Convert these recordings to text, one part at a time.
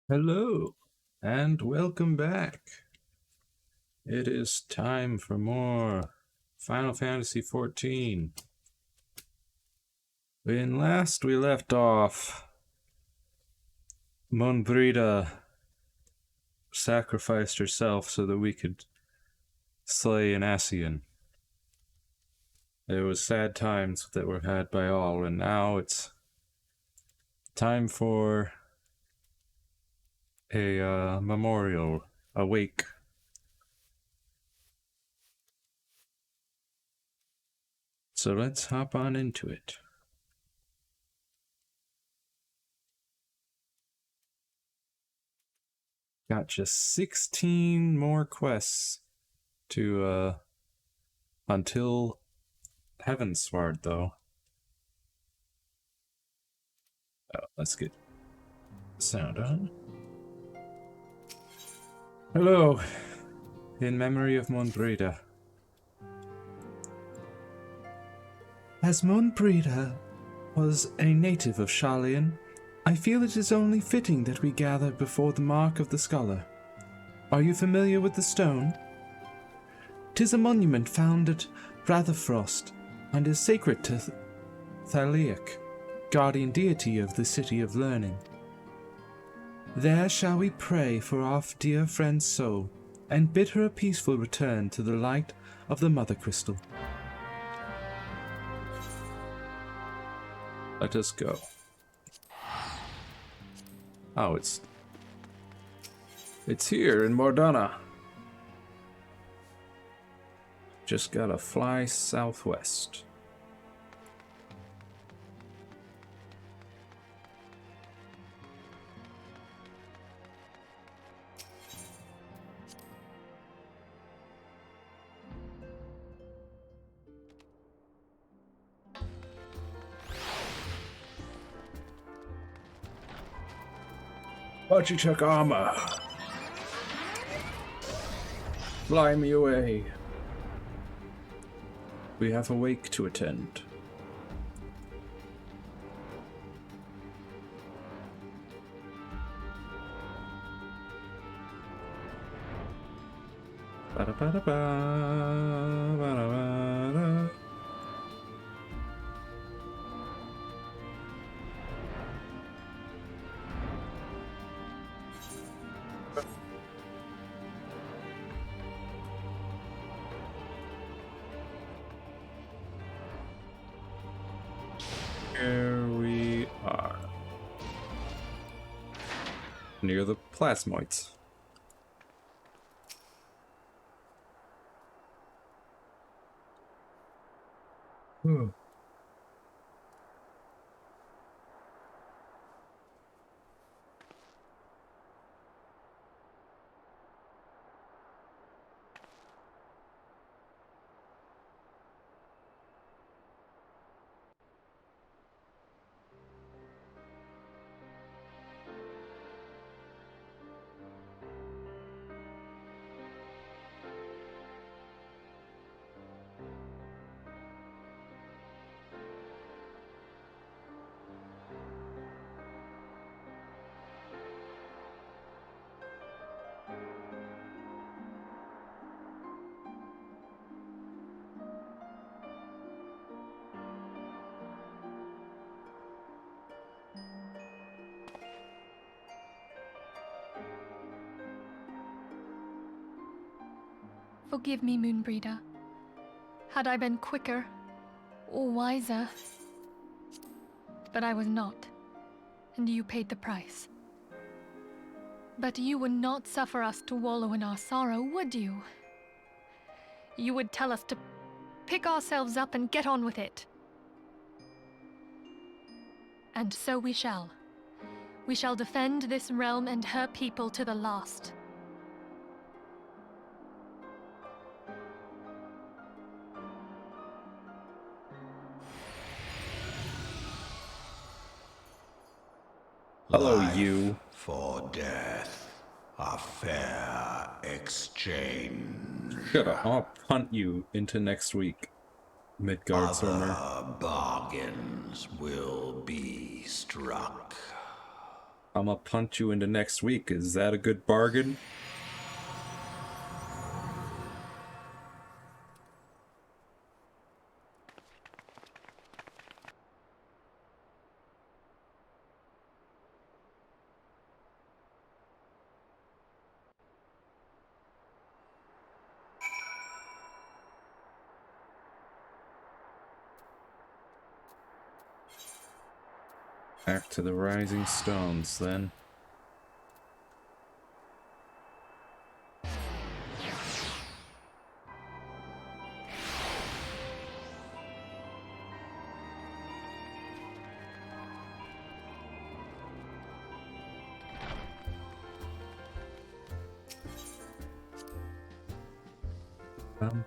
Hello, and welcome back. It is time for more Final Fantasy XIV. When last we left off, Monbrita sacrificed herself so that we could slay an Ascian. There was sad times that were had by all, and now it's time for a memorial, a wake. So let's hop on into it. Got just 16 more quests to until Heavensward, though. Let's get sound on. Hello, in memory of Monbrita. As Monbrita was a native of Scions, I feel it is only fitting that we gather before the mark of the scholar. Are you familiar with the stone? 'Tis a monument found at Ratherfrost, and is sacred to Thaliac, guardian deity of the City of Learning. There shall we pray for our dear friend's soul, and bid her a peaceful return to the light of the Mother Crystal. Let us go. Oh, it's here in Mordana. Just gotta fly southwest. Pachachakama. Fly me away. We have a wake to attend. Ba-da-ba-da-ba, ba-da-ba-da. Here we are. Near the plasmoids. Forgive me, Moonbreeder. Had I been quicker or wiser, but I was not, and you paid the price. But you would not suffer us to wallow in our sorrow, would you? You would tell us to pick ourselves up and get on with it. And so we shall. We shall defend this realm and her people to the last. Hello, Life you. for death, a fair exchange. Shut up. I'll punt you into next week, Midgard Swimmer. Other bargains will be struck. I'ma punt you into next week. Is that a good bargain? Back to the Rising Stones, then.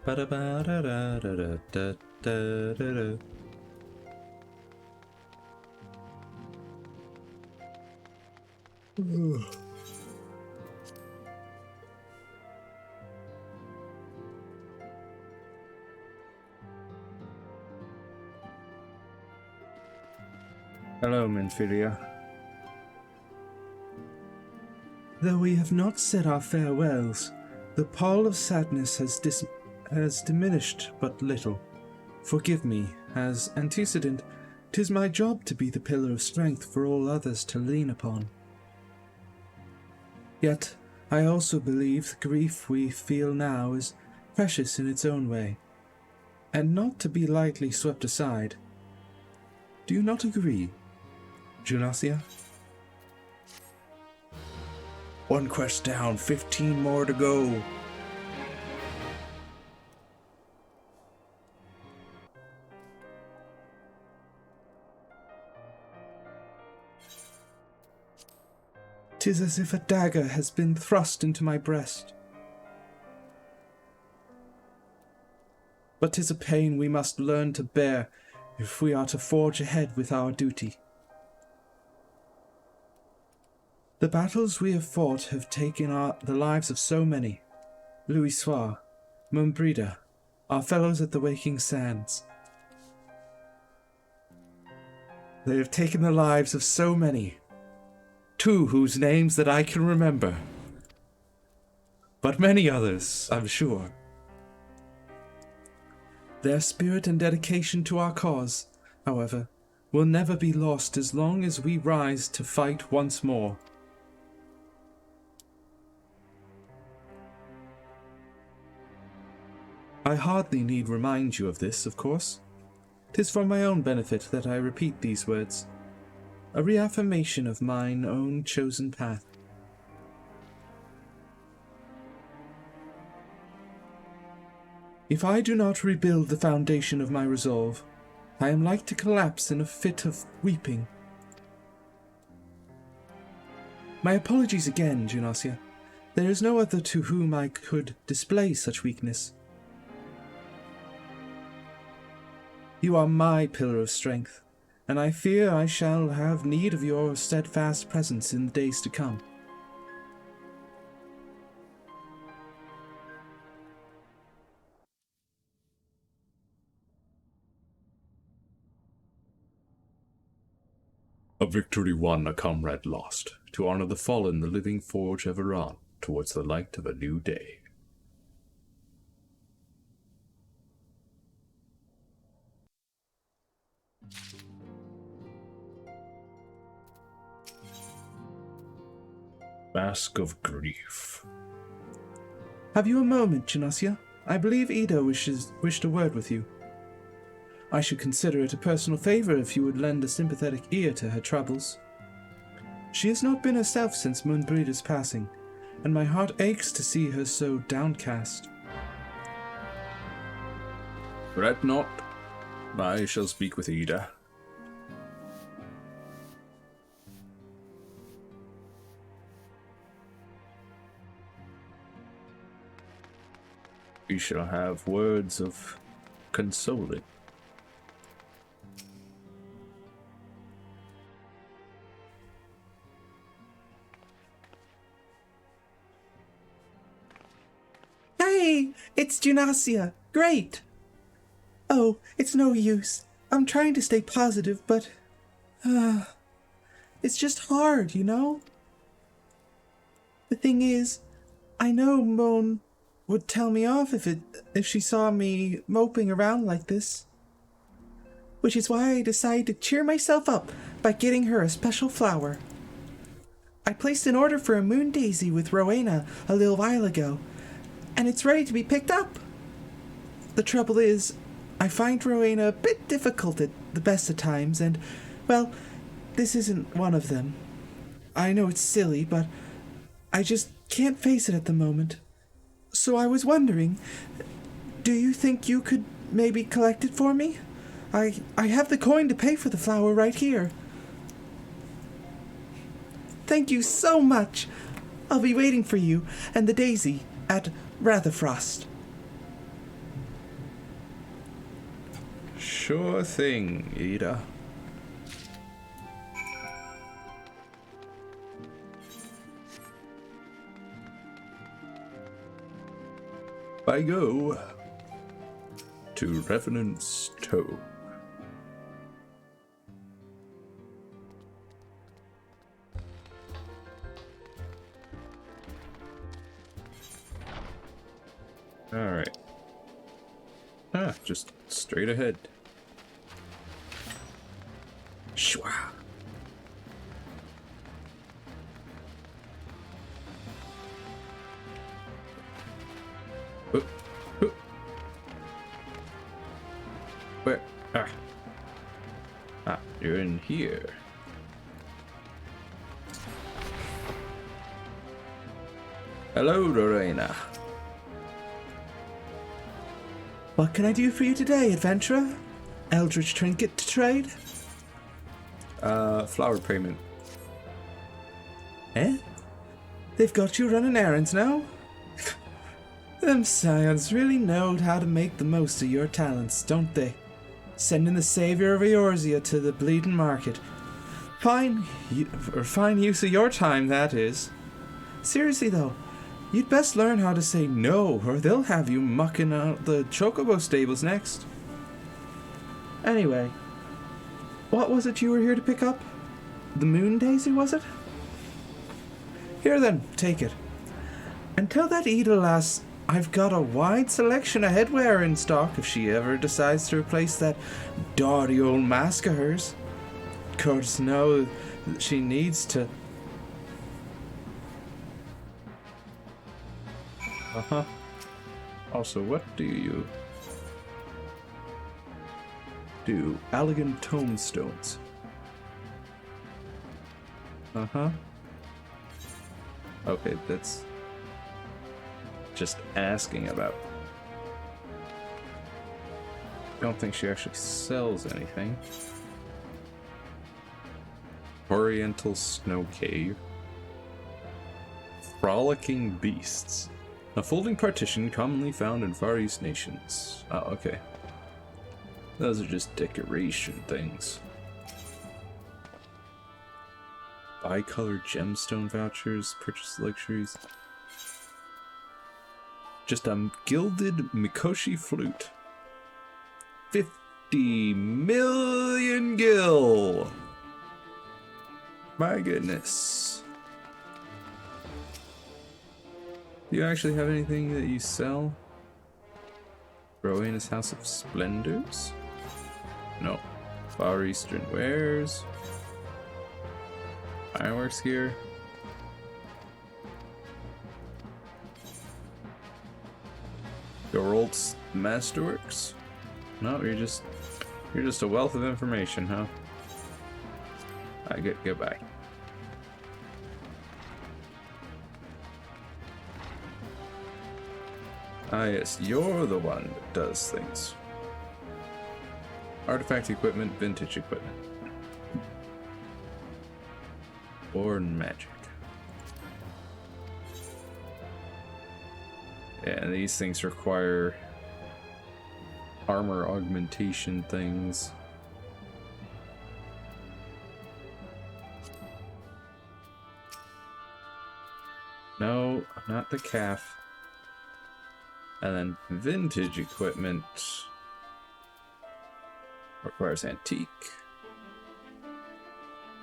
Ba-da-ba-da-da-da-da-da-da-da. Hello, Minfilia. Though we have not said our farewells, the pall of sadness has diminished but little. Forgive me, as antecedent, 'tis my job to be the pillar of strength for all others to lean upon. Yet, I also believe the grief we feel now is precious in its own way, and not to be lightly swept aside. Do you not agree, Junasia? One quest down, 15 more to go. "'Tis as if a dagger has been thrust into my breast. But 'tis a pain we must learn to bear if we are to forge ahead with our duty. The battles we have fought have taken the lives of so many. Louis Soir, Mumbrida, our fellows at the Waking Sands. They have taken the lives of so many. 2 whose names that I can remember. But many others, I'm sure. Their spirit and dedication to our cause, however, will never be lost as long as we rise to fight once more. I hardly need remind you of this, of course. 'Tis for my own benefit that I repeat these words, a reaffirmation of mine own chosen path. If I do not rebuild the foundation of my resolve, I am like to collapse in a fit of weeping. My apologies again, Junasia. There is no other to whom I could display such weakness. You are my pillar of strength, and I fear I shall have need of your steadfast presence in the days to come. A victory won, a comrade lost. To honor the fallen, the living forge ever on, towards the light of a new day. Mask of Grief. Have you a moment, Junasia? I believe Ida wished a word with you. I should consider it a personal favor if you would lend a sympathetic ear to her troubles. She has not been herself since Moonbreeder's passing, and my heart aches to see her so downcast. Fret not. I shall speak with Ida. We shall have words of consoling. Hey, it's Junasia. Great. Oh, it's no use. I'm trying to stay positive, but It's just hard, you know? The thing is, I know Moan would tell me off if she saw me moping around like this. Which is why I decided to cheer myself up by getting her a special flower. I placed an order for a moon daisy with Rowena a little while ago, and it's ready to be picked up. The trouble is, I find Rowena a bit difficult at the best of times, and, well, this isn't one of them. I know it's silly, but I just can't face it at the moment. So I was wondering, do you think you could maybe collect it for me? I have the coin to pay for the flower right here. Thank you so much. I'll be waiting for you and the daisy at Ratherfrost. Sure thing, Ida. I go to Revenant's Toe. Alright. Just straight ahead. Shwa. Where? You're in here. Hello, Lorena. What can I do for you today, adventurer? Eldritch trinket to trade? Flower payment. Eh? They've got you running errands now? Them Scions really know how to make the most of your talents, don't they? Sending the savior of Eorzea to the bleeding market. Fine use of your time, that is. Seriously though, you'd best learn how to say no, or they'll have you mucking out the chocobo stables next. Anyway, what was it you were here to pick up? The moon daisy, was it? Here then, take it. And tell that Ida lass I've got a wide selection of headwear in stock if she ever decides to replace that dotty old mask of hers. 'Cause now she needs to. Also, what do you do? Elegant tomestones. Okay, that's just asking about. Don't think she actually sells anything. Oriental Snow Cave. Frolicking Beasts. A folding partition commonly found in Far East nations. Oh, okay. Those are just decoration things. Bicolor gemstone vouchers, purchase luxuries. Just a gilded Mikoshi flute. 50 million gil! My goodness. Do you actually have anything that you sell? Rowena's House of Splendors? No. Far Eastern wares. Fireworks gear. Your old masterworks? No, you're just a wealth of information, huh? I get goodbye. Ah yes, you're the one that does things. Artifact equipment, vintage equipment. Or magic. Yeah, and these things require armor augmentation things. No, not the calf. And then vintage equipment requires antique.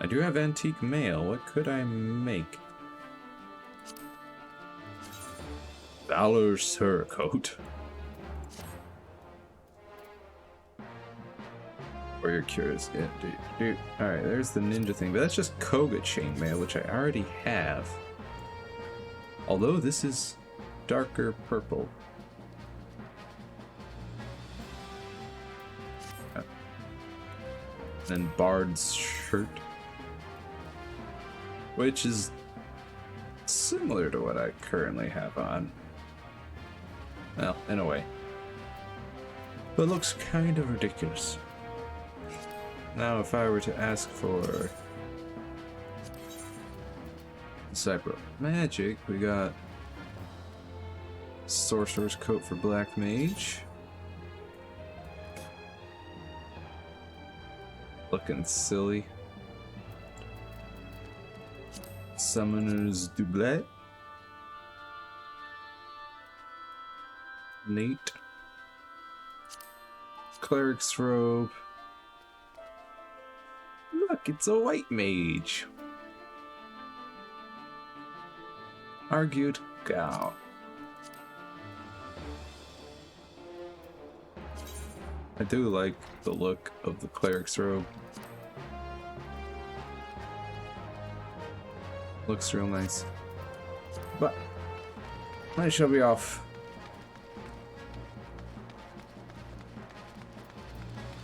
I do have antique mail. What could I make? Valor's Surcoat. Or you're curious. Yeah, dude. Alright, there's the ninja thing, but that's just Koga chainmail, which I already have. Although this is darker purple. And Bard's shirt, which is similar to what I currently have on. Well, in a way. But looks kind of ridiculous. Now, if I were to ask for Cyber Magic, we got Sorcerer's Coat for Black Mage. Looking silly. Summoner's Doublet. Neat. Cleric's Robe. Look, it's a white mage. Argued Gown. I do like the look of the Cleric's Robe. Looks real nice. But I shall be off.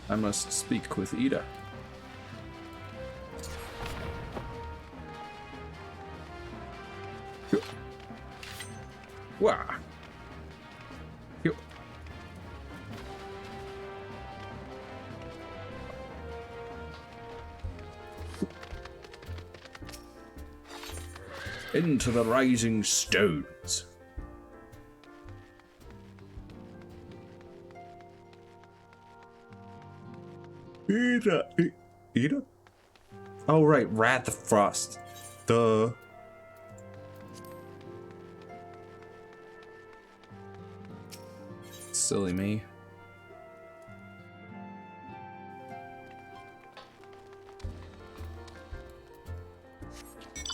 I must speak with Ida. Wah. Into the rising stones. Ida? Oh, right, Rat the Frost. Duh. Silly me.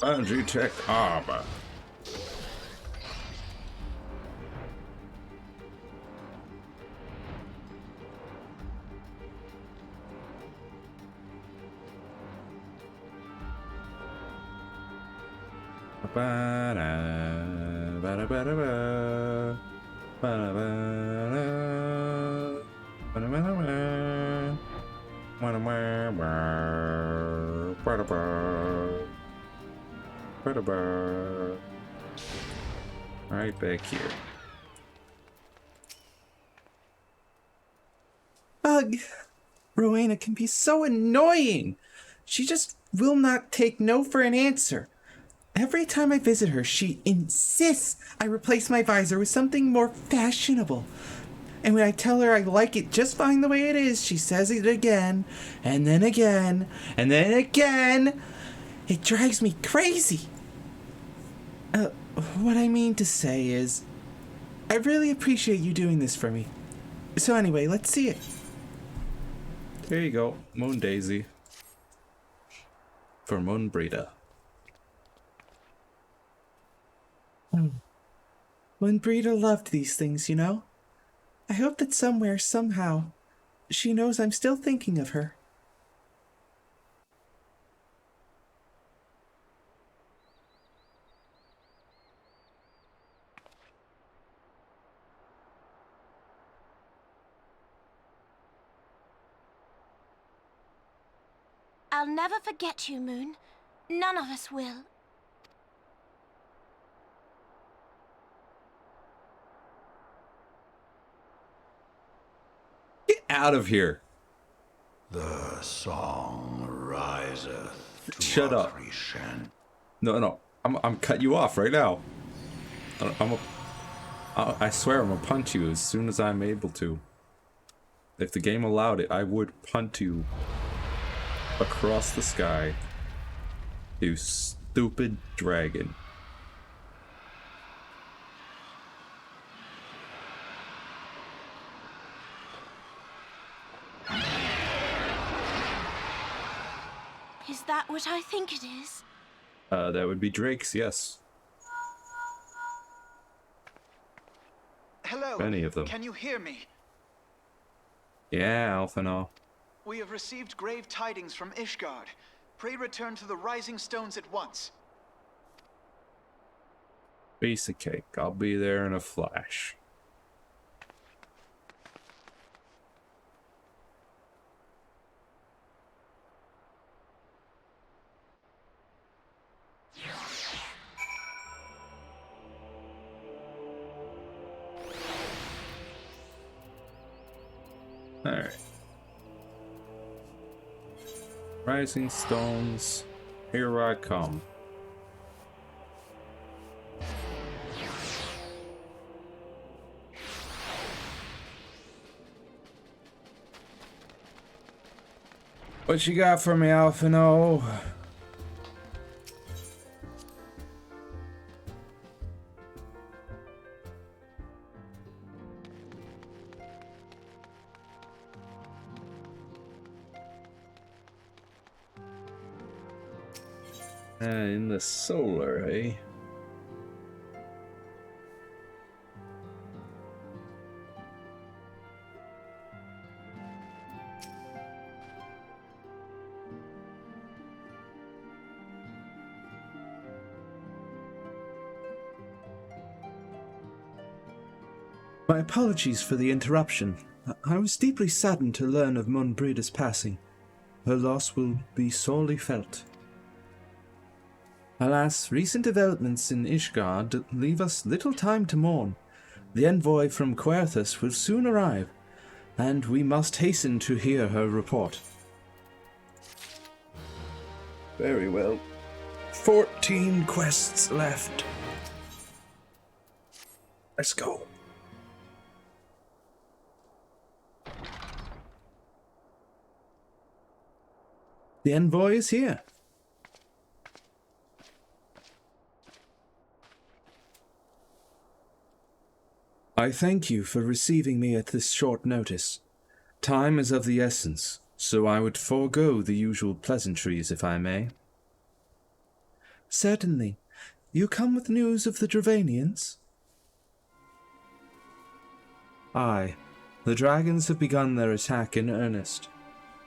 Bungee Tech Armor. Right back here. Ugh! Rowena can be so annoying! She just will not take no for an answer. Every time I visit her, she insists I replace my visor with something more fashionable. And when I tell her I like it just fine the way it is, she says it again, and then again, and then again. It drives me crazy. What I mean to say is, I really appreciate you doing this for me. So anyway, let's see it. There you go, Moon Daisy. For Moon Brita. When Brita loved these things, you know? I hope that somewhere, somehow, she knows I'm still thinking of her. I'll never forget you, Moon. None of us will. Get out of here. The song riseth to Shut a up. crescent. No. I'm cutting you off right now. I swear I'm gonna punch you as soon as I'm able to. If the game allowed it, I would punt you across the sky. You stupid dragon. Is that what I think it is? That would be Drake's, yes. Hello. Many of them. Can you hear me? Yeah, Alphinaud. We have received grave tidings from Ishgard. Pray return to the Rising Stones at once. Piece of cake. I'll be there in a flash. Alright. Rising Stones, here I come. What you got for me, Alphinaud? In the solar, eh? My apologies for the interruption. I was deeply saddened to learn of Munbrida's passing. Her loss will be sorely felt. Alas, recent developments in Ishgard leave us little time to mourn. The envoy from Querthus will soon arrive, and we must hasten to hear her report. Very well. 14 quests left. Let's go. The envoy is here. I thank you for receiving me at this short notice. Time is of the essence, so I would forego the usual pleasantries if I may. Certainly. You come with news of the Dravanians? Aye. The dragons have begun their attack in earnest.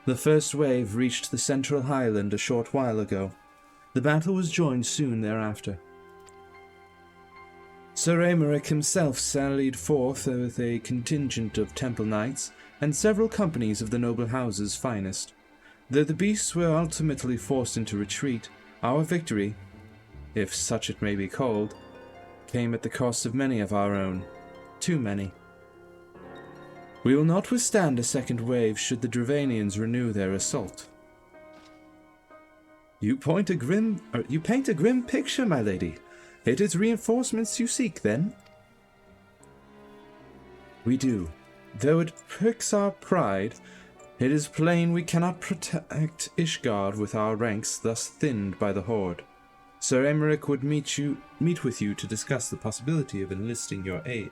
The first wave reached the central highland a short while ago. The battle was joined soon thereafter. Sir Aymeric himself sallied forth with a contingent of temple knights and several companies of the noble house's finest. Though the beasts were ultimately forced into retreat, our victory, if such it may be called, came at the cost of many of our own. Too many. We will not withstand a second wave should the Dravanians renew their assault. You paint a grim picture, my lady. It is reinforcements you seek, then? We do. Though it pricks our pride, it is plain we cannot protect Ishgard with our ranks thus thinned by the Horde. Sir Aymeric would meet with you to discuss the possibility of enlisting your aid.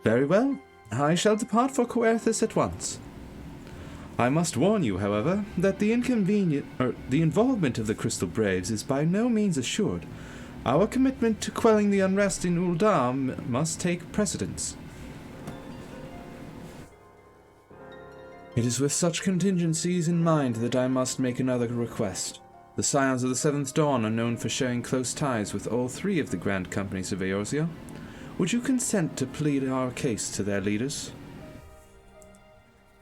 Very well. I shall depart for Querthus at once. I must warn you, however, that the involvement of the Crystal Braves is by no means assured. Our commitment to quelling the unrest in Uldar must take precedence. It is with such contingencies in mind that I must make another request. The Scions of the Seventh Dawn are known for sharing close ties with all three of the Grand Companies of Eorzea. Would you consent to plead our case to their leaders?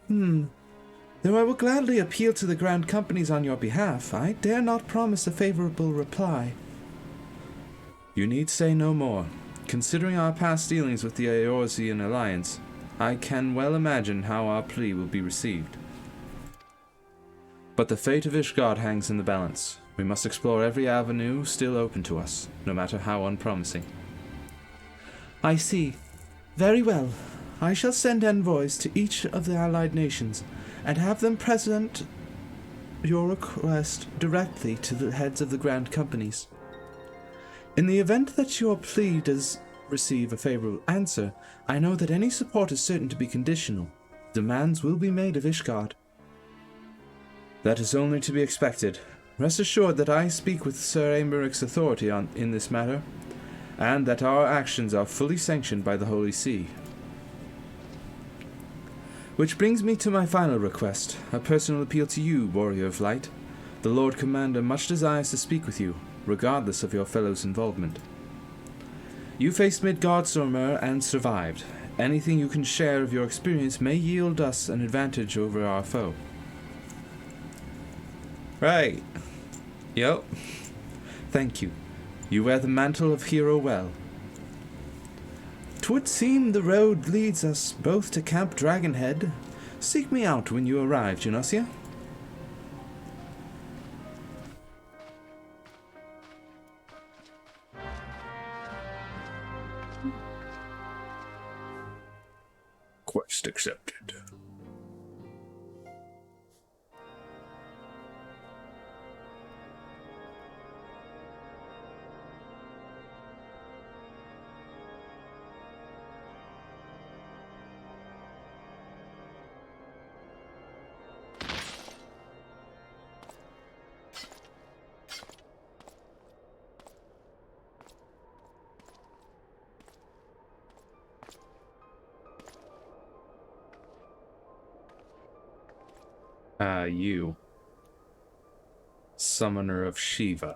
Though I will gladly appeal to the Grand Companies on your behalf, I dare not promise a favorable reply. You need say no more. Considering our past dealings with the Eorzean Alliance, I can well imagine how our plea will be received. But the fate of Ishgard hangs in the balance. We must explore every avenue still open to us, no matter how unpromising. I see. Very well. I shall send envoys to each of the allied nations, and have them present your request directly to the heads of the Grand Companies. In the event that your plea does receive a favorable answer, I know that any support is certain to be conditional. Demands will be made of Ishgard. That is only to be expected. Rest assured that I speak with Sir Aymerick's authority in this matter, and that our actions are fully sanctioned by the Holy See. Which brings me to my final request, a personal appeal to you, Warrior of Light. The Lord Commander much desires to speak with you, regardless of your fellows' involvement. You faced Midgardstormer and survived. Anything you can share of your experience may yield us an advantage over our foe. Right. Yep. Thank you. You wear the mantle of hero well. 'Twould seem the road leads us both to Camp Dragonhead. Seek me out when you arrive, Genosia. Quest accepted. You. Summoner of Shiva.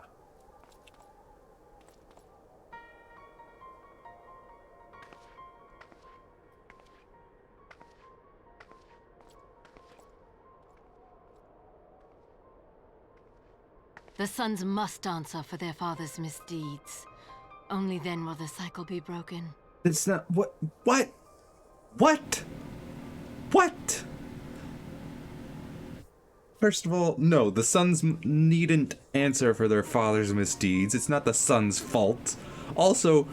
The sons must answer for their father's misdeeds. Only then will the cycle be broken. It's not... What? What? First of all, no, the sons needn't answer for their father's misdeeds. It's not the sons' fault. Also,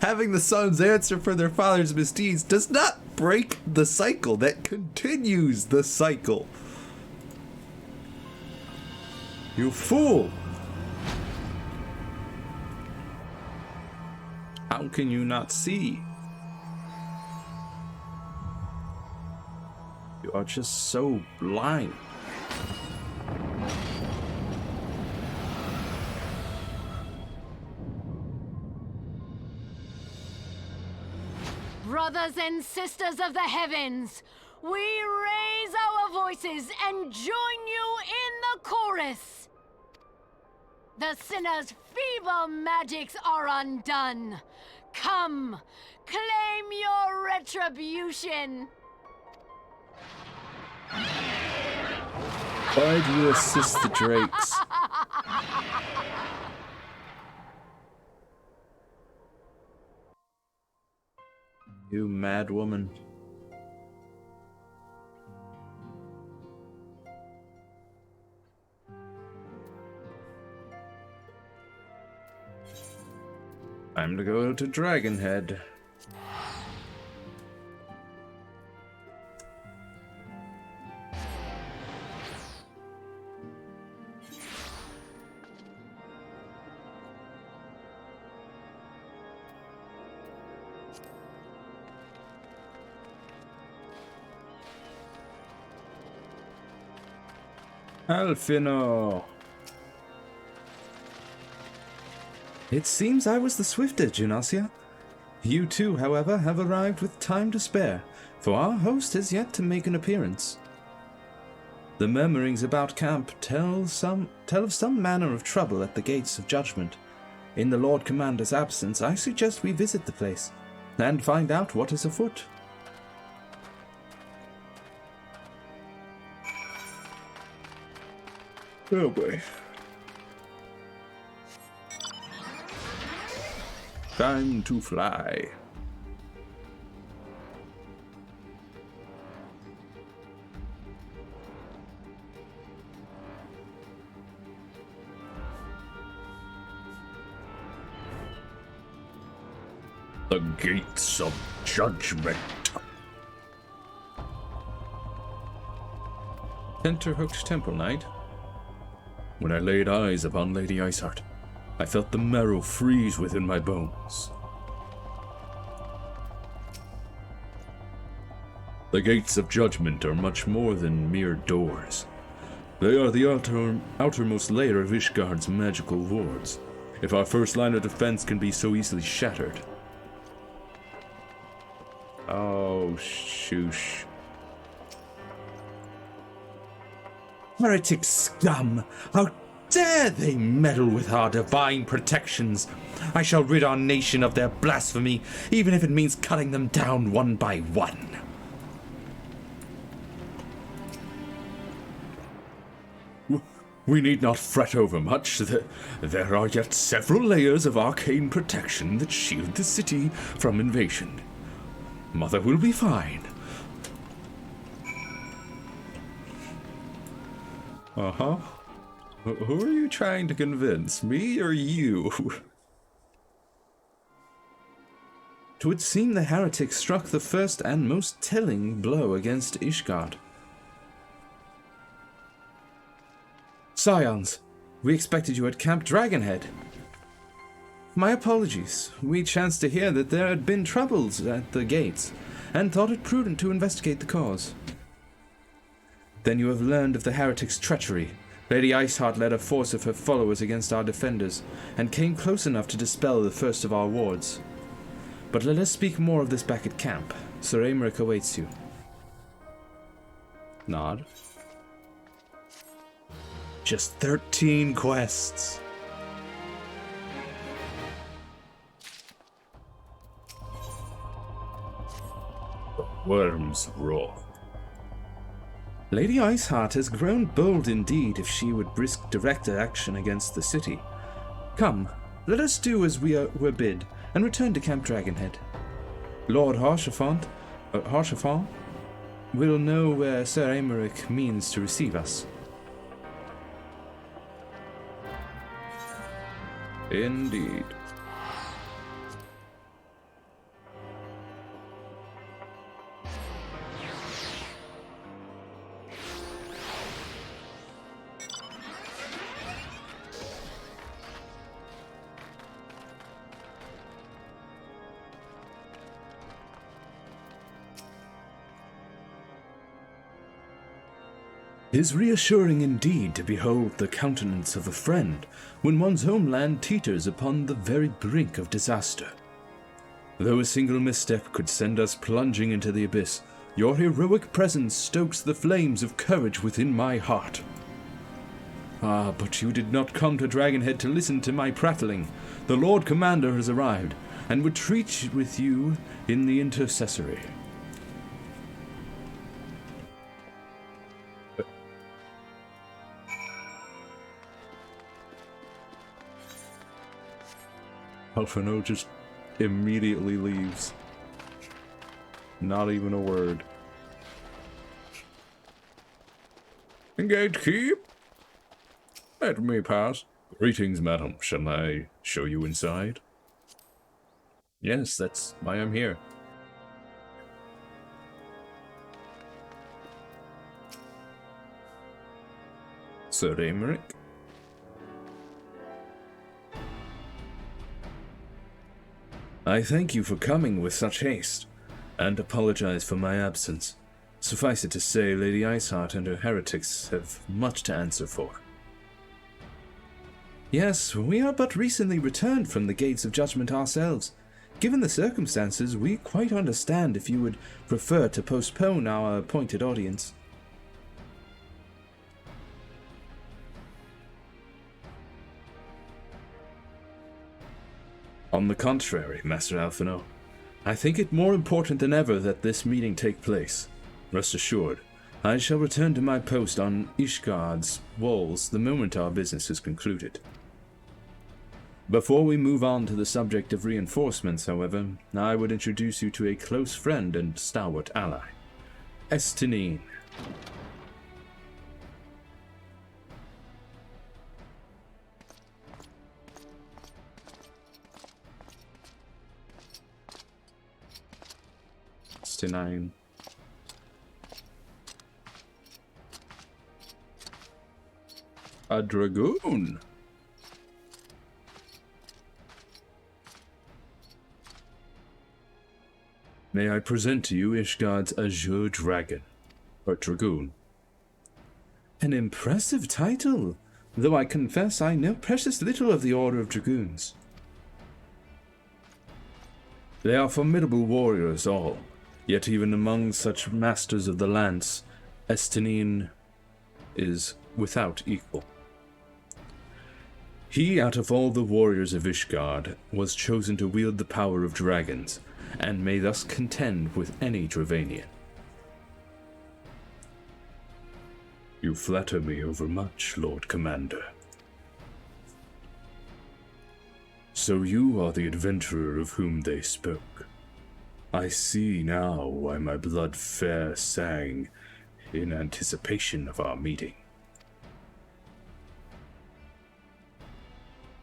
having the sons answer for their father's misdeeds does not break the cycle. That continues the cycle. You fool! How can you not see? You are just so blind. Brothers and sisters of the heavens, we raise our voices and join you in the chorus. The sinner's feeble magics are undone. Come, claim your retribution. Why do you assist the Drakes? You mad woman. Time to go to Dragonhead. Alfino. It seems I was the swifter, Genosia. You too, however, have arrived with time to spare, for our host has yet to make an appearance. The murmurings about camp tell of some manner of trouble at the gates of judgment. In the Lord Commander's absence, I suggest we visit the place and find out what is afoot. Oh boy. Time to fly. The gates of judgment. Tenterhook's Temple Knight. When I laid eyes upon Lady Iceheart, I felt the marrow freeze within my bones. The gates of judgment are much more than mere doors. They are the outermost layer of Ishgard's magical wards. If our first line of defense can be so easily shattered. Oh, shoosh. Heretic scum! How dare they meddle with our divine protections? I shall rid our nation of their blasphemy, even if it means cutting them down one by one. We need not fret over much. There are yet several layers of arcane protection that shield the city from invasion. Mother will be fine. Uh-huh. Who are you trying to convince, me or you? It would seem the heretic struck the first and most telling blow against Ishgard. Scions, we expected you at Camp Dragonhead. My apologies. We chanced to hear that there had been troubles at the gates, and thought it prudent to investigate the cause. Then you have learned of the heretic's treachery. Lady Iceheart led a force of her followers against our defenders, and came close enough to dispel the first of our wards. But let us speak more of this back at camp. Sir Aymeric awaits you. Nod. Just 13 quests. Worm's Roar. Lady Iceheart has grown bold indeed if she would risk direct action against the city. Come, let us do as we were bid, and return to Camp Dragonhead. Lord Harshafant will know where Sir Aymeric means to receive us. Indeed. It is reassuring indeed to behold the countenance of a friend when one's homeland teeters upon the very brink of disaster. Though a single misstep could send us plunging into the abyss, your heroic presence stokes the flames of courage within my heart. Ah, but you did not come to Dragonhead to listen to my prattling. The Lord Commander has arrived, and would treat with you in the intercessory. Alphino just immediately leaves. Not even a word. Engage keep. Let me pass. Greetings, madam. Shall I show you inside? Yes, that's why I'm here. Sir Aymeric? I thank you for coming with such haste, and apologize for my absence. Suffice it to say, Lady Iceheart and her heretics have much to answer for. Yes, we are but recently returned from the Gates of Judgment ourselves. Given the circumstances, we quite understand if you would prefer to postpone our appointed audience. On the contrary, Master Alphino, I think it more important than ever that this meeting take place. Rest assured, I shall return to my post on Ishgard's walls the moment our business is concluded. Before we move on to the subject of reinforcements, however, I would introduce you to a close friend and stalwart ally, Estinine. Estinine. A dragoon. May I present to you Ishgard's Azure Dragon, or Dragoon. An impressive title, though I confess I know precious little of the Order of Dragoons. They are formidable warriors all, yet even among such masters of the lance, Estinine is without equal. He, out of all the warriors of Ishgard, was chosen to wield the power of dragons, and may thus contend with any Dravanian. You flatter me overmuch, Lord Commander. So you are the adventurer of whom they spoke. I see now why my blood fair sang in anticipation of our meeting.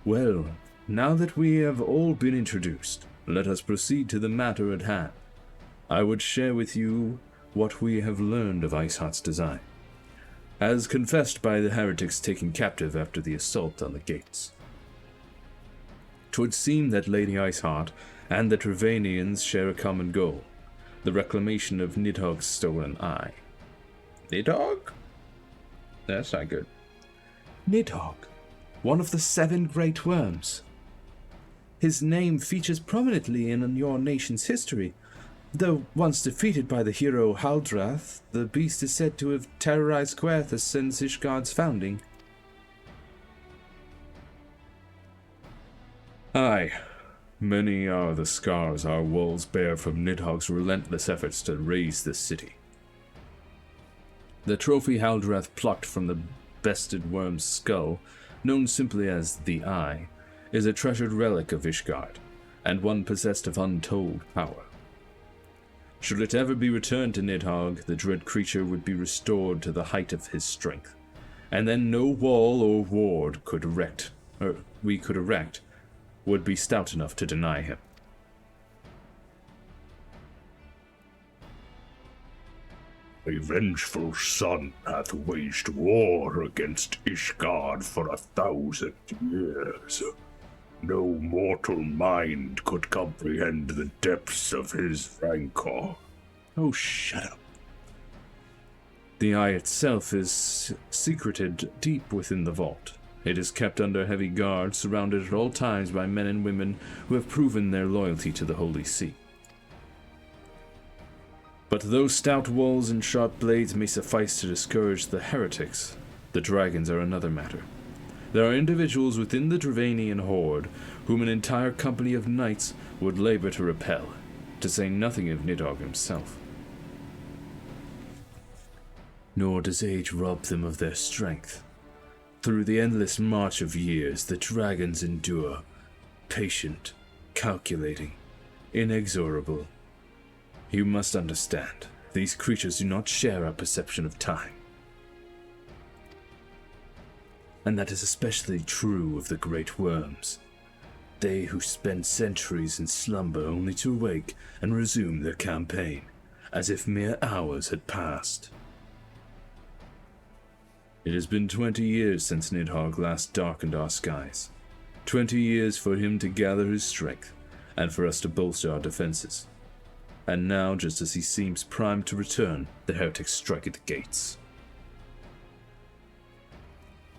Well, now that we have all been introduced, let us proceed to the matter at hand. I would share with you what we have learned of Iceheart's design, as confessed by the heretics taken captive after the assault on the gates. 'Twould seem that Lady Iceheart and the Travanians share a common goal, the reclamation of Nidhogg's stolen eye. Nidhogg? That's not good. Nidhogg, one of the 7 great worms. His name features prominently in your nation's history. Though once defeated by the hero Haldrath, the beast is said to have terrorized Querthus since Ishgard's founding. Aye, many are the scars our walls bear from Nidhogg's relentless efforts to raze this city. The trophy Haldrath plucked from the bested worm's skull, known simply as the Eye, is a treasured relic of Ishgard, and one possessed of untold power. Should it ever be returned to Nidhogg, the dread creature would be restored to the height of his strength, and then no wall or ward we could erect would be stout enough to deny him. A vengeful son hath waged war against Ishgard for 1,000 years. No mortal mind could comprehend the depths of his rancor. Oh, shut up. The eye itself is secreted deep within the vault. It is kept under heavy guard, surrounded at all times by men and women who have proven their loyalty to the Holy See. But though stout walls and sharp blades may suffice to discourage the heretics, the dragons are another matter. There are individuals within the Dravanian horde whom an entire company of knights would labor to repel, to say nothing of Nidhogg himself. Nor does age rob them of their strength. Through the endless march of years, the dragons endure, patient, calculating, inexorable. You must understand, these creatures do not share our perception of time. And that is especially true of the great worms. They who spend centuries in slumber only to awake and resume their campaign, as if mere hours had passed. It has been 20 years since Nidhogg last darkened our skies. 20 years for him to gather his strength, and for us to bolster our defenses. And now, just as he seems primed to return, the heretics strike at the gates.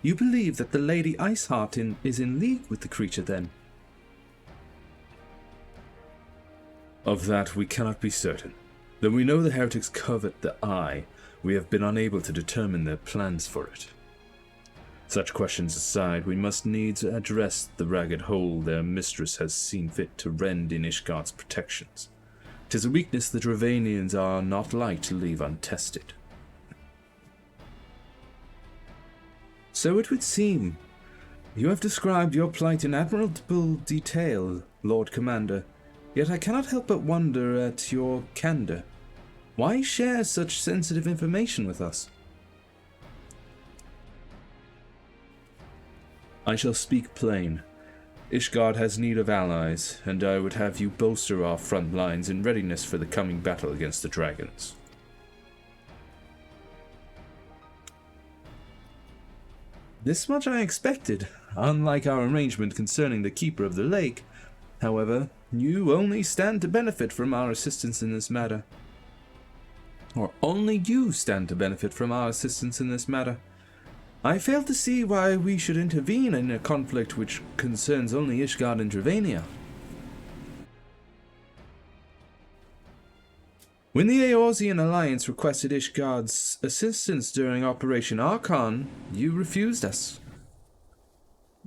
You believe that the Lady Iceheart is in league with the creature, then? Of that we cannot be certain. Though we know the heretics covet the eye, we have been unable to determine their plans for it. Such questions aside, we must needs address the ragged hole their mistress has seen fit to rend in Ishgard's protections. 'Tis a weakness the Dravanians are not like to leave untested. So it would seem. You have described your plight in admirable detail, Lord Commander, yet I cannot help but wonder at your candor. Why share such sensitive information with us? I shall speak plain. Ishgard has need of allies, and I would have you bolster our front lines in readiness for the coming battle against the dragons. This much I expected, unlike our arrangement concerning the Keeper of the Lake. However, you only stand to benefit from our assistance in this matter. Or only you stand to benefit from our assistance in this matter. I fail to see why we should intervene in a conflict which concerns only Ishgard and Dravania. When the Eorzean Alliance requested Ishgard's assistance during Operation Archon, you refused us.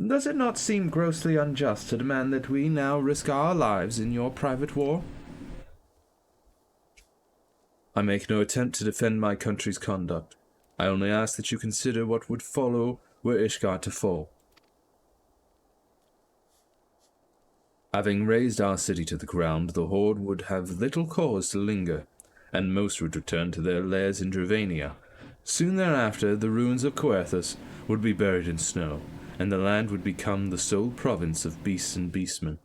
Does it not seem grossly unjust to demand that we now risk our lives in your private war? I make no attempt to defend my country's conduct. I only ask that you consider what would follow were Ishgard to fall. Having razed our city to the ground, the Horde would have little cause to linger, and most would return to their lairs in Dravania. Soon thereafter, the ruins of Coerthas would be buried in snow, and the land would become the sole province of beasts and beastmen.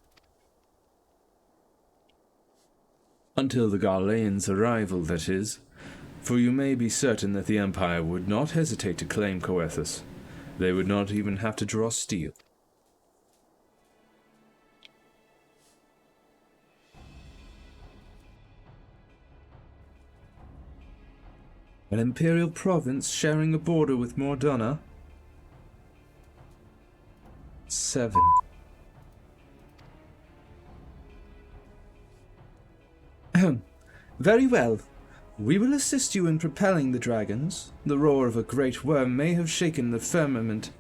Until the Garleans' arrival, that is, for you may be certain that the Empire would not hesitate to claim Coerthas. They would not even have to draw steel. An imperial province sharing a border with Mordona? 7. Very well. We will assist you in propelling the dragons. The roar of a great worm may have shaken the firmament,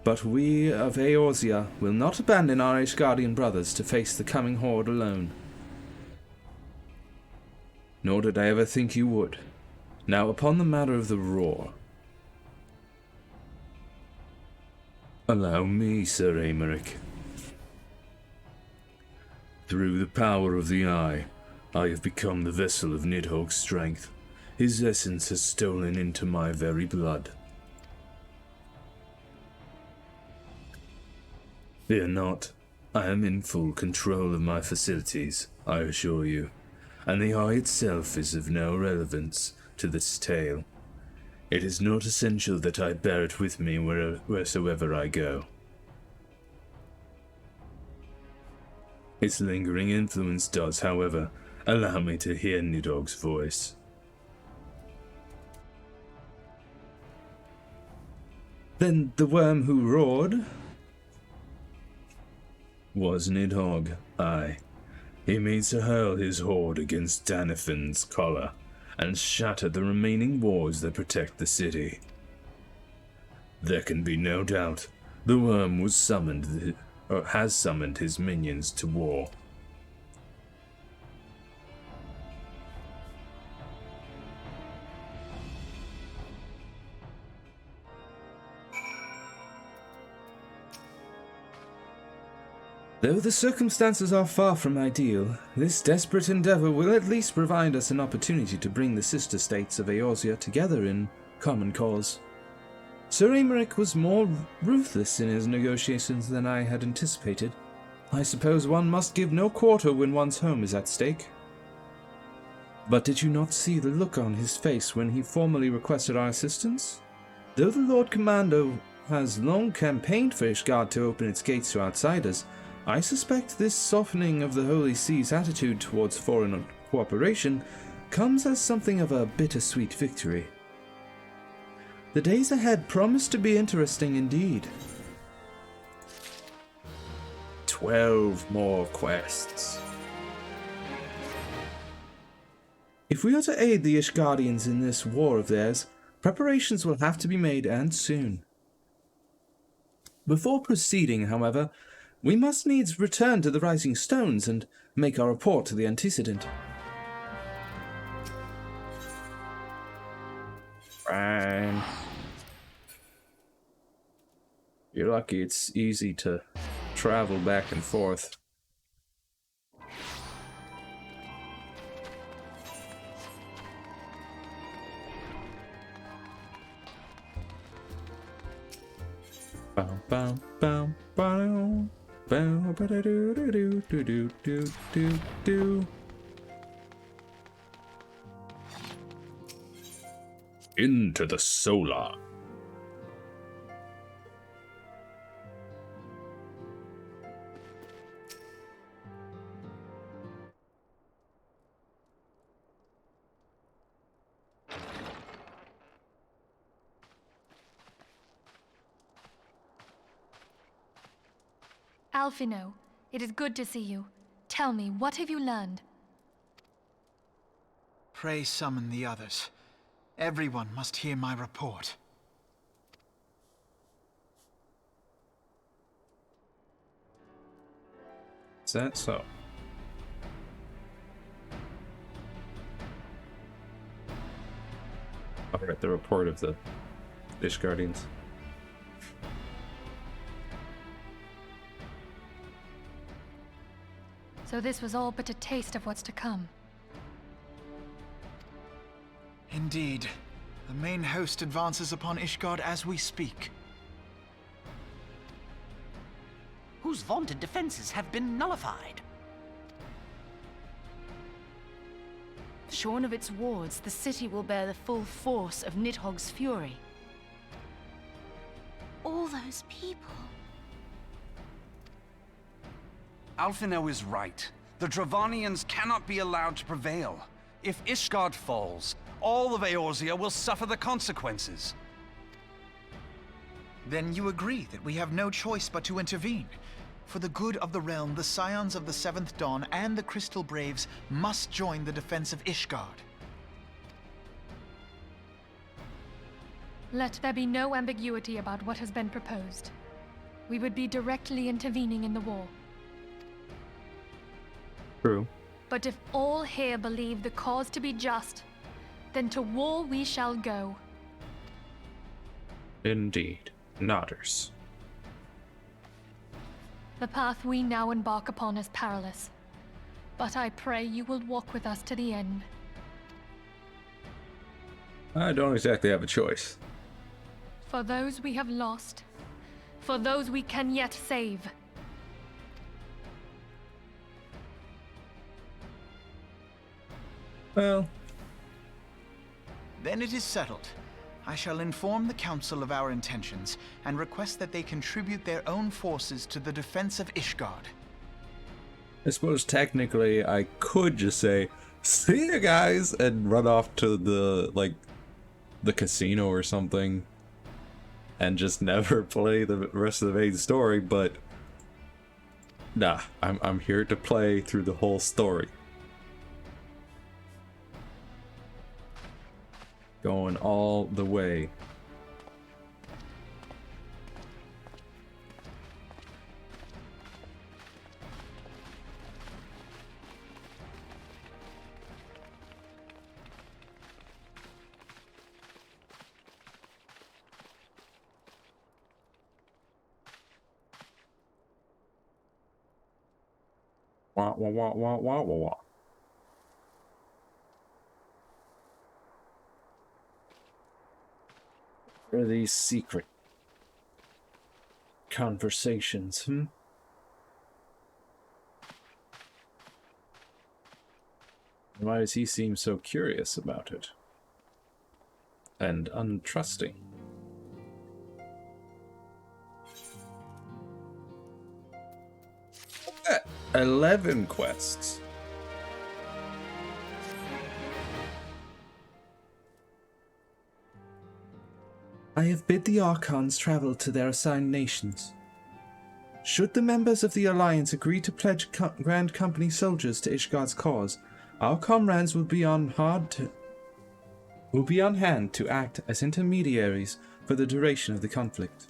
but we of Eorzea will not abandon our Ishgardian brothers to face the coming horde alone. Nor did I ever think you would. Now upon the matter of the roar. Allow me, Sir Aymeric. Through the power of the Eye, I have become the vessel of Nidhogg's strength. His essence has stolen into my very blood. Fear not. I am in full control of my facilities, I assure you, and the Eye itself is of no relevance to this tale. It is not essential that I bear it with me wheresoever I go. Its lingering influence does, however, allow me to hear Nidhogg's voice. Then the worm who roared was Nidhogg, aye. He means to hurl his horde against Danifin's collar and shatter the remaining walls that protect the city. There can be no doubt the worm was has summoned his minions to war. Though the circumstances are far from ideal, this desperate endeavor will at least provide us an opportunity to bring the sister states of Eorzea together in common cause. Sir Aymeric was more ruthless in his negotiations than I had anticipated. I suppose one must give no quarter when one's home is at stake. But did you not see the look on his face when he formally requested our assistance? Though the Lord Commander has long campaigned for Ishgard to open its gates to outsiders, I suspect this softening of the Holy See's attitude towards foreign cooperation comes as something of a bittersweet victory. The days ahead promise to be interesting indeed. 12 more quests. If we are to aid the Ishgardians in this war of theirs, preparations will have to be made, and soon. Before proceeding, however, we must needs return to the Rising Stones and make our report to the antecedent. Fine. You're lucky it's easy to travel back and forth. Bow, bow, bow, bow. Into the solar. Alphino, it is good to see you. Tell me, what have you learned? Pray summon the others. Everyone must hear my report. Is that so? Alright, the report of the Fish Guardians. So this was all but a taste of what's to come. Indeed. The main host advances upon Ishgard as we speak. Whose vaunted defenses have been nullified. Shorn of its wards, the city will bear the full force of Nidhogg's fury. All those people. Alphino is right. The Dravanians cannot be allowed to prevail. If Ishgard falls, all of Eorzea will suffer the consequences. Then you agree that we have no choice but to intervene. For the good of the realm, the Scions of the Seventh Dawn and the Crystal Braves must join the defense of Ishgard. Let there be no ambiguity about what has been proposed. We would be directly intervening in the war. True. But if all here believe the cause to be just, then to war we shall go. Indeed. Nodders. The path we now embark upon is perilous, but I pray you will walk with us to the end. I don't exactly have a choice. For those we have lost, for those we can yet save. Well, Then it is settled. I shall inform the Council of our intentions and request that they contribute their own forces to the defense of Ishgard. I suppose technically I could just say, see you guys, and run off to the casino or something, and just never play the rest of the main story, but nah, I'm here to play through the whole story. Going all the way. Wah wah wah wah wah wah wah. What are these secret conversations, Why does he seem so curious about it? And untrusting? 11 quests. I have bid the Archons travel to their assigned nations. Should the members of the Alliance agree to pledge Grand Company soldiers to Ishgard's cause, our comrades will be on hand to act as intermediaries for the duration of the conflict.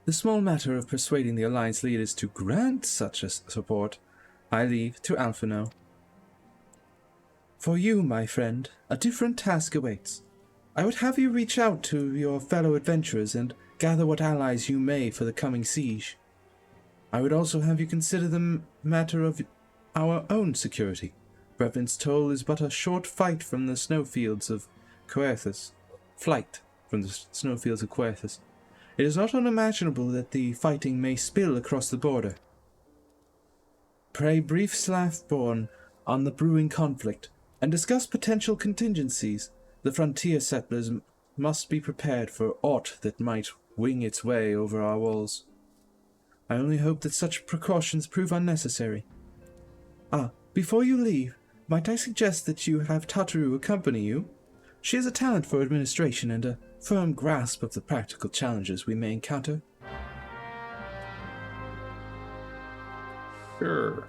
The small matter of persuading the Alliance leaders to grant such a support, I leave to Alphino. For you, my friend, a different task awaits. I would have you reach out to your fellow adventurers and gather what allies you may for the coming siege. I would also have you consider the matter of our own security. Brevant's Toll is but a short fight from the snowfields of Coerthas. Flight from the snowfields of Coerthas. It is not unimaginable that the fighting may spill across the border. Pray brief Slathborn on the brewing conflict and discuss potential contingencies. The frontier settlers must be prepared for aught that might wing its way over our walls. I only hope that such precautions prove unnecessary. Before you leave, might I suggest that you have Tataru accompany you? She has a talent for administration and a firm grasp of the practical challenges we may encounter. Sure.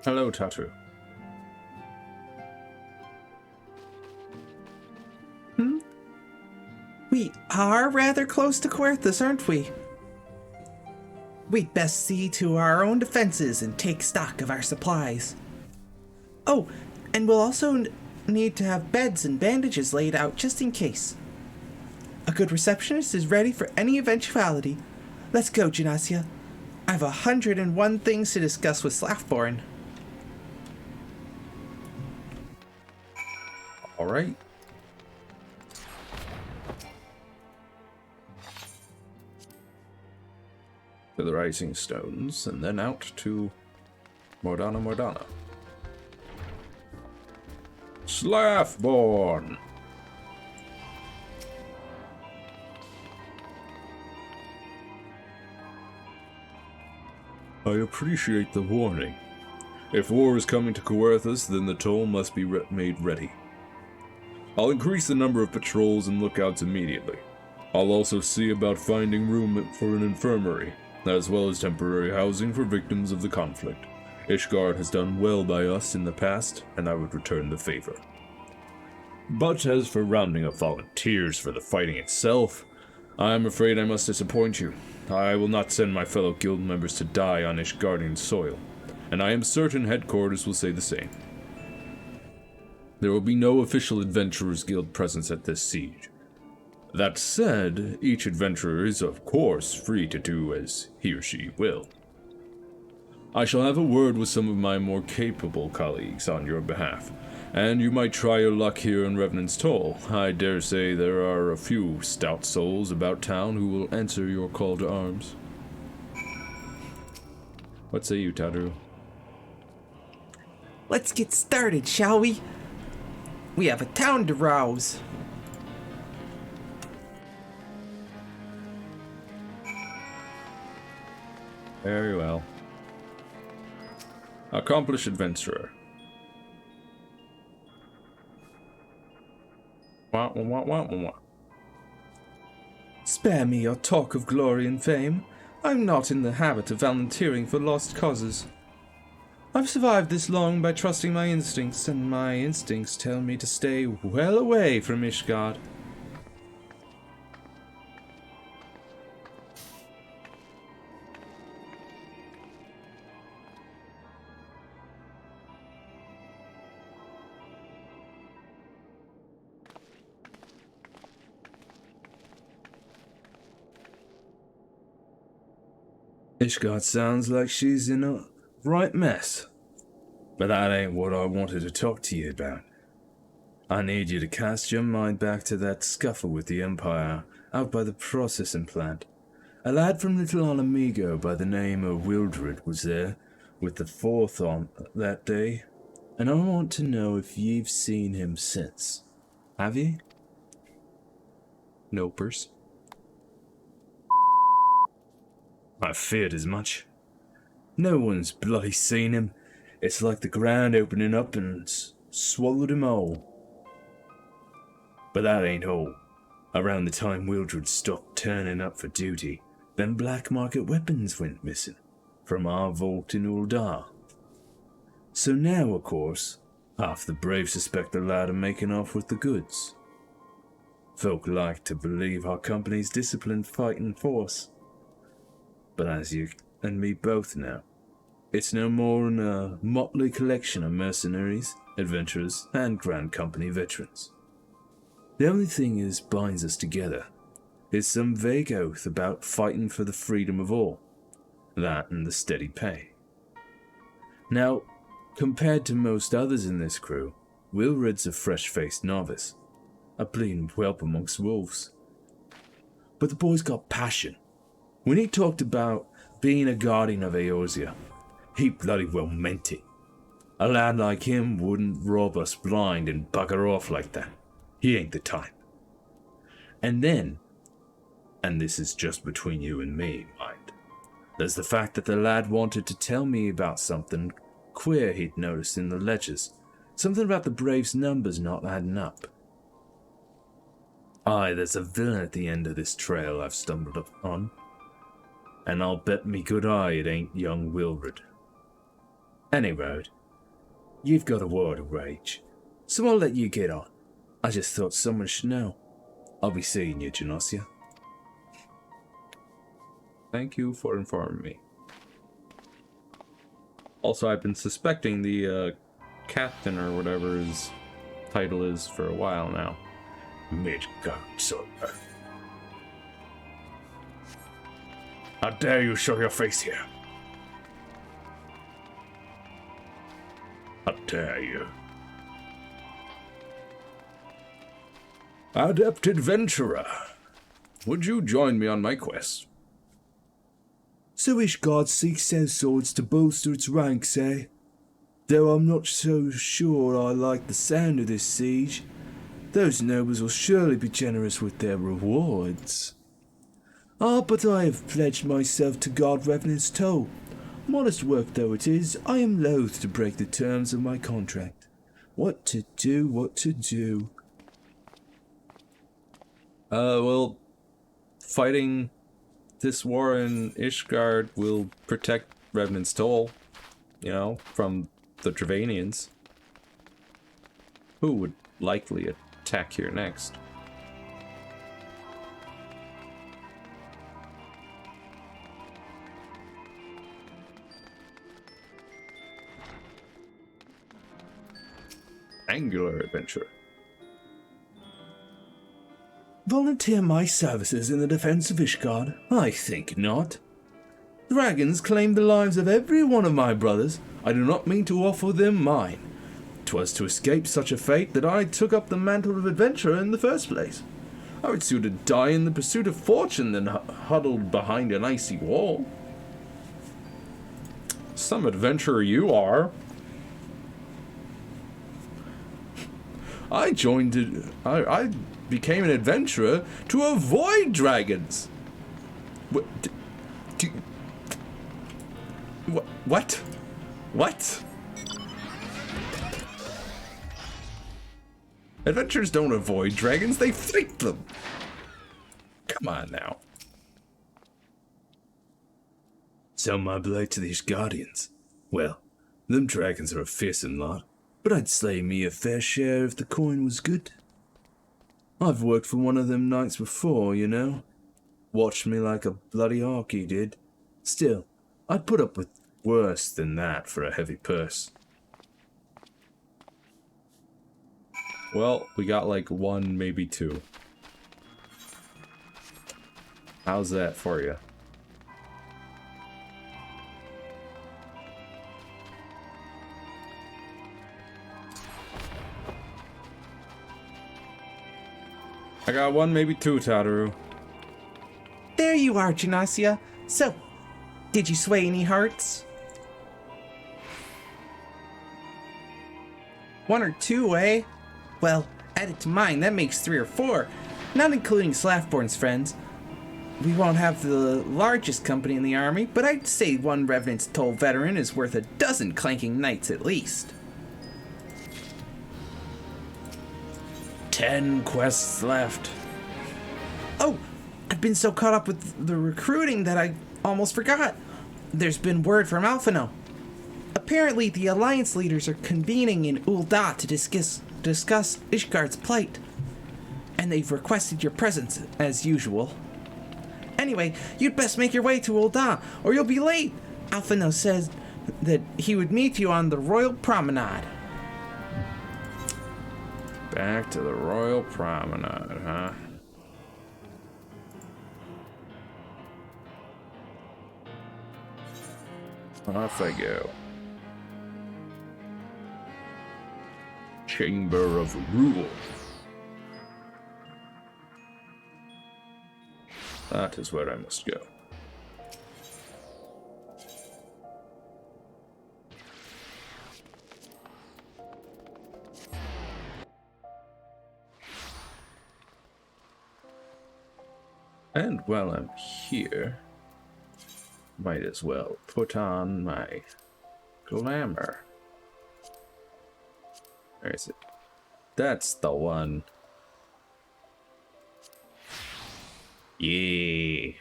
Hello, Tatu. We are rather close to Querthus, aren't we? We'd best see to our own defenses and take stock of our supplies. Oh, and we'll also need to have beds and bandages laid out just in case. A good receptionist is ready for any eventuality. Let's go, Janasia. I've 101 things to discuss with Slathborn. All right. To the Rising Stones, and then out to Mordana. Slathborn! I appreciate the warning. If war is coming to Querthus, then the toll must be made ready. I'll increase the number of patrols and lookouts immediately. I'll also see about finding room for an infirmary, as well as temporary housing for victims of the conflict. Ishgard has done well by us in the past, and I would return the favor. But as for rounding up volunteers for the fighting itself, I am afraid I must disappoint you. I will not send my fellow guild members to die on Ishgardian soil, and I am certain headquarters will say the same. There will be no official Adventurers Guild presence at this siege. That said, each adventurer is of course free to do as he or she will. I shall have a word with some of my more capable colleagues on your behalf, and you might try your luck here in Revenant's Toll. I dare say there are a few stout souls about town who will answer your call to arms. What say you, Tadru? Let's get started, shall we? We have a town to rouse. Very well. Accomplished adventurer. Wah, wah, wah, wah, wah. Spare me your talk of glory and fame. I'm not in the habit of volunteering for lost causes. I've survived this long by trusting my instincts, and my instincts tell me to stay well away from Ishgard. Ishgard sounds like she's in a right mess. But that ain't what I wanted to talk to you about. I need you to cast your mind back to that scuffle with the Empire out by the processing plant. A lad from Little Alamigo by the name of Wildred was there with the fourth on that day, and I want to know if you've seen him since. Have you? Nopers. I feared as much. No one's bloody seen him. It's like the ground opening up and swallowed him whole. But that ain't all. Around the time Wildred stopped turning up for duty, them black market weapons went missing from our vault in Uldar. So now, of course, half the brave suspect the lad of making off with the goods. Folk like to believe our company's disciplined fighting force. But as you and me both know, it's no more than a motley collection of mercenaries, adventurers, and Grand Company veterans. The only thing that binds us together is some vague oath about fighting for the freedom of all. That and the steady pay. Now, compared to most others in this crew, Wilred's a fresh-faced novice, a bleeding whelp amongst wolves. But the boy's got passion. When he talked about being a guardian of Eorzea, he bloody well meant it. A lad like him wouldn't rob us blind and bugger off like that. He ain't the type. And then, And this is just between you and me, mind. There's the fact that the lad wanted to tell me about something queer he'd noticed in the ledgers. Something about the Braves' numbers not adding up. Aye, there's a villain at the end of this trail I've stumbled upon. And I'll bet me good eye it ain't young Wilred. Anyway, you've got a war to rage, so I'll let you get on. I just thought someone should know. I'll be seeing you, Genosia. Thank you for informing me. Also, I've been suspecting the captain or whatever his title is for a while now. Midgard soldier. How dare you show your face here? How dare you? Adept adventurer, would you join me on my quest? So Ishgard seeks out swords to bolster its ranks, eh? Though I'm not so sure I like the sound of this siege. Those nobles will surely be generous with their rewards. Ah, but I have pledged myself to guard Revenant's toll. Modest work though it is, I am loath to break the terms of my contract. What to do, what to do? Well, fighting this war in Ishgard will protect Revenant's toll, you know, from the Dravanians, who would likely attack here next. Angular adventure. Volunteer my services in the defense of Ishgard? I think not. Dragons claim the lives of every one of my brothers. I do not mean to offer them mine. 'Twas to escape such a fate that I took up the mantle of adventurer in the first place. I would sooner die in the pursuit of fortune than huddled behind an icy wall. Some adventurer you are. I became an adventurer to avoid dragons. What? What? Adventurers don't avoid dragons, they fight them. Come on now. Sell my blade to these guardians. Well, them dragons are a fearsome lot, but I'd slay me a fair share if the coin was good. I've worked for one of them knights before, you know. Watched me like a bloody hawk he did. Still, I'd put up with worse than that for a heavy purse. Well, we got like one, maybe two. How's that for you? I got one, maybe two, Tataru. There you are, Genosia. So, did you sway any hearts? One or two, eh? Well, add it to mine, that makes 3 or 4. Not including Slaffborn's friends. We won't have the largest company in the army, but I'd say one Revenant's Toll veteran is worth a dozen clanking knights at least. 10 quests left. Oh, I've been so caught up with the recruiting that I almost forgot. There's been word from Alphino. Apparently, the Alliance leaders are convening in Ul'dah to discuss Ishgard's plight. And they've requested your presence, as usual. Anyway, you'd best make your way to Ul'dah, or you'll be late. Alphino says that he would meet you on the Royal Promenade. Back to the Royal Promenade, huh? Off I go. Chamber of Rule. That is where I must go. And while I'm here, might as well put on my glamour. Where is it? That's the one. Yeah.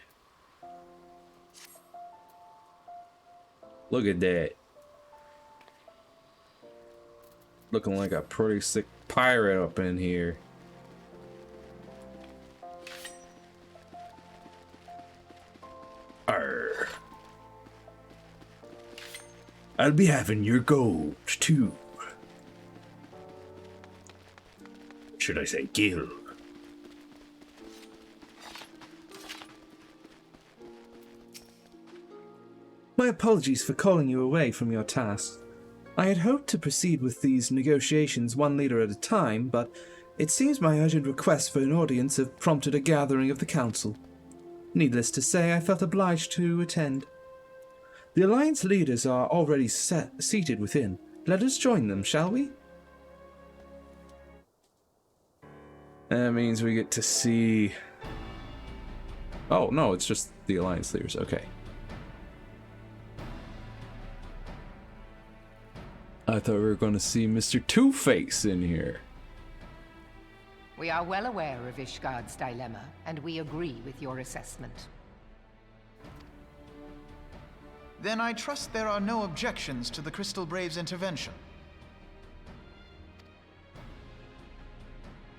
Look at that. Looking like a pretty sick pirate up in here. Arr. I'll be having your gold, too. Should I say gil? My apologies for calling you away from your task. I had hoped to proceed with these negotiations one leader at a time, but it seems my urgent requests for an audience have prompted a gathering of the council. Needless to say, I felt obliged to attend. The Alliance leaders are already seated within. Let us join them, shall we? That means we get to see... Oh, no, it's just the Alliance leaders. Okay. I thought we were going to see Mr. Two-Face in here. We are well aware of Ishgard's dilemma, and we agree with your assessment. Then I trust there are no objections to the Crystal Braves' intervention.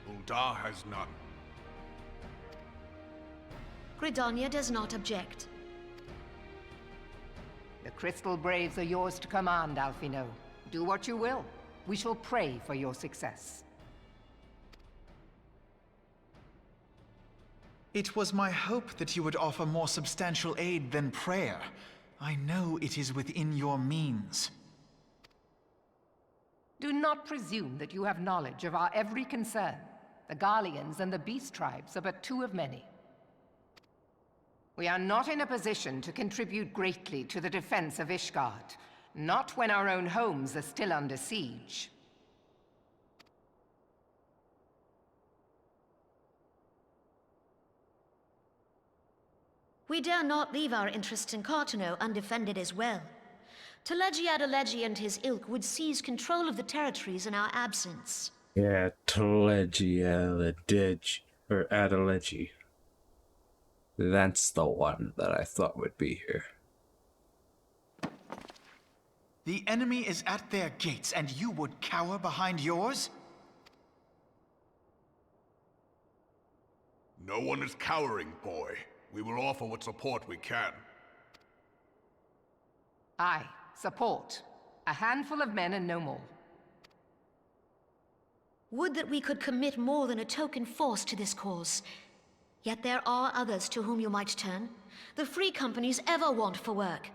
Uldar has none. Gridania does not object. The Crystal Braves are yours to command, Alphino. Do what you will. We shall pray for your success. It was my hope that you would offer more substantial aid than prayer. I know it is within your means. Do not presume that you have knowledge of our every concern. The Garleans and the Beast Tribes are but two of many. We are not in a position to contribute greatly to the defense of Ishgard. Not when our own homes are still under siege. We dare not leave our interests in Cartano undefended as well. Telegi Adalegi and his ilk would seize control of the territories in our absence. Yeah, Telegi Adalegi. That's the one that I thought would be here. The enemy is at their gates, and you would cower behind yours? No one is cowering, boy. We will offer what support we can. Aye, support. A handful of men and no more. Would that we could commit more than a token force to this cause. Yet there are others to whom you might turn. The free companies ever want for work.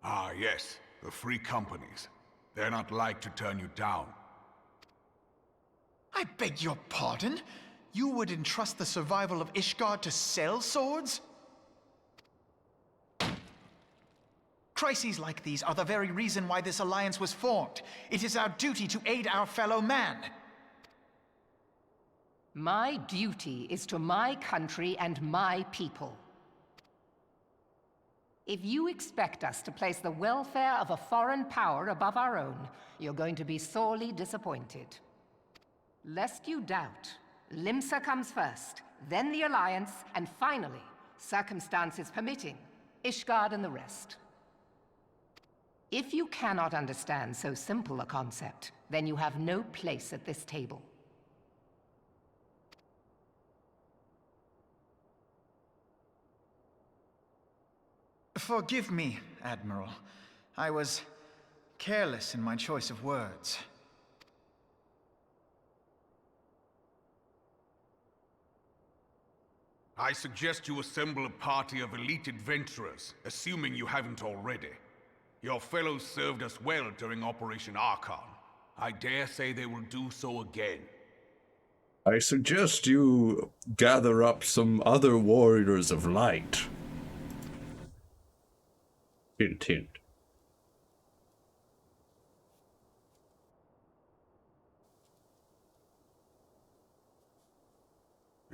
Ah, yes. The free companies. They're not like to turn you down. I beg your pardon? You would entrust the survival of Ishgard to sell swords? Crises like these are the very reason why this alliance was formed. It is our duty to aid our fellow man. My duty is to my country and my people. If you expect us to place the welfare of a foreign power above our own, you're going to be sorely disappointed. Lest you doubt, Limsa comes first, then the Alliance, and finally, circumstances permitting, Ishgard and the rest. If you cannot understand so simple a concept, then you have no place at this table. Forgive me, Admiral. I was careless in my choice of words. I suggest you assemble a party of elite adventurers, assuming you haven't already. Your fellows served us well during Operation Archon. I dare say they will do so again. I suggest you gather up some other warriors of light. Hint, hint.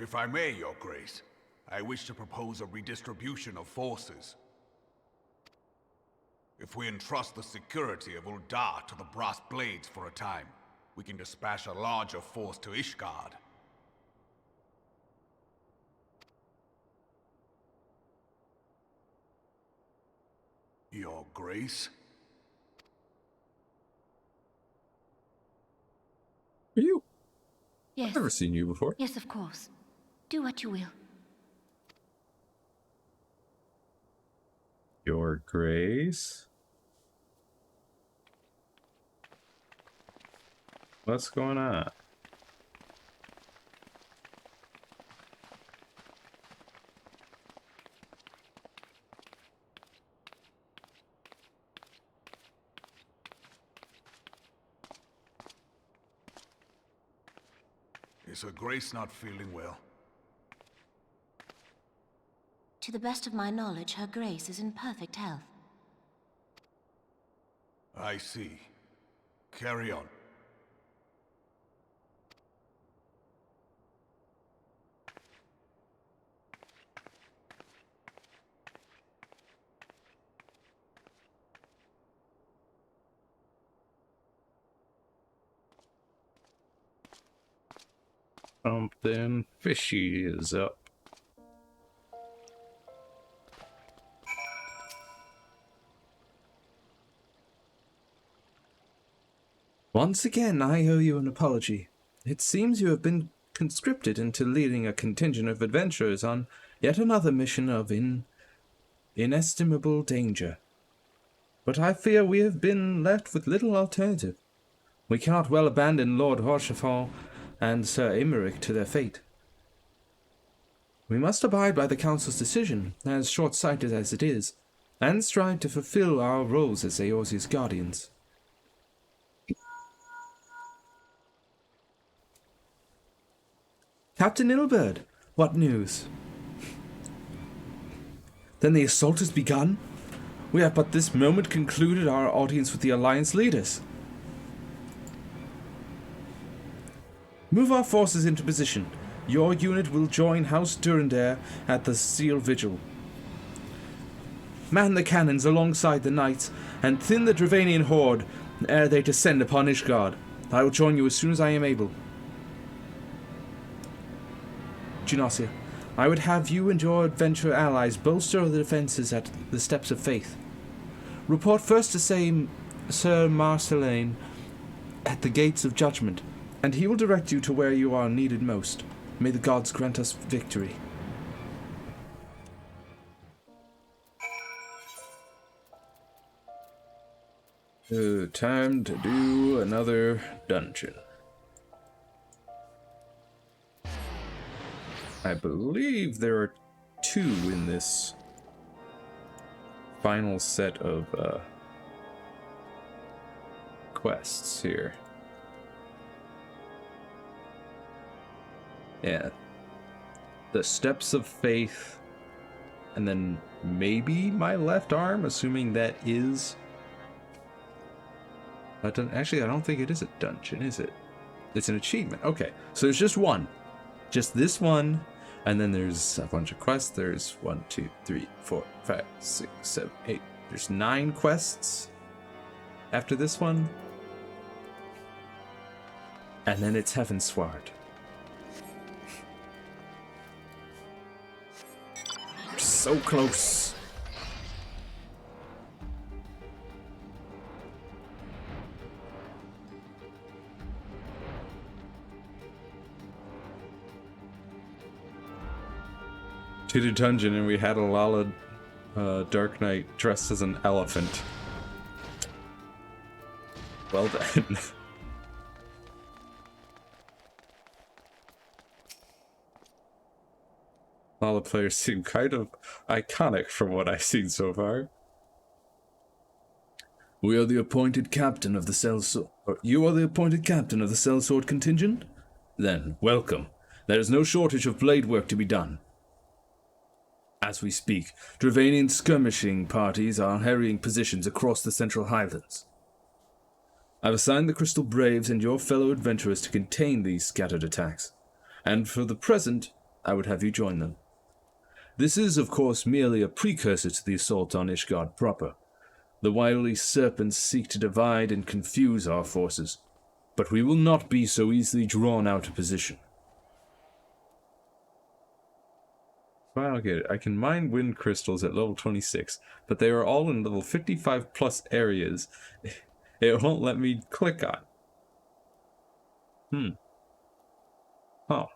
If I may, Your Grace, I wish to propose a redistribution of forces. If we entrust the security of Uldar to the Brass Blades for a time, we can dispatch a larger force to Ishgard. Your Grace? Are you? Yes. I've never seen you before. Yes, of course. Do what you will. Your Grace? What's going on? Is Her Grace not feeling well? To the best of my knowledge, Her Grace is in perfect health. I see. Carry on. Something fishy is up. Once again, I owe you an apology. It seems you have been conscripted into leading a contingent of adventurers on yet another mission of inestimable danger. But I fear we have been left with little alternative. We cannot well abandon Lord Rochefort and Sir Emeric to their fate. We must abide by the Council's decision, as short-sighted as it is, and strive to fulfill our roles as Eorzea's guardians. Captain Ilberd, what news? Then the assault has begun? We have but this moment concluded our audience with the Alliance leaders. Move our forces into position. Your unit will join House Durandare at the Seal Vigil. Man the cannons alongside the knights, and thin the Dravanian horde ere they descend upon Ishgard. I will join you as soon as I am able. Genosia, I would have you and your adventurer allies bolster the defences at the Steps of Faith. Report first to Sir Marceline at the Gates of Judgment, and he will direct you to where you are needed most. May the gods grant us victory. Time to do another dungeon. I believe there are 2 in this final set of quests here. Yeah. The Steps of Faith, and then maybe my left arm, assuming that is... Actually, I don't think it is a dungeon, is it? It's an achievement. Okay, so there's just one. Just this one, and then there's a bunch of quests. There's 1, 2, 3, 4, 5, 6, 7, 8. There's 9 quests after this one. And then it's Heavensward. So close. To the dungeon, and we had a Lala Dark Knight dressed as an elephant. Well done. All the players seem kind of iconic from what I've seen so far. We are the appointed captain of the Sellsword. You are the appointed captain of the Sellsword contingent? Then, welcome. There is no shortage of blade work to be done. As we speak, Dravanian skirmishing parties are harrying positions across the Central Highlands. I've assigned the Crystal Braves and your fellow adventurers to contain these scattered attacks, and for the present, I would have you join them. This is, of course, merely a precursor to the assault on Ishgard proper. The wily serpents seek to divide and confuse our forces, but we will not be so easily drawn out of position. Well, okay, I can mine wind crystals at level 26, but they are all in level 55 plus areas. It won't let me click on. Oh.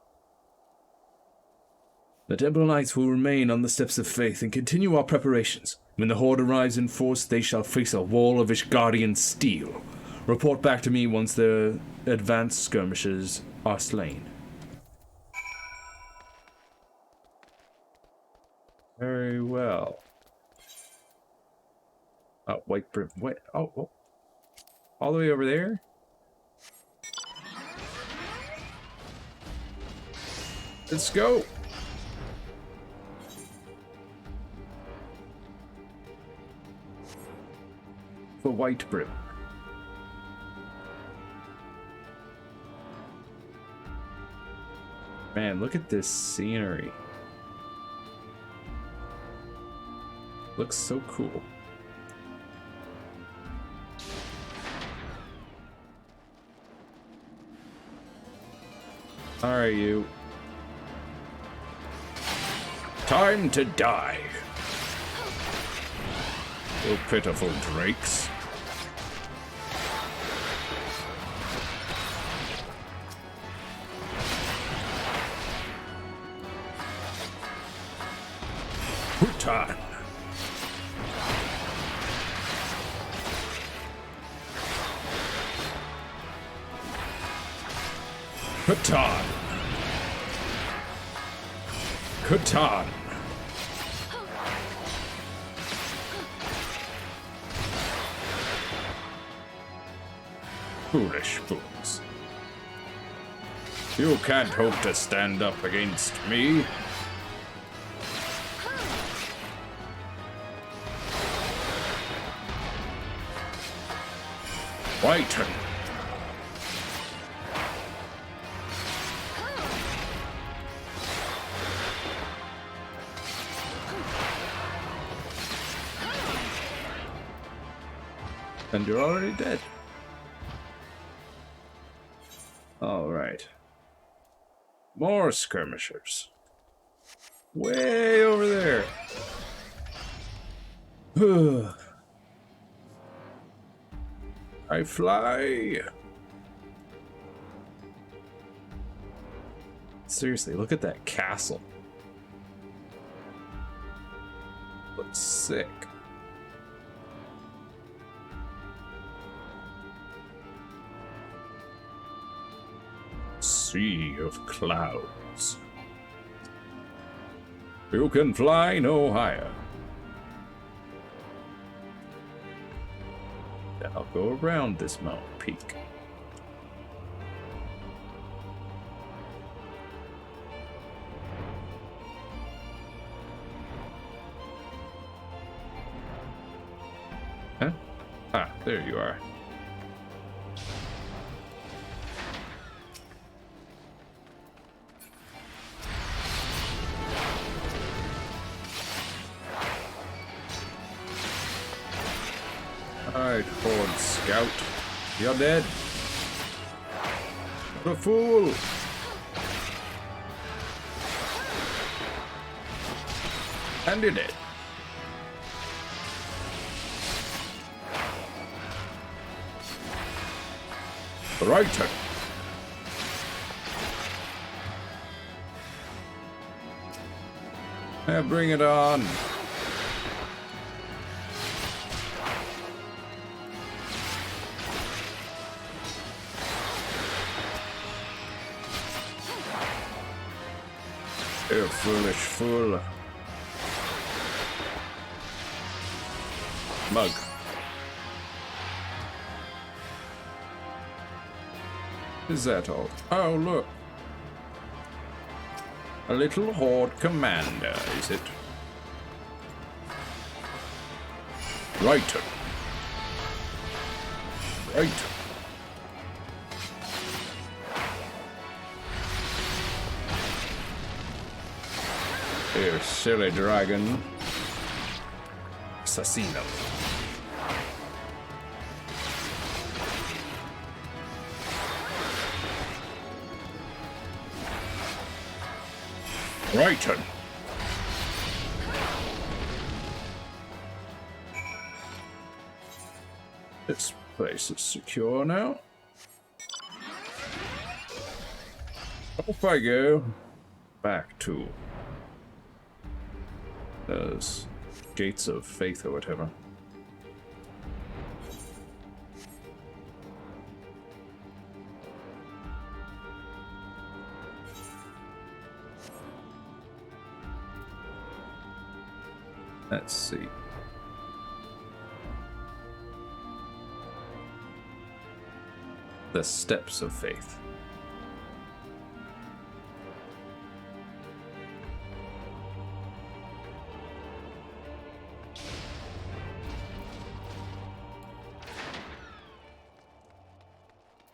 The Temple Knights will remain on the steps of faith and continue our preparations. When the Horde arrives in force, they shall face a wall of Ishgardian steel. Report back to me once the advanced skirmishers are slain. Very well. Oh, White Brim. What? Oh. All the way over there? Let's go. For White Brim. Man, look at this scenery. Looks so cool. Alright, you. Time to die. Oh, pitiful drakes. Hutan. Hutan. Hutan. Foolish fools. You can't hope to stand up against me. Whiten. And you're already dead. All right. More skirmishers. Way over there. I fly. Seriously, look at that castle. Looks sick. Sea of clouds. You can fly no higher. Then I'll go around this mountain peak. Huh? Ah, there you are. Alright, Horde Scout. You're dead. What a fool! And you're dead. Right. Yeah, bring it on. You foolish fool. Mug. Is that all? Oh, look. A little Horde commander, is it? Right. Right. You silly dragon. Assassino. Righton. This place is secure now. Off I go. Back to those gates of faith or whatever. Let's see. The steps of faith.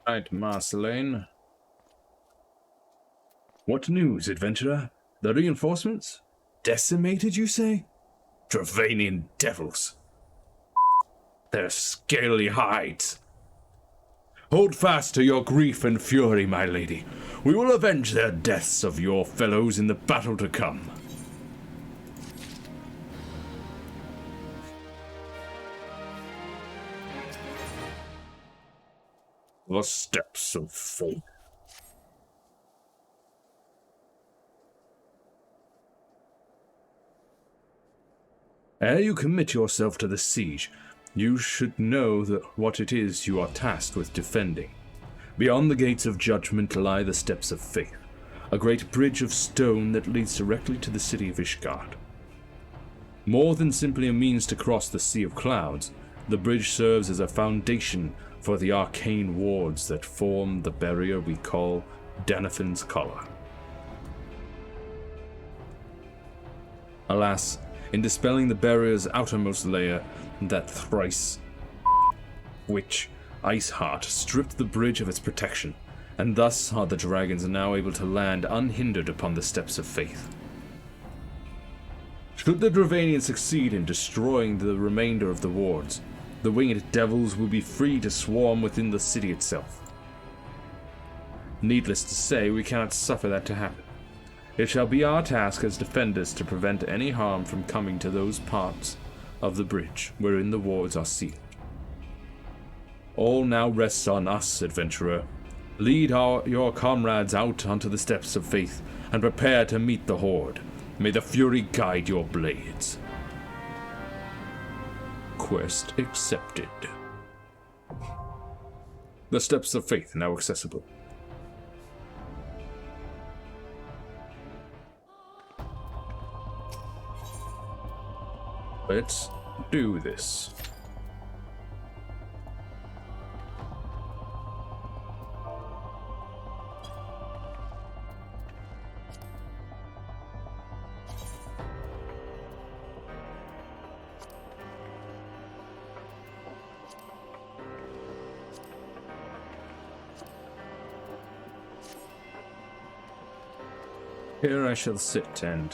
Right, Marceline. What news, adventurer? The reinforcements? Decimated, you say? Dravanian devils. Their scaly hides. Hold fast to your grief and fury, my lady. We will avenge their deaths of your fellows in the battle to come. The steps of faith. Ere you commit yourself to the siege, you should know what it is you are tasked with defending. Beyond the gates of judgment lie the steps of faith, a great bridge of stone that leads directly to the city of Ishgard. More than simply a means to cross the Sea of Clouds, the bridge serves as a foundation for the arcane wards that form the barrier we call Danafin's Collar. Alas, in dispelling the barrier's outermost layer, that thrice witch, Iceheart, stripped the bridge of its protection, and thus are the dragons now able to land unhindered upon the steps of faith. Should the Dravanians succeed in destroying the remainder of the wards, the winged devils will be free to swarm within the city itself. Needless to say, we cannot suffer that to happen. It shall be our task as defenders to prevent any harm from coming to those parts of the bridge wherein the wards are sealed. All now rests on us, adventurer. Lead your comrades out onto the steps of faith and prepare to meet the horde. May the fury guide your blades. Quest accepted. The steps of faith now accessible. Let's do this. Here I shall sit and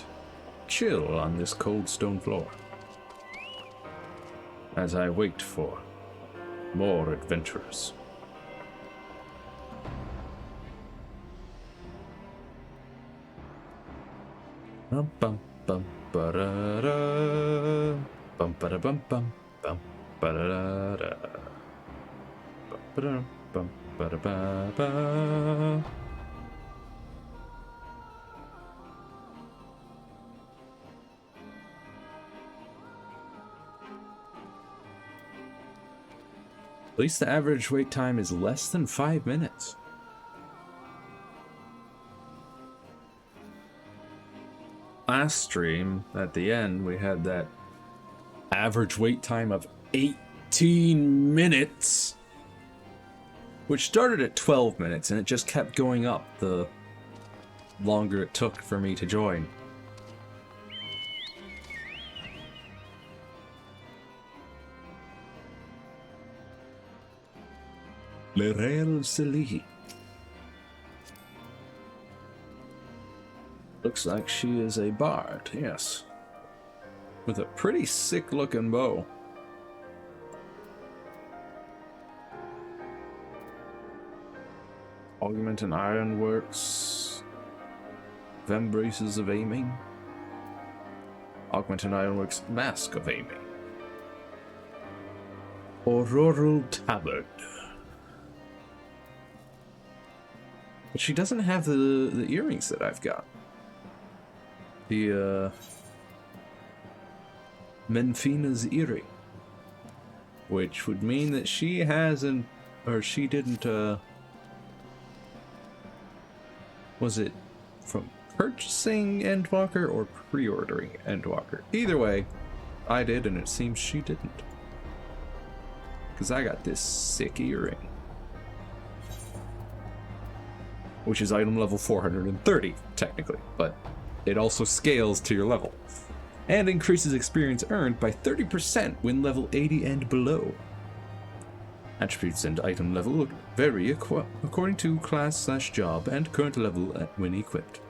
chill on this cold stone floor as I wait for more adventurers. Bum bum bum ba-da-da. Bum ba-da-bum bum bum ba-da-da-da. Bum ba-da bum ba-da-ba-ba. At least the average wait time is less than 5 minutes. Last stream, at the end, we had that average wait time of 18 minutes, which started at 12 minutes, and it just kept going up the longer it took for me to join. Lerel Seli. Looks like she is a bard, yes. With a pretty sick looking bow. Augment and Ironworks. Vembraces of Aiming. Augment and Ironworks Mask of Aiming. Auroral Tabard. But she doesn't have the earrings that I've got. The Menfina's earring. Which would mean that she hasn't, or she didn't, was it from purchasing Endwalker or pre-ordering Endwalker? Either way, I did, and it seems she didn't. Because I got this sick earring. Which is item level 430, technically, but it also scales to your level. And increases experience earned by 30% when level 80 and below. Attributes and item level vary according to class/job and current level when equipped.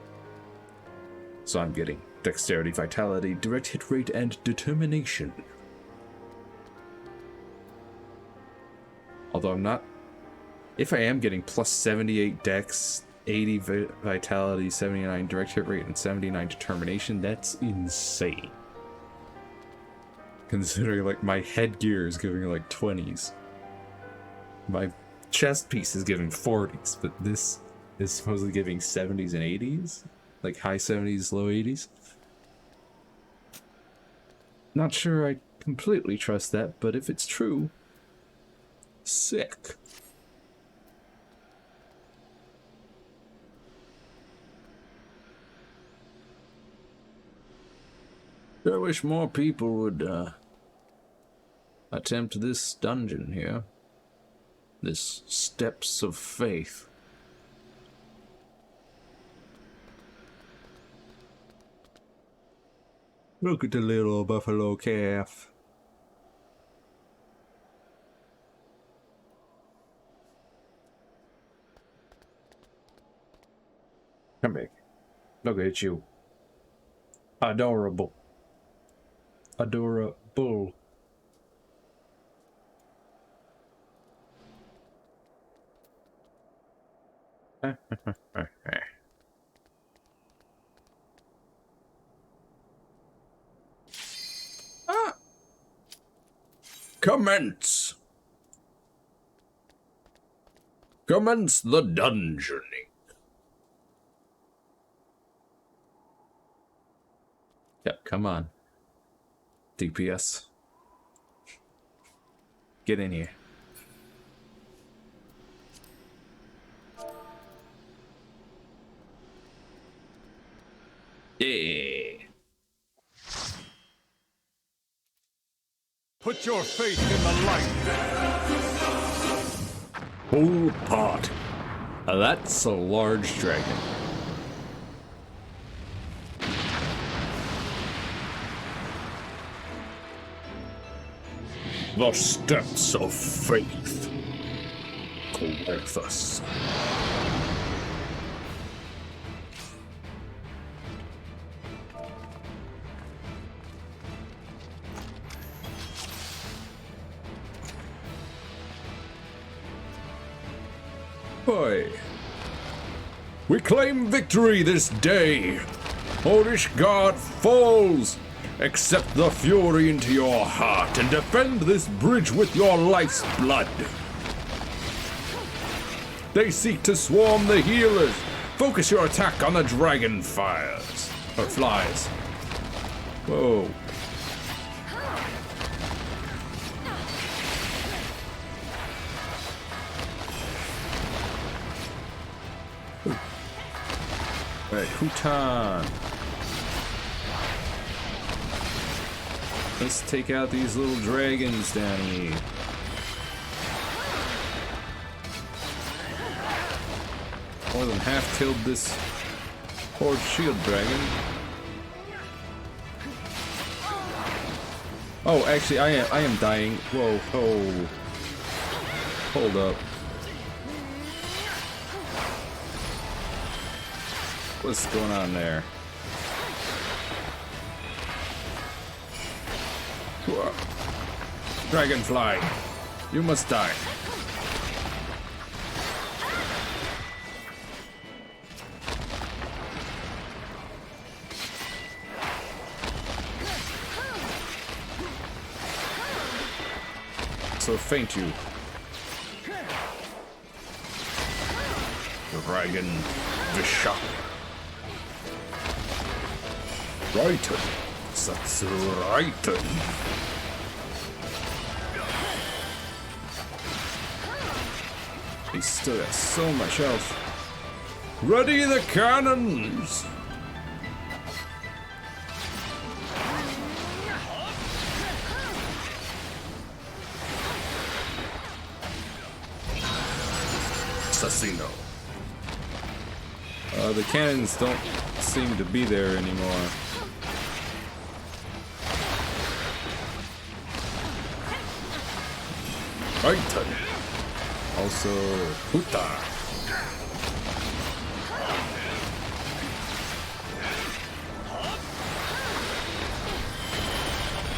So I'm getting Dexterity, Vitality, Direct Hit Rate, and Determination. Although I'm not... If I am getting plus 78 Dex, 80 Vitality, 79 Direct Hit Rate, and 79 Determination, that's insane. Considering, like, my headgear is giving, like, 20s. My chest piece is giving 40s, but this is supposedly giving 70s and 80s? Like high 70s, low 80s? Not sure I completely trust that, but if it's true, sick. I wish more people would attempt this dungeon here. This Steps of Faith. Look at the little buffalo calf. Come back. Look at you. Adorable. Adorable. Ah! Commence! Commence the dungeoning. Yep, come on. DPS. Get in here. Yeah. Put your faith in the light. Whole pot. That's a large dragon. The Steps of Faith. Coerthus. Boy. We claim victory this day. Ishgard falls. Accept the fury into your heart and defend this bridge with your life's blood. They seek to swarm the healers. Focus your attack on the dragon fires. Or flies. Whoa. Alright, Hutan. Let's take out these little dragons down here. More than half killed this horde shield dragon. Oh, actually, I am dying. Whoa, oh. Hold up. What's going on there? Dragonfly, you must die. So faint you. Dragon Visha. Raiten. Satsu Raiten. He still has so much health. Ready the cannons! Assassino. The cannons don't seem to be there anymore. Raiten. Also, Huta.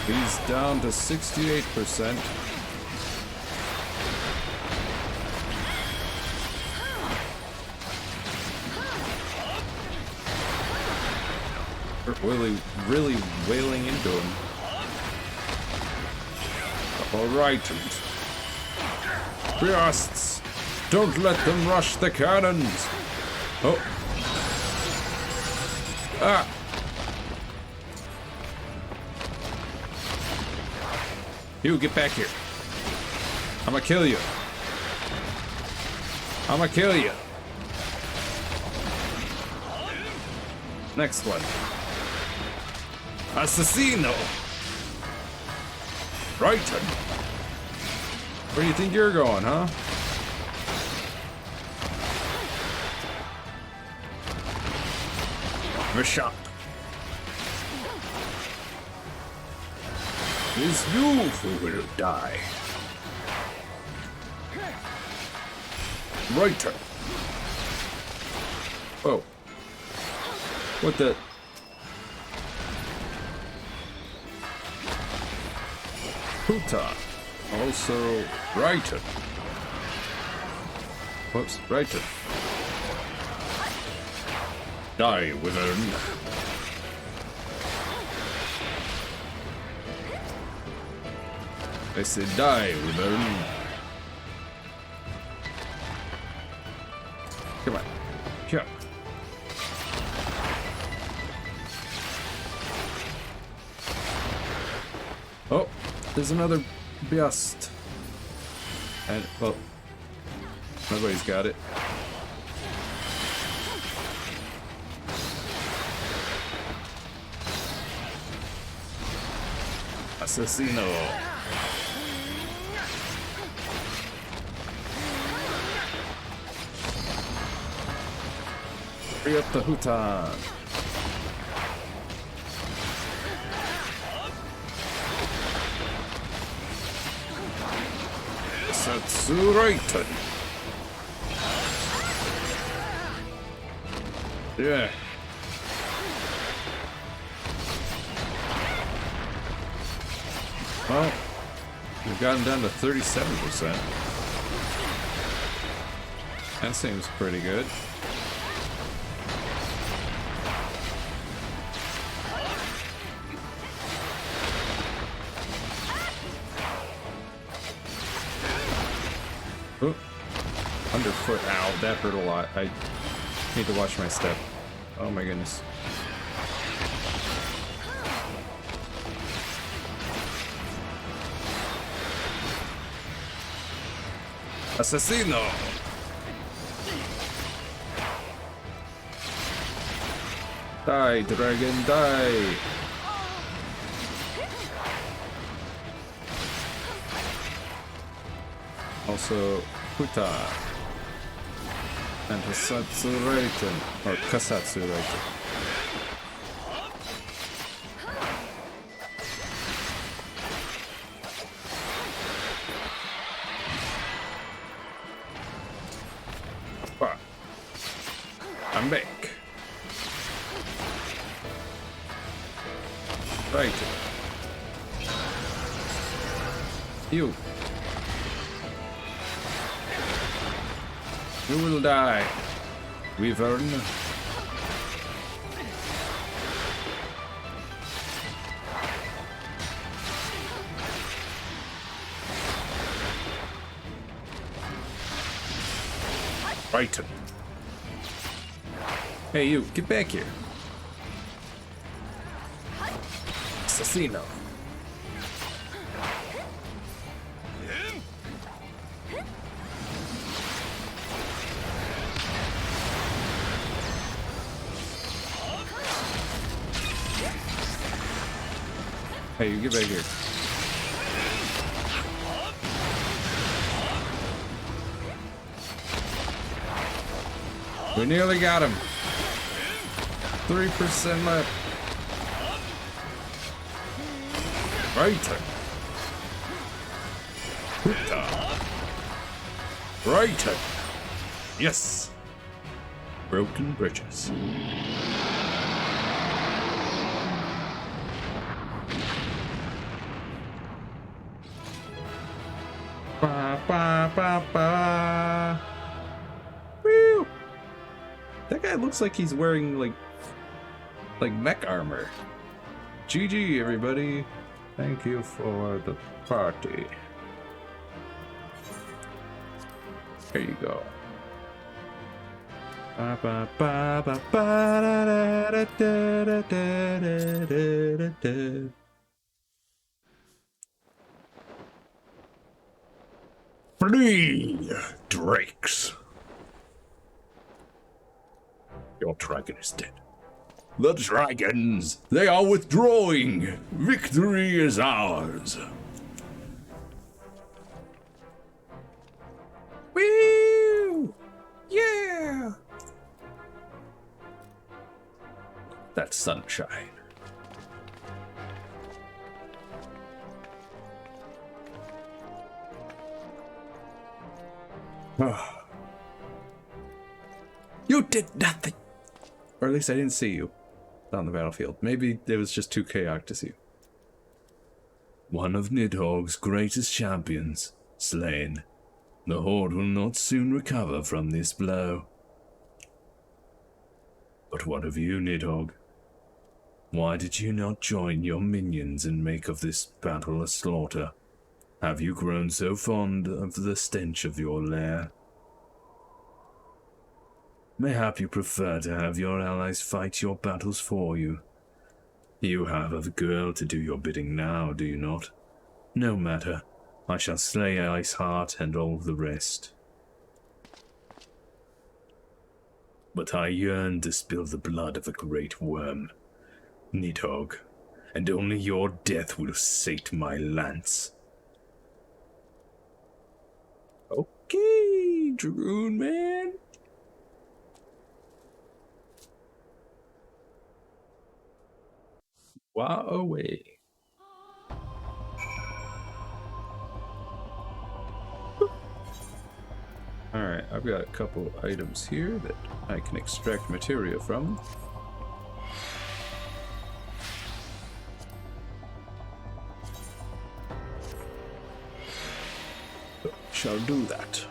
He's down to 68%. Really wailing into him. Alright. Beasts! Don't let them rush the cannons! Oh. Ah! You, get back here. I'ma kill you. I'ma kill you. Next one. Assassino! Raiten! Where do you think you're going, huh? Visha. It is you who will die. Raiten. Oh. What the? Huta. Also, Raiten. Whoops, Raiten. Die, Wyvern. I said die, Wyvern. Come on. Here. Oh, there's another beast. And, well, nobody's got it. Assassino. Free up the Hutan. Raiten. Yeah. Well, we've gotten down to 37%. That seems pretty good. Oh, underfoot. Ow, that hurt a lot. I need to watch my step. Oh my goodness. Assassino! Die, dragon, die! Also, Huta and Kasatsu Raiten, or Kasatsu Raiten. I'm back. Raiten. You. You will die, Wyvern. Right. Hey, you, get back here. Assassino. Hey, you get back here. We nearly got him. 3% left. Right. Right. Yes. Broken bridges. Ba ba ba ba. Woo! That guy looks like he's wearing like mech armor. GG, everybody. Thank you for the party. Here you go. Ba ba ba ba ba da da da da da da da da. Flee, drakes. Your dragon is dead. The dragons, they are withdrawing. Victory is ours. Woo! Yeah! That's sunshine. You did nothing! Or at least I didn't see you on the battlefield. Maybe it was just too chaotic to see you. One of Nidhogg's greatest champions, slain. The Horde will not soon recover from this blow. But what of you, Nidhogg? Why did you not join your minions and make of this battle a slaughter? Have you grown so fond of the stench of your lair? Mayhap you prefer to have your allies fight your battles for you. You have a girl to do your bidding now, do you not? No matter. I shall slay Iceheart and all the rest. But I yearn to spill the blood of a great worm, Nidhogg, and only your death will sate my lance. Okay, Dragoon Man. Wow, away. Alright, I've got a couple items here that I can extract materia from. So, shall do that.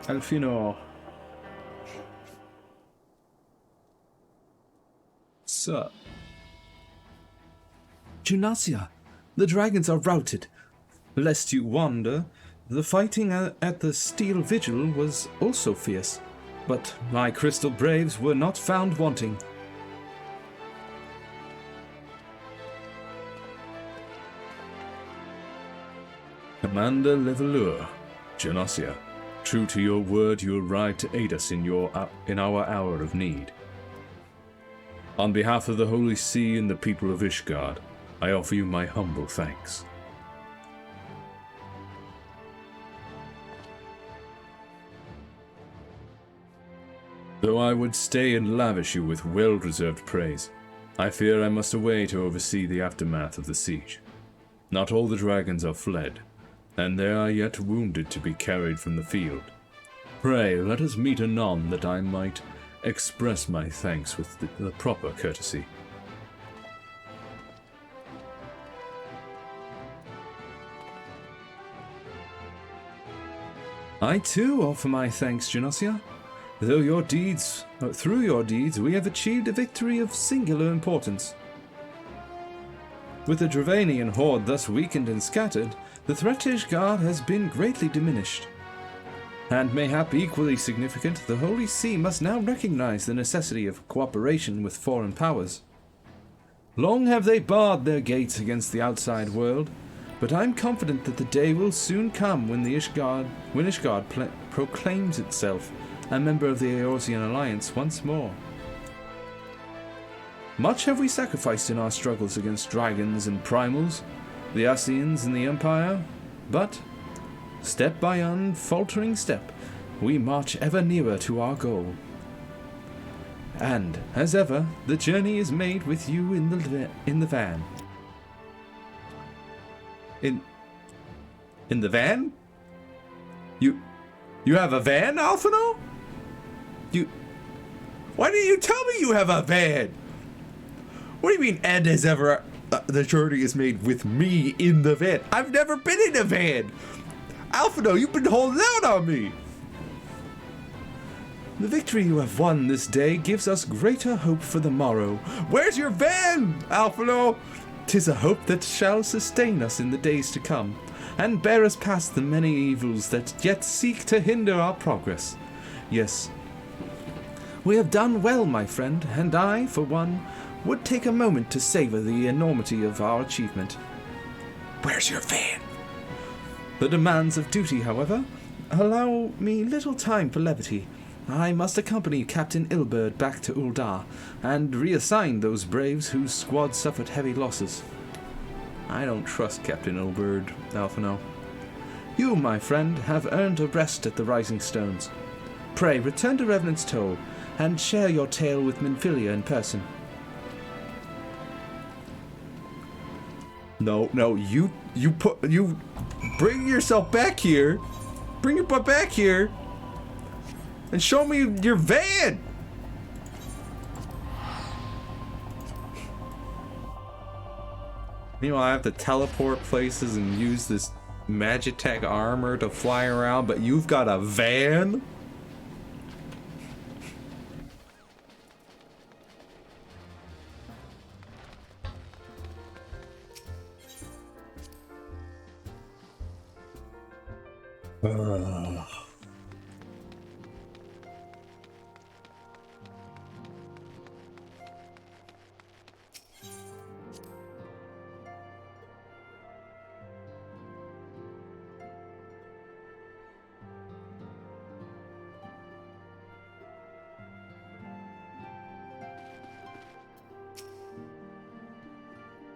Alfino. Sup? Junasia, the dragons are routed. Lest you wonder, the fighting at the Steel Vigil was also fierce, but my Crystal Braves were not found wanting. Commander Levelure, Junasia, true to your word, you arrived to aid us in our hour of need. On behalf of the Holy See and the people of Ishgard, I offer you my humble thanks. Though I would stay and lavish you with well-deserved praise, I fear I must away to oversee the aftermath of the siege. Not all the dragons are fled, and there are yet wounded to be carried from the field. Pray, let us meet anon that I might express my thanks with the proper courtesy. I too offer my thanks, Genosia. Through your deeds, we have achieved a victory of singular importance. With the Dravanian horde thus weakened and scattered, the threat to Ishgard has been greatly diminished. And mayhap equally significant, the Holy See must now recognize the necessity of cooperation with foreign powers. Long have they barred their gates against the outside world, but I'm confident that the day will soon come when Ishgard proclaims itself a member of the Eorzean Alliance once more. Much have we sacrificed in our struggles against dragons and primals, the Ascians and the Empire, but, step by unfaltering step, we march ever nearer to our goal. And, as ever, the journey is made with you in the van. In the van? You have a van, Alphino? Why didn't you tell me you have a van? What do you mean, and as ever, the journey is made with me in the van? I've never been in a van! Alphino, you've been holding out on me! The victory you have won this day gives us greater hope for the morrow. Where's your van, Alphino? 'Tis a hope that shall sustain us in the days to come, and bear us past the many evils that yet seek to hinder our progress. Yes, we have done well, my friend, and I, for one, would take a moment to savor the enormity of our achievement. Where's your van? The demands of duty, however, allow me little time for levity. I must accompany Captain Ilberd back to Uldar, and reassign those braves whose squad suffered heavy losses. I don't trust Captain Ilberd, Alphino. You, my friend, have earned a rest at the Rising Stones. Pray, return to Revenant's Toll, and share your tale with Minfilia in person. No, you bring yourself back here. Bring your butt back here. And show me your van! Meanwhile, I have to teleport places and use this Magitech armor to fly around, but you've got a van?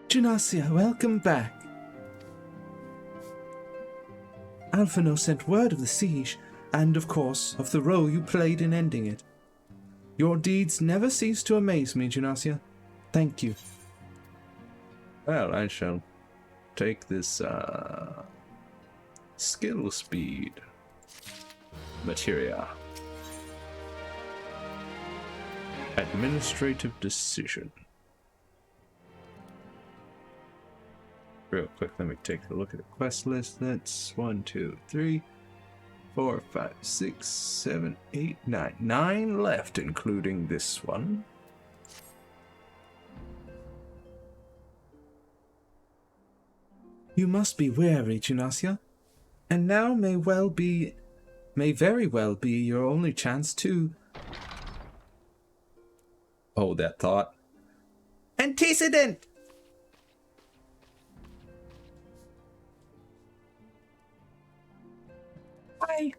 Genosia, welcome back. Alphino sent word of the siege, and of course, of the role you played in ending it. Your deeds never cease to amaze me, Genosia. Thank you. Well, I shall take this, skill speed materia. Administrative decision. Real quick, let me take a look at the quest list. That's 1, 2, 3, 4, 5, 6, 7, 8, 9. 9 left, including this one. You must be wary, Genosia. And now may very well be your only chance to hold that thought. Antecedent! Hi.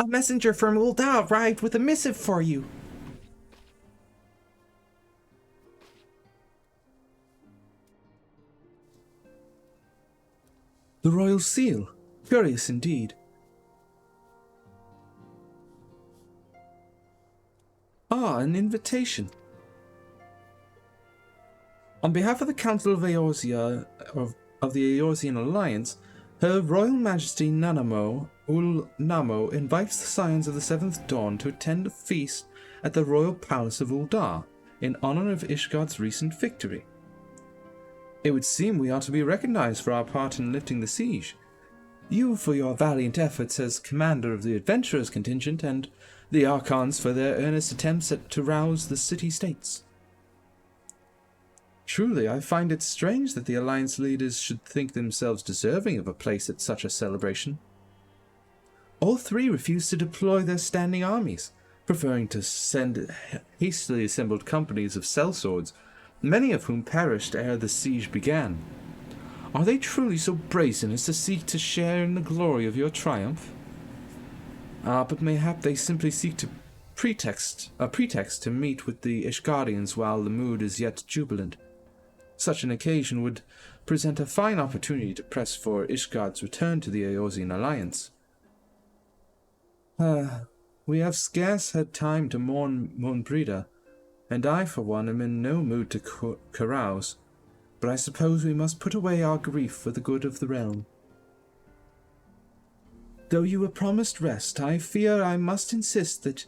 A messenger from Uldar arrived with a missive for you. The royal seal. Curious indeed. Ah, an invitation. On behalf of the Council of Eorzea, of the Eorzean Alliance, Her Royal Majesty Nanamo Ul Namo invites the Scions of the Seventh Dawn to attend a feast at the Royal Palace of Uldar, in honor of Ishgard's recent victory. It would seem we ought to be recognized for our part in lifting the siege. You for your valiant efforts as commander of the adventurers contingent, and the Archons for their earnest attempts to rouse the city-states. Truly, I find it strange that the Alliance leaders should think themselves deserving of a place at such a celebration. All three refused to deploy their standing armies, preferring to send hastily assembled companies of sellswords, many of whom perished ere the siege began. Are they truly so brazen as to seek to share in the glory of your triumph? But mayhap they simply seek a pretext to meet with the Ishgardians while the mood is yet jubilant. Such an occasion would present a fine opportunity to press for Ishgard's return to the Eorzean Alliance. We have scarce had time to mourn Moonbrida, and I, for one, am in no mood to carouse, but I suppose we must put away our grief for the good of the realm. Though you were promised rest, I fear I must insist that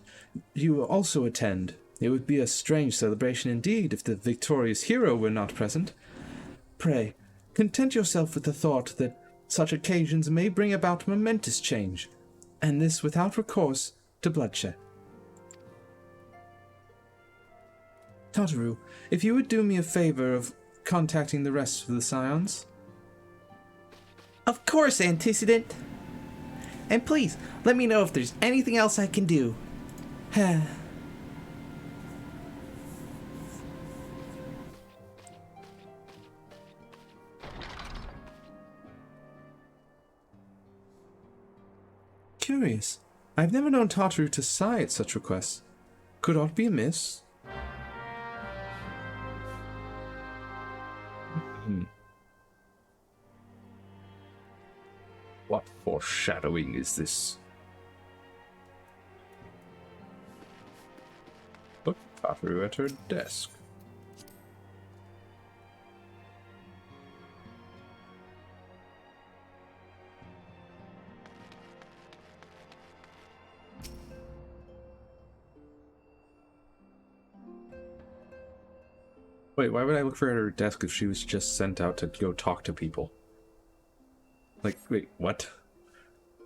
you also attend. It would be a strange celebration indeed if the victorious hero were not present. Pray, content yourself with the thought that such occasions may bring about momentous change, and this without recourse to bloodshed. Tataru, if you would do me a favor of contacting the rest of the Scions. Of course, Antecedent. And please, let me know if there's anything else I can do. Curious. I've never known Tataru to sigh at such requests. Could aught be amiss? What foreshadowing is this? Look, Tataru at her desk. Wait, why would I look for her at her desk if she was just sent out to go talk to people? Like, wait, what?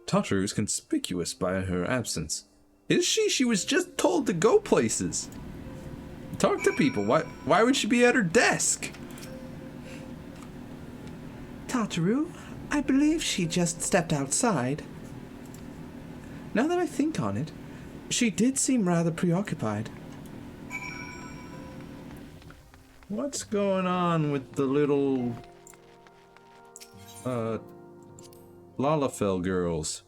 Tataru is conspicuous by her absence. Is she? She was just told to go places. Talk to people. Why would she be at her desk? Tataru, I believe she just stepped outside. Now that I think on it, she did seem rather preoccupied. What's going on with the little Lalafell girls?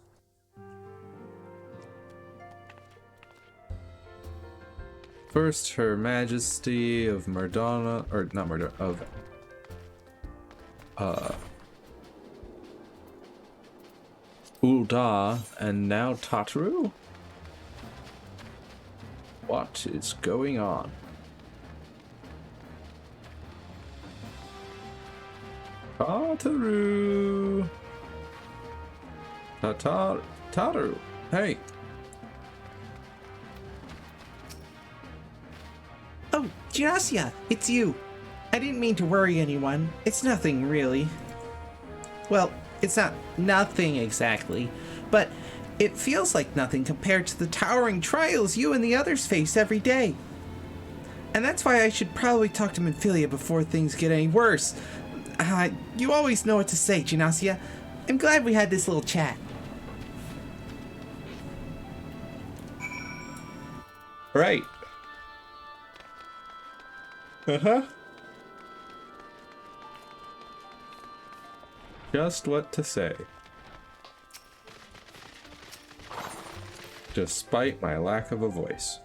First, Her Majesty of Murdana, or not Murdana, of Ul'dah, and now Tataru? What is going on? Tataru! Tataru! Hey! Oh, Ginasia, it's you. I didn't mean to worry anyone. It's nothing, really. Well, it's not nothing exactly, but it feels like nothing compared to the towering trials you and the others face every day. And that's why I should probably talk to Minfilia before things get any worse. You always know what to say, Ginasia. I'm glad we had this little chat. Right. Uh-huh. Just what to say. Despite my lack of a voice.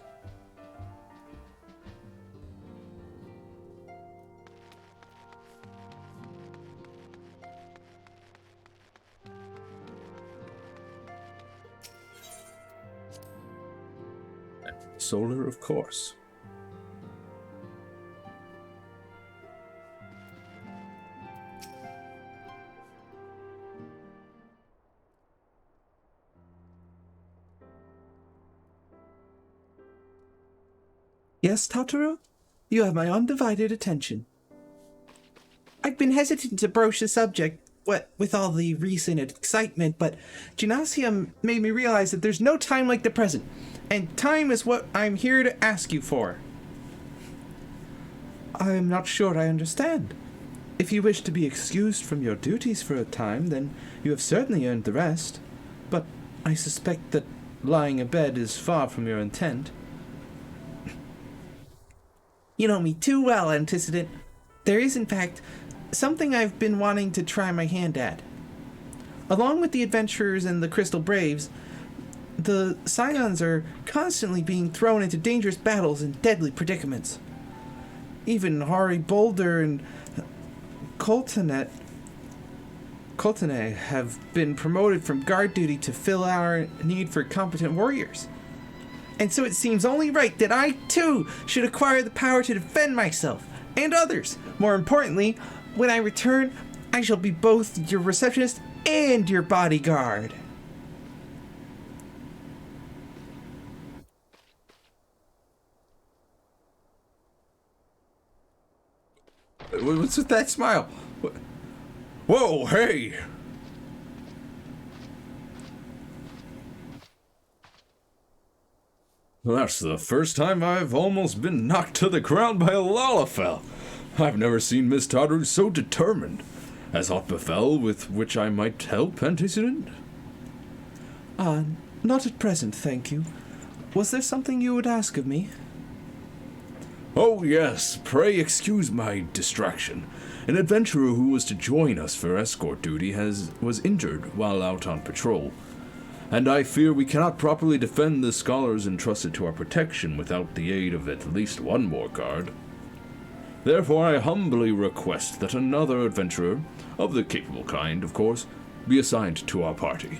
Solar, of course. Yes, Tataru? You have my undivided attention. I've been hesitant to broach the subject, what with all the recent excitement, but Gymnasium made me realize that there's no time like the present, and time is what I'm here to ask you for. I'm not sure I understand. If you wish to be excused from your duties for a time, then you have certainly earned the rest, but I suspect that lying abed is far from your intent. You know me too well, Antecedent. There is, in fact, something I've been wanting to try my hand at. Along with the adventurers and the Crystal Braves, the Scions are constantly being thrown into dangerous battles and deadly predicaments. Even Hari Boulder and Coltene have been promoted from guard duty to fill our need for competent warriors. And so it seems only right that I, too, should acquire the power to defend myself and others. More importantly, when I return, I shall be both your receptionist and your bodyguard. What's with that smile? Whoa, hey! Well, that's the first time I've almost been knocked to the ground by a Lalafell. I've never seen Miss Todru so determined. Has aught befell with which I might help, Antecedent? Not at present, thank you. Was there something you would ask of me? Oh, yes. Pray excuse my distraction. An adventurer who was to join us for escort duty was injured while out on patrol, and I fear we cannot properly defend the scholars entrusted to our protection without the aid of at least one more guard. Therefore, I humbly request that another adventurer, of the capable kind, of course, be assigned to our party.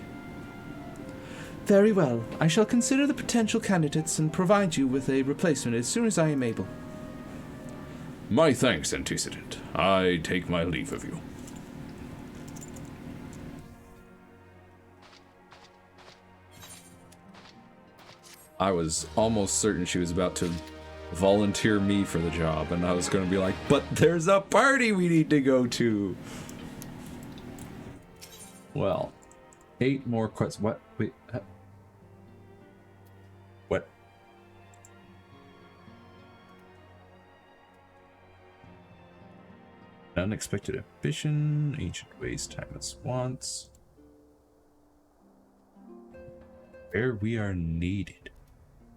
Very well. I shall consider the potential candidates and provide you with a replacement as soon as I am able. My thanks, Antecedent. I take my leave of you. I was almost certain she was about to volunteer me for the job, and I was going to be like, but there's a party we need to go to. Well, 8 more questions. What? Wait. What? Unexpected ambition, ancient ways, timeless wants. Where we are needed.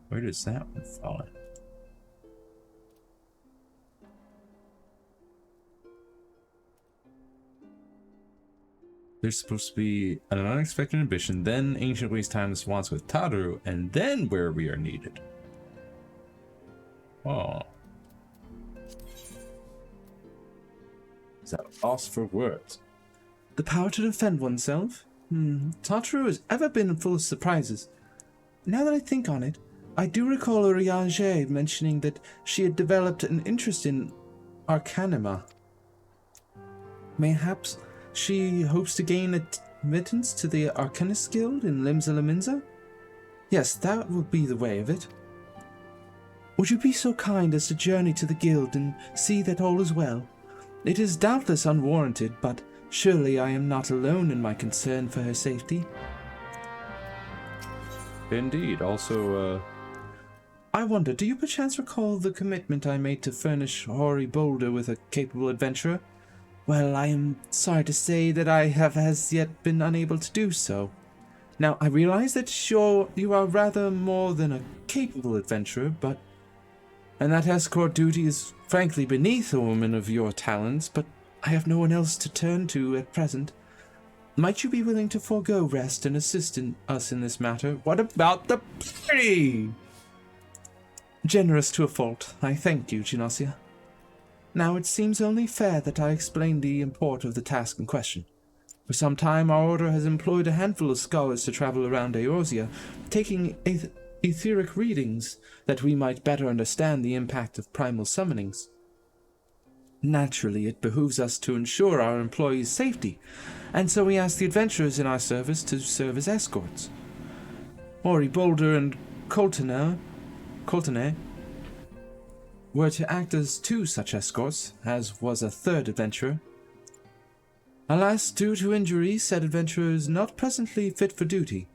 Where does that one fall in? There's supposed to be an unexpected ambition, then ancient ways, timeless wants with Todru, and then where we are needed. Oh. Is that a loss for words? The power to defend oneself? Totru has ever been full of surprises. Now that I think on it, I do recall Urianger mentioning that she had developed an interest in Arcanima. Mayhaps she hopes to gain admittance to the Arcanist Guild in Limsa Laminza? Yes, that would be the way of it. Would you be so kind as to journey to the guild and see that all is well? It is doubtless unwarranted, but surely I am not alone in my concern for her safety. Indeed. Also, I wonder, do you perchance recall the commitment I made to furnish Hari Boulder with a capable adventurer? Well, I am sorry to say that I have as yet been unable to do so. Now, I realize that you are rather more than a capable adventurer, and that escort duty is frankly beneath a woman of your talents, but I have no one else to turn to at present. Might you be willing to forego rest and assist us in this matter? What about the party? Generous to a fault. I thank you, Genosia. Now it seems only fair that I explain the import of the task in question. For some time our order has employed a handful of scholars to travel around Eorzea, taking etheric readings that we might better understand the impact of primal summonings. Naturally, it behooves us to ensure our employees' safety, and so we ask the adventurers in our service to serve as escorts. Ori Boulder and Coltene were to act as 2 such escorts, as was a 3rd adventurer. Alas, due to injury, said adventurer is not presently fit for duty,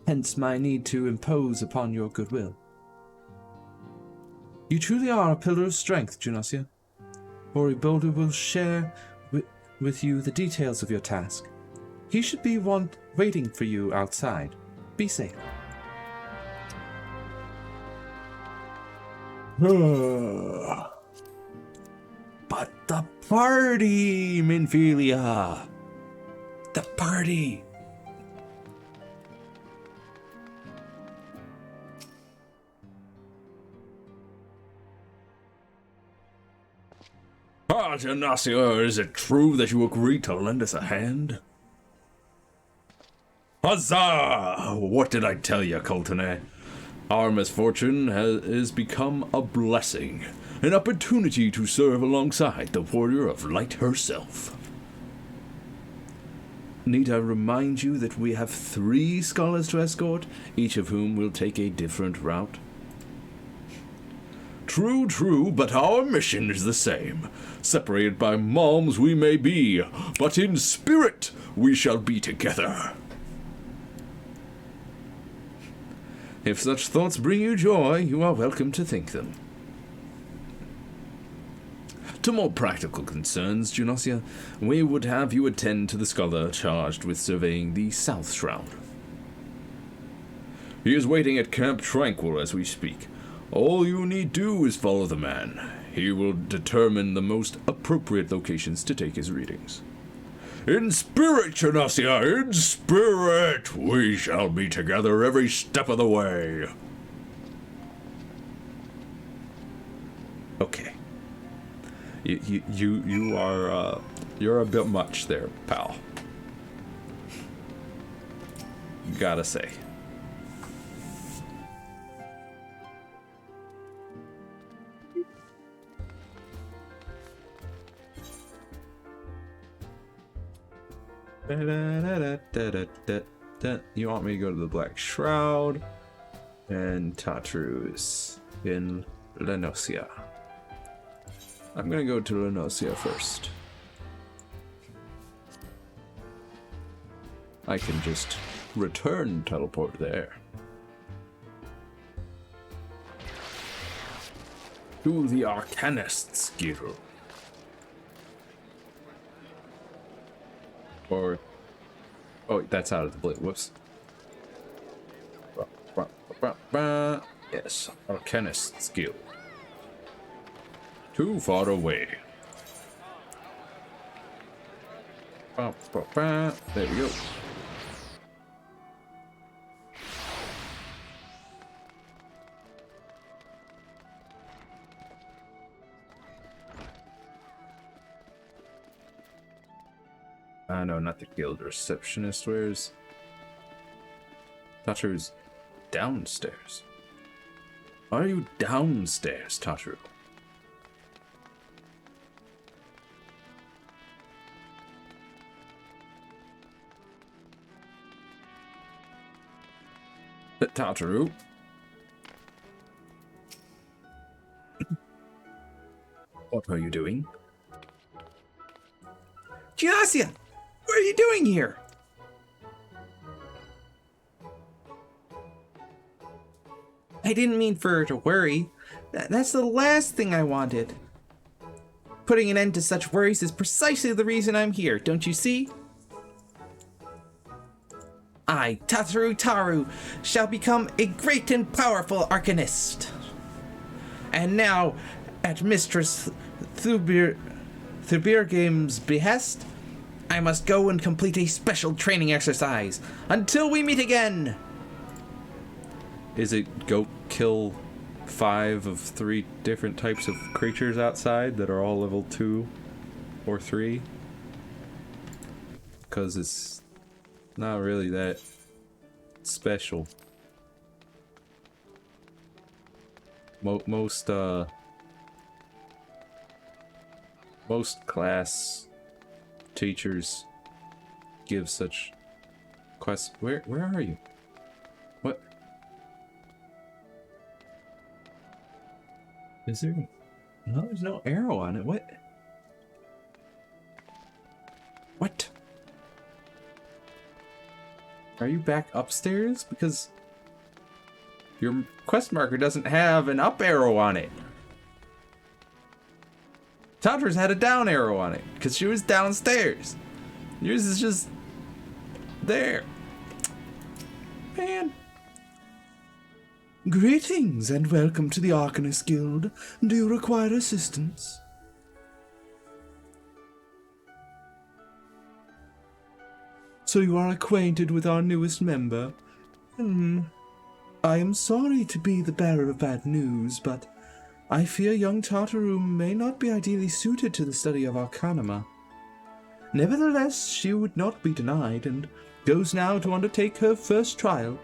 hence my need to impose upon your goodwill. You truly are a pillar of strength, Junosia. Boulder will share with you the details of your task. He should be waiting for you outside. Be safe. But the party, Minfilia! The party! Janasia, is it true that you agreed to lend us a hand? Huzzah! What did I tell you, Coltone? Our misfortune has become a blessing, an opportunity to serve alongside the Warrior of Light herself. Need I remind you that we have 3 scholars to escort, each of whom will take a different route? True, but our mission is the same. Separated by malms we may be, but in spirit we shall be together. If such thoughts bring you joy, you are welcome to think them. To more practical concerns, Junosia, we would have you attend to the scholar charged with surveying the South Shroud. He is waiting at Camp Tranquil as we speak. All you need do is follow the man. He will determine the most appropriate locations to take his readings. In spirit, Junosia, in spirit, we shall be together every step of the way. Okay. You are, you're a bit much there, pal. Gotta say. You want me to go to the Black Shroud and Tatru's in Lenosia. I'm gonna go to Lenosia first. I can just return teleport there. To the Arcanist's Guild. Or, oh, that's out of the blade. Whoops. Yes, Arcanist's Guild. Too far away. There we go. No, not the guild receptionist. Where's Tataru's downstairs? Are you downstairs, Tataru? Tataru? What are you doing? Junosia! What are you doing here? I didn't mean for her to worry. That's the last thing I wanted. Putting an end to such worries is precisely the reason I'm here, don't you see? I, Tataru Taru, shall become a great and powerful arcanist. And now, at Mistress Thubirgame's behest, I must go and complete a special training exercise. Until we meet again! Is it go kill 5 of 3 different types of creatures outside that are all level 2 or 3? Because it's not really that special. Most class teachers give such quests. Where are you? What? Is there? No, there's no arrow on it. What? What? Are you back upstairs? Because your quest marker doesn't have an up arrow on it. Taudra's had a down arrow on it because she was downstairs. Yours is just there. Man. Greetings and welcome to the Arcanist Guild. Do you require assistance? So you are acquainted with our newest member? I am sorry to be the bearer of bad news, but I fear young Tartaru may not be ideally suited to the study of Arcanima. Nevertheless, she would not be denied, and goes now to undertake her first trial,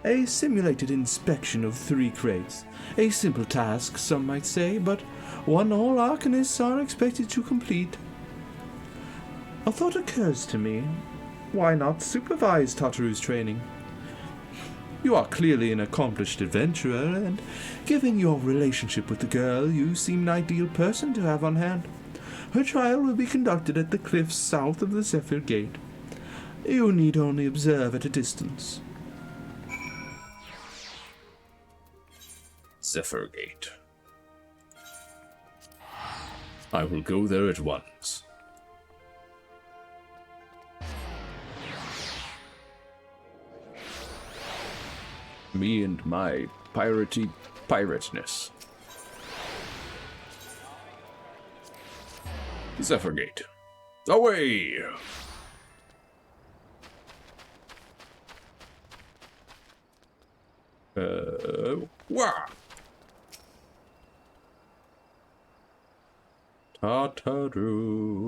a simulated inspection of 3 crates. A simple task, some might say, but one all Arcanists are expected to complete. A thought occurs to me. Why not supervise Tartaru's training? You are clearly an accomplished adventurer, and given your relationship with the girl, you seem an ideal person to have on hand. Her trial will be conducted at the cliffs south of the Zephyr Gate. You need only observe at a distance. Zephyr Gate. I will go there at once. Me and my pirateness. Zephyr Gate. Away! Wah! Tataru.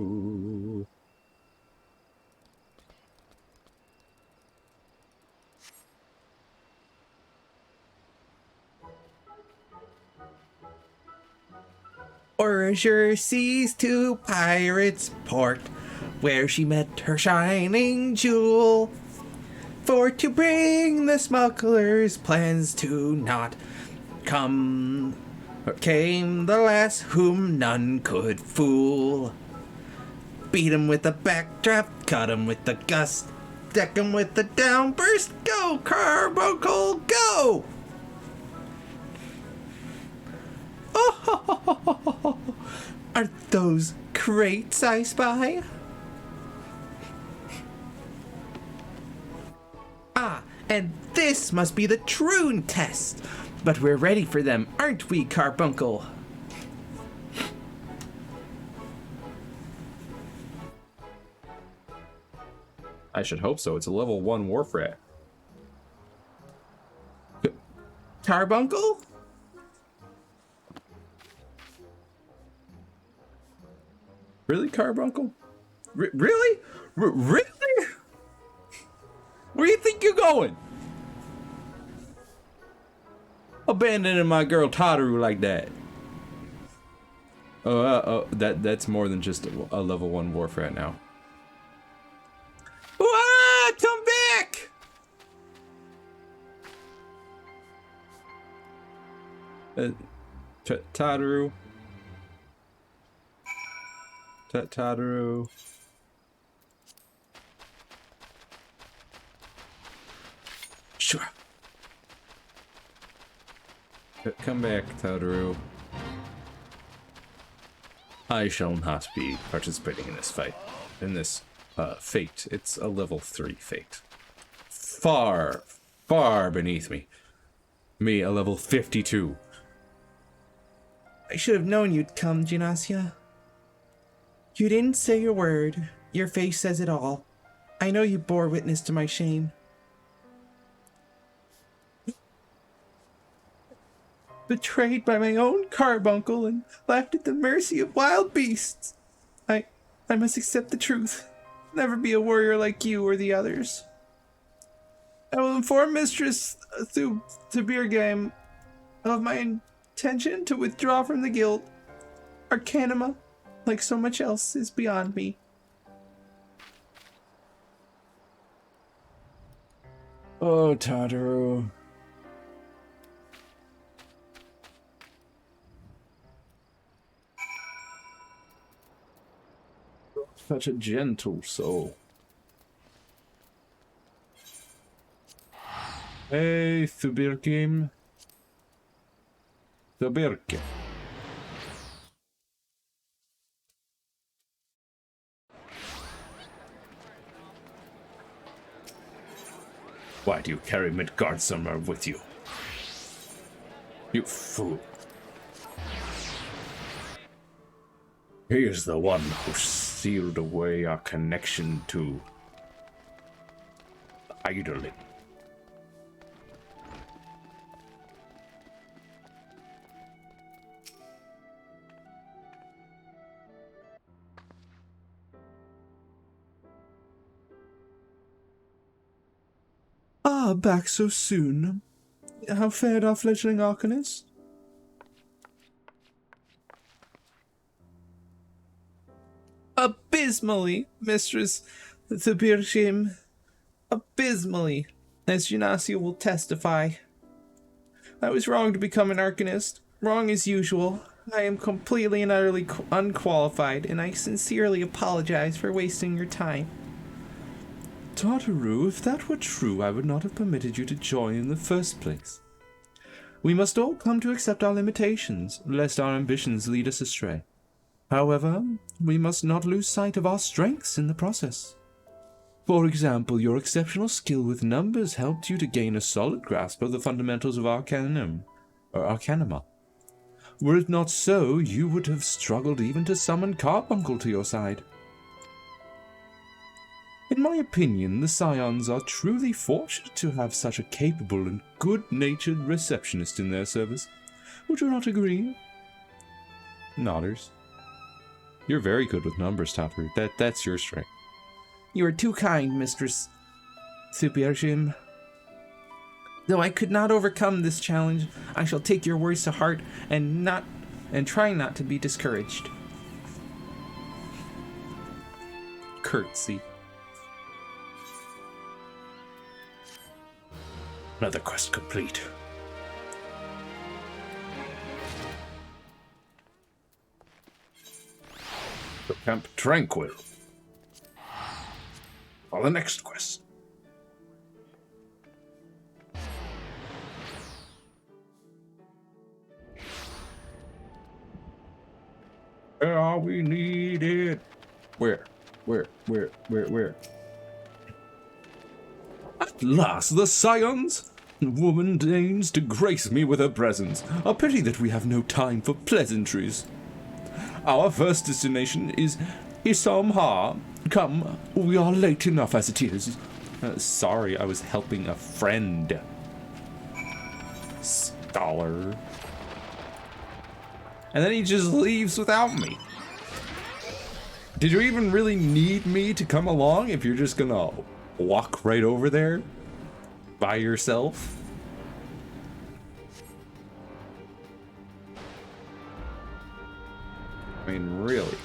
Azure seas to Pirate's Port, where she met her shining jewel. For to bring the smugglers' plans to naught, came the lass whom none could fool. Beat 'em with the backdraft, cut 'em with the gust, deck 'em with the downburst. Go, Carbuncle, go! Oh, are those crates I spy? Ah, and this must be the Troon test. But we're ready for them, aren't we, Carbuncle? I should hope so. It's a level 1 Warfrat. Carbuncle? Really, Carbuncle? Really? Really? Where do you think you're going? Abandoning my girl Tataru like that. That's more than just a level 1 Warfrat now. Ah, come back! Tataru. Tataru. Sure. Come back, Tataru. I shall not be participating in this fight. In this fate. It's a level 3 fate. Far, far beneath me. Me, a level 52. I should have known you'd come, Gymnasia. You didn't say a word. Your face says it all. I know you bore witness to my shame. Betrayed by my own carbuncle and left at the mercy of wild beasts. I must accept the truth. Never be a warrior like you or the others. I will inform Mistress through beer game of my intention to withdraw from the guild. Arcanima, like so much else, is beyond me. Oh, Tataru. Such a gentle soul. Hey, Thubirkim. Thubirkim. Why do you carry Midgard's armor with you? You fool. He is the one who sealed away our connection to idling. Ah, back so soon. How fared our fledgling Arcanist? Abysmally, Mistress Thubirkim. Abysmally, as Genasi will testify. I was wrong to become an Arcanist. Wrong as usual. I am completely and utterly unqualified, and I sincerely apologize for wasting your time. Tartaru, if that were true, I would not have permitted you to join in the first place. We must all come to accept our limitations, lest our ambitions lead us astray. However, we must not lose sight of our strengths in the process. For example, your exceptional skill with numbers helped you to gain a solid grasp of the fundamentals of Arcanum, or Arcanima. Were it not so, you would have struggled even to summon Carbuncle to your side. In my opinion, the Scions are truly fortunate to have such a capable and good-natured receptionist in their service. Would you not agree? Nodders. You're very good with numbers, Taproot. That's your strength. You are too kind, Mistress Thubirkim. Though I could not overcome this challenge, I shall take your words to heart and try not to be discouraged. Curtsy. Another quest complete. The Camp Tranquil. For the next quest. Where are we needed? Where? At last, the Scions! The woman deigns to grace me with her presence. A pity that we have no time for pleasantries. Our first destination is Isamha. Come, we are late enough as it is. Sorry, I was helping a friend. Scholar. And then he just leaves without me. Did you even really need me to come along if you're just gonna walk right over there by yourself? I mean, really?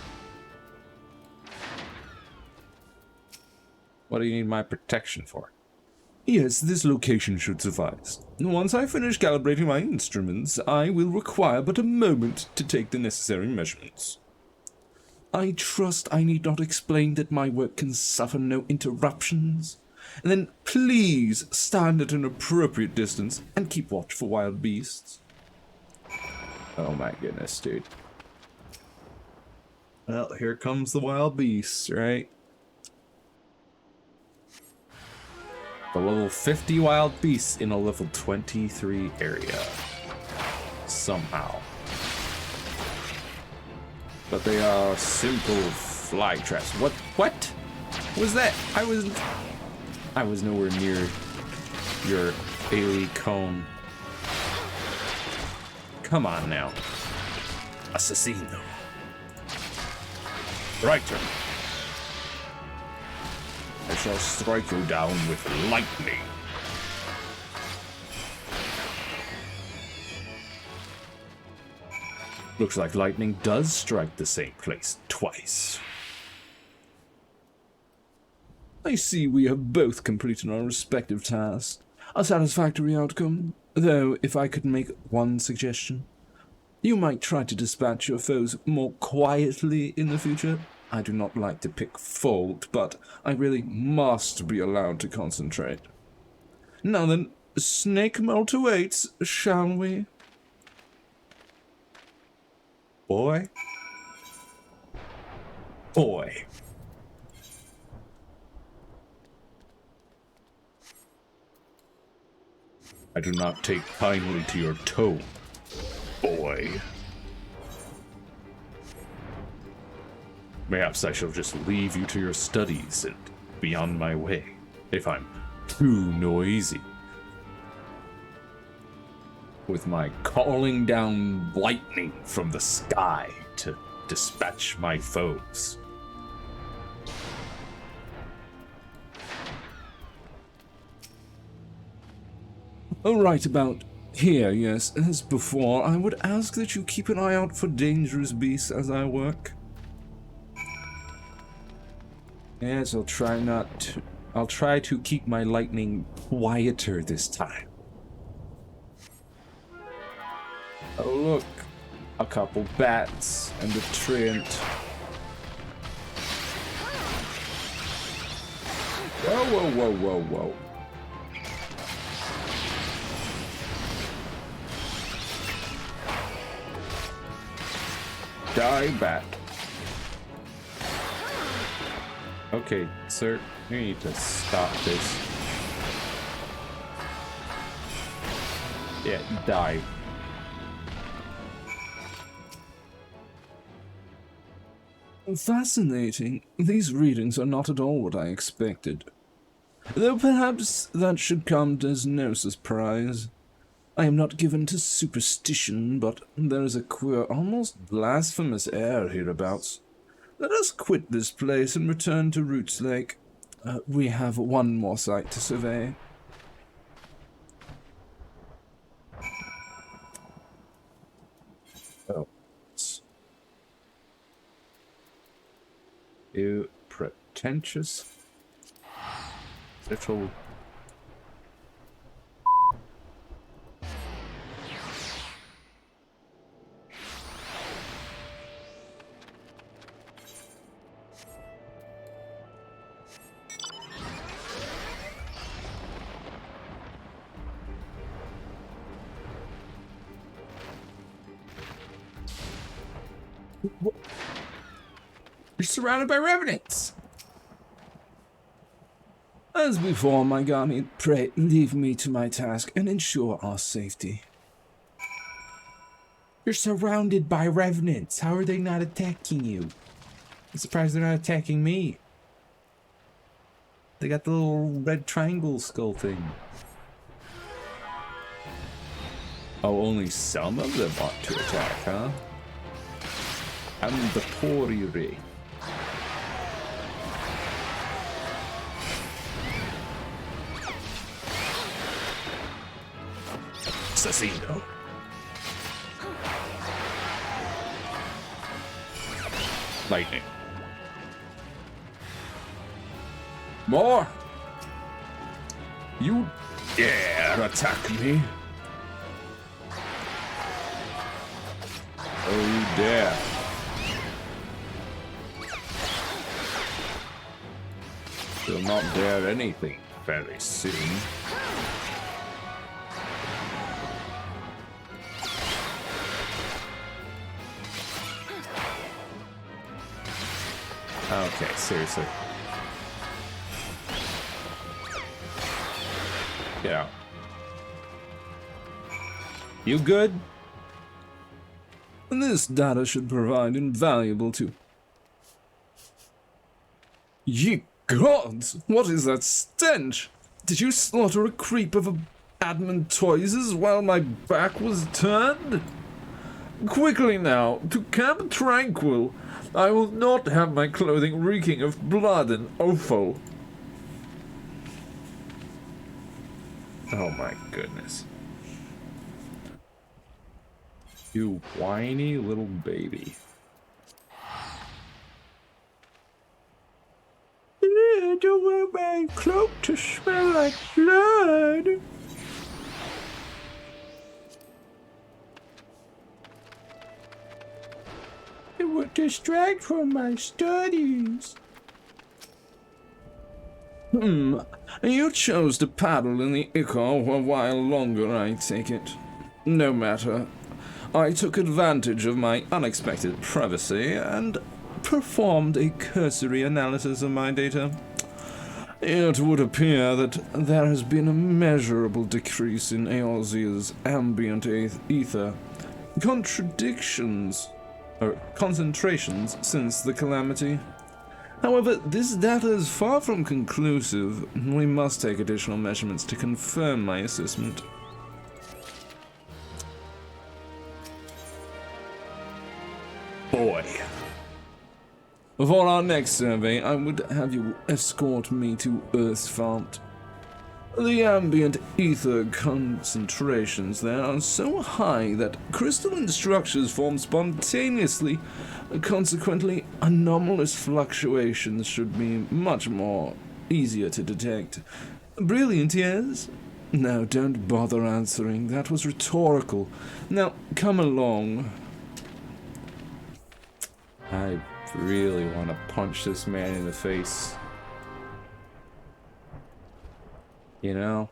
What do you need my protection for? Yes, this location should suffice. Once I finish calibrating my instruments, I will require but a moment to take the necessary measurements. I trust I need not explain that my work can suffer no interruptions. And then please stand at an appropriate distance and keep watch for wild beasts. Oh my goodness, dude. Well, here comes the wild beasts, right? The level 50 wild beasts in a level 23 area. Somehow. But they are simple fly traps. What was that? I was nowhere near your Bailey cone. Come on now. Assassino. Right turn. I shall strike you down with lightning. Looks like lightning does strike the same place twice. I see we have both completed our respective tasks. A satisfactory outcome, though if I could make one suggestion. You might try to dispatch your foes more quietly in the future. I do not like to pick fault, but I really must be allowed to concentrate. Now then, snake melt awaits, shall we? Boy. Boy. I do not take kindly to your tone, boy. Perhaps I shall just leave you to your studies and be on my way, if I'm too noisy. With my calling down lightning from the sky to dispatch my foes. Oh, right about here, yes. As before, I would ask that you keep an eye out for dangerous beasts as I work. Yes, I'll try to keep my lightning quieter this time. Oh, look. A couple bats and a treant. Whoa, whoa, whoa, whoa, whoa. Die bat. Okay, sir, you need to stop this. Yeah, die. Fascinating. These readings are not at all what I expected. Though perhaps that should come as no surprise. I am not given to superstition, but there is a queer, almost blasphemous air hereabouts. Let us quit this place and return to Roots Lake. We have one more site to survey. Oh. You pretentious little... You're surrounded by revenants! As before, my Gami, pray leave me to my task and ensure our safety. You're surrounded by revenants. How are they not attacking you? I'm surprised they're not attacking me. They got the little red triangle skull thing. Oh, only some of them want to attack, huh? I'm the Porire. Assassino. Lightning. More! You dare attack me? Oh, you dare. You'll not dare anything very soon. Okay, seriously. Get out. You good? This data should provide invaluable to... Ye gods! What is that stench? Did you slaughter a creep of Admontoises while my back was turned? Quickly now, to Camp Tranquil. I will not have my clothing reeking of blood and offal. Oh my goodness. You whiny little baby. I don't want my cloak to smell like blood. It would distract from my studies. You chose to paddle in the Ichor a while longer, I take it. No matter. I took advantage of my unexpected privacy and performed a cursory analysis of my data. It would appear that there has been a measurable decrease in Eorzea's ambient ether concentrations since the calamity. However, this data is far from conclusive. We must take additional measurements to confirm my assessment. Boy. For our next survey, I would have you escort me to Earthfont. The ambient ether concentrations there are so high that crystalline structures form spontaneously. Consequently, anomalous fluctuations should be much more easier to detect. Brilliant, yes? Now, don't bother answering. That was rhetorical. Now, come along. I really want to punch this man in the face. You know?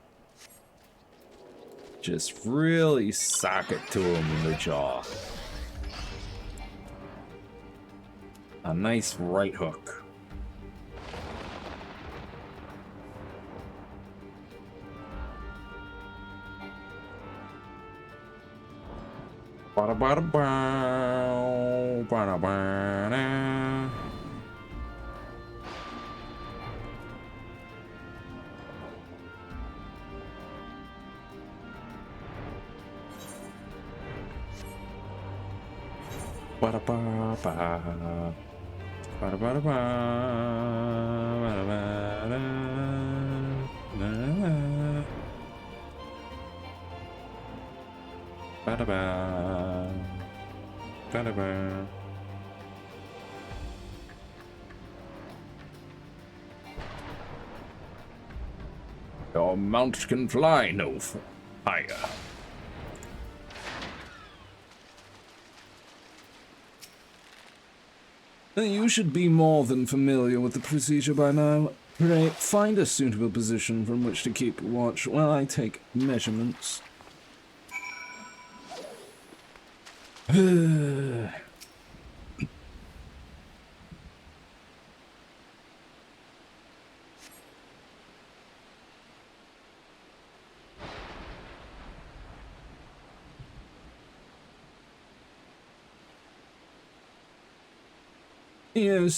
Just really sock it to him in the jaw. A nice right hook. Bada bada bow, bada bada. Bada ba ba. Bada bada ba. Bada bada. Bada ba. Bada ba. Your mount can fly no higher. You should be more than familiar with the procedure by now. Pray, find a suitable position from which to keep watch while I take measurements.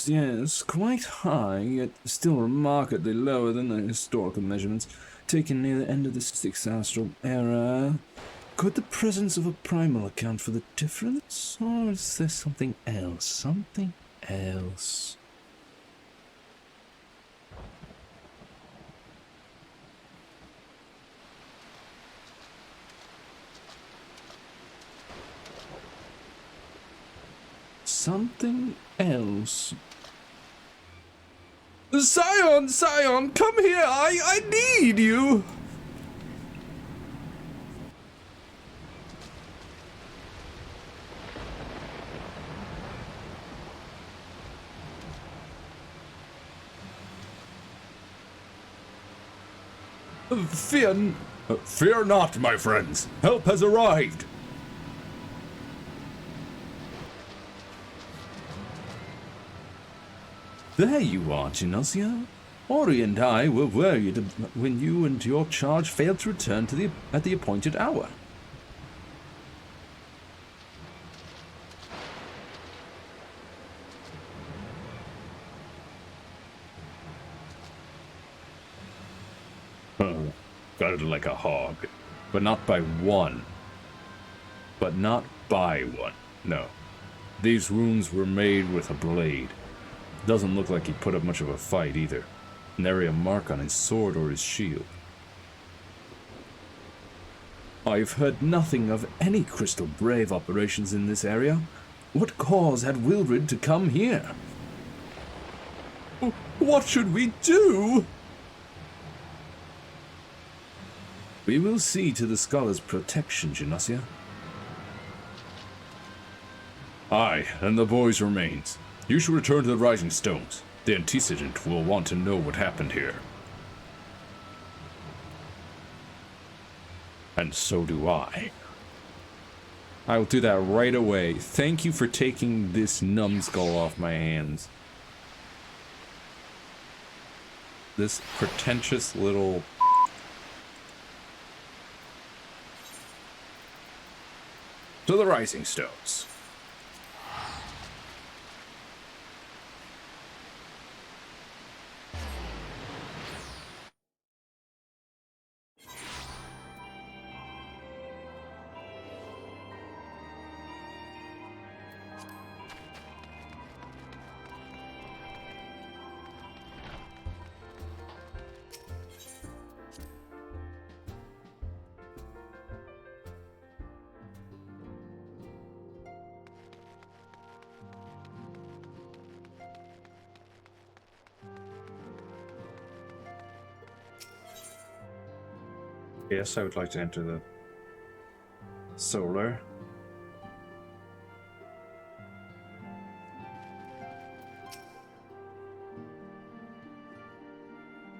Yes, quite high, yet still remarkably lower than the historical measurements taken near the end of the 6th astral era. Could the presence of a primal account for the difference, or is there something else? Something else? Something else. Scion, come here! I need you! Fear not, my friends. Help has arrived. There you are, Genosio. Ori and I were worried when you and your charge failed to return to at the appointed hour. Got it like a hog. But not by one. But not by one. No. These wounds were made with a blade. Doesn't look like he put up much of a fight either. Nary a mark on his sword or his shield. I've heard nothing of any Crystal Brave operations in this area. What cause had Wilrid to come here? What should we do? We will see to the scholar's protection, Genosio. Aye, and the boy's remains. You should return to the Rising Stones. The antecedent will want to know what happened here. And so do I. I will do that right away. Thank you for taking this numbskull off my hands. This pretentious little... To the Rising Stones. Yes, I would like to enter the solar.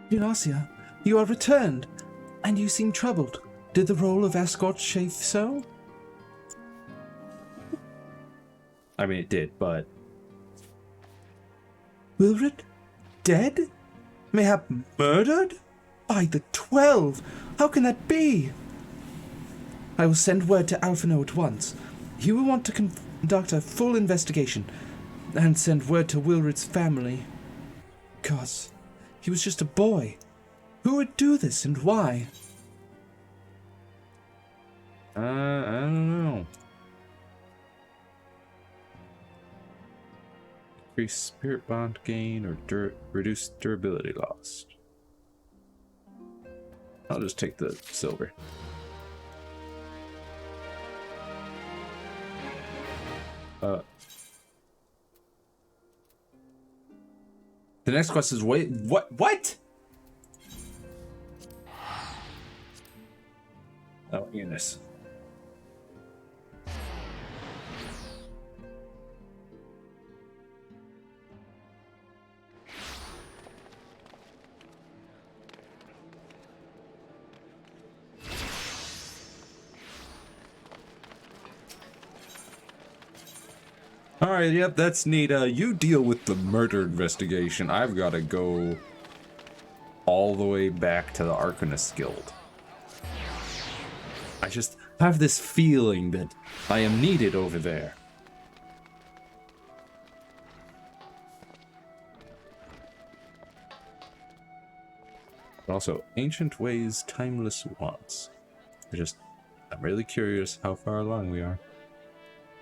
Eunacia, you are returned, and you seem troubled. Did the role of escort chafe so? I mean, it did, but... Wilred? Dead? Mayhap murdered? By the 12! How can that be? I will send word to Alphino at once. He will want to conduct a full investigation, and send word to Wilred's family. 'Cause he was just a boy. Who would do this and why? I don't know. Increase spirit bond gain or reduce durability lost. I'll just take the silver. The next quest is wait, what? Oh, Eunice. Alright, yep, that's neat. You deal with the murder investigation. I've got to go all the way back to the Arcanist Guild. I just have this feeling that I am needed over there. But also, ancient ways, timeless wants. I'm really curious how far along we are.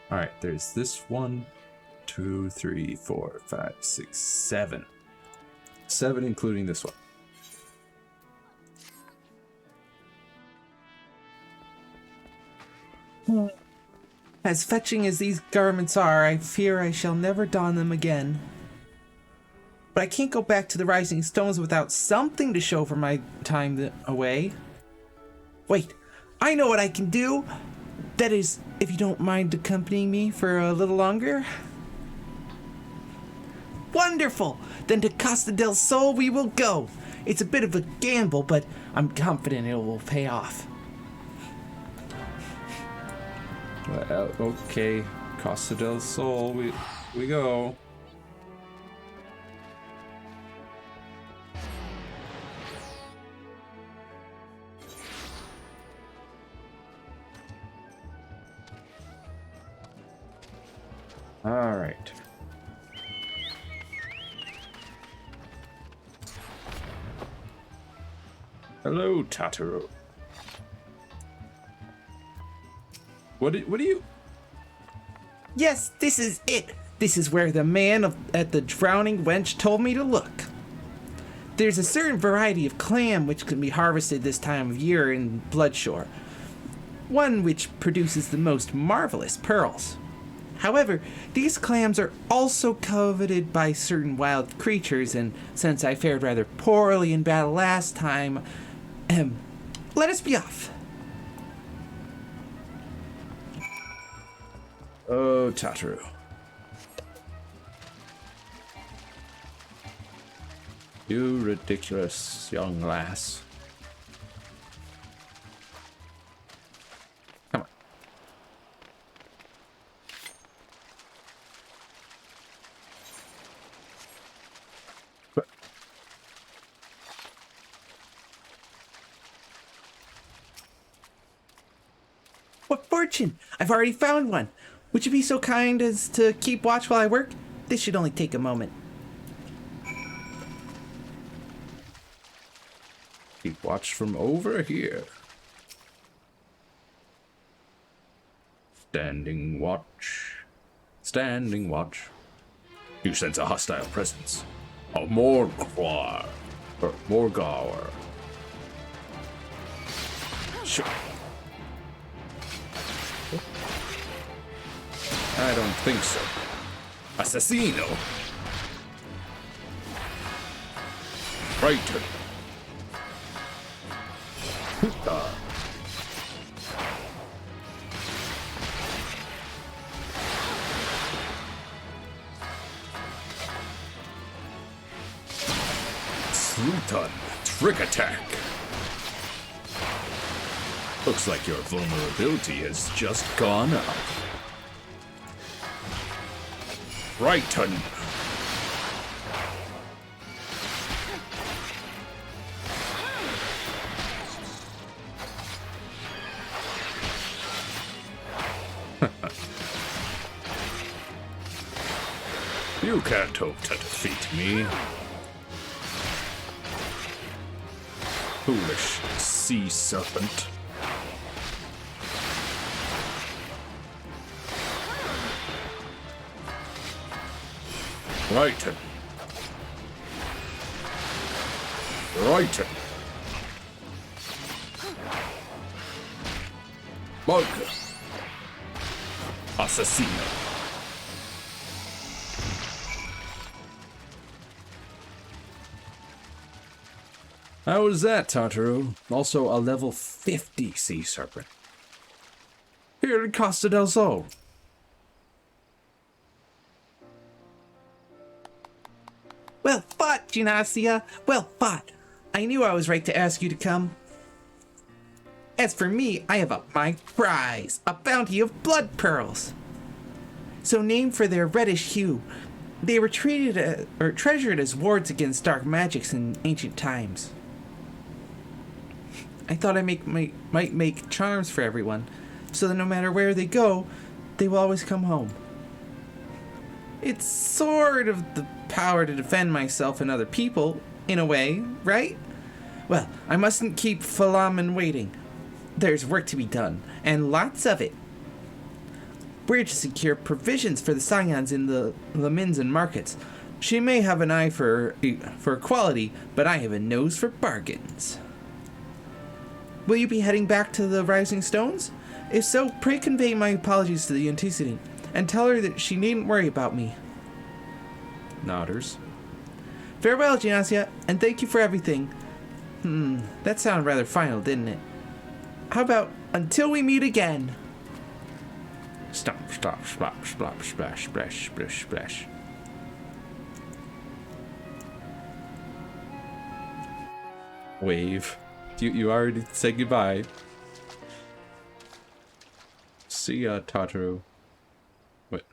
Alright, there's this 1, 2, 3, 4, 5, 6, 7. 7 including this one. As fetching as these garments are, I fear I shall never don them again. But I can't go back to the Rising Stones without something to show for my time away. Wait, I know what I can do! That is, if you don't mind accompanying me for a little longer. Wonderful! Then to Costa del Sol we will go. It's a bit of a gamble, but I'm confident it will pay off. Well, okay, Costa del Sol, we go. All right. Hello, Tataru. What do you... Yes, this is it. This is where the man at the Drowning Wench told me to look. There's a certain variety of clam which can be harvested this time of year in Bloodshore. One which produces the most marvelous pearls. However, these clams are also coveted by certain wild creatures, and since I fared rather poorly in battle last time, let us be off. Oh, Tataru. You ridiculous young lass. What fortune! I've already found one. Would you be so kind as to keep watch while I work? This should only take a moment. Keep watch from over here. Standing watch. Standing watch. You sense a hostile presence. A Morgwar. Or Morgawar. Sure. I don't think so. Assassino. Traitor. Puta. Sultan. Trick attack. Looks like your vulnerability has just gone up. Brighton. You can't hope to defeat me. Foolish sea serpent. Brighton. Brighton. Bug. Assassino. How was that, Tataru? Also a level 50 sea serpent. Here in Costa del Sol. Well fought, Gymnasia. Well fought. I knew I was right to ask you to come. As for me, I have up my prize, a bounty of blood pearls. So named for their reddish hue, they were treasured as wards against dark magics in ancient times. I thought I might make charms for everyone, so that no matter where they go, they will always come home. It's sort of the power to defend myself and other people, in a way, right? Well, I mustn't keep Philomen waiting. There's work to be done, and lots of it. We're to secure provisions for the Scions in the Minsan markets. She may have an eye for quality, but I have a nose for bargains. Will you be heading back to the Rising Stones? If so, pray convey my apologies to the antecedent, and tell her that she needn't worry about me. Nodders. Farewell, Gymnasia, and thank you for everything. That sounded rather final, didn't it? How about until we meet again? Stomp, stop, splop, splop, splash, splash, splish, splash. Wave. You already said goodbye. See ya, Tataru. What?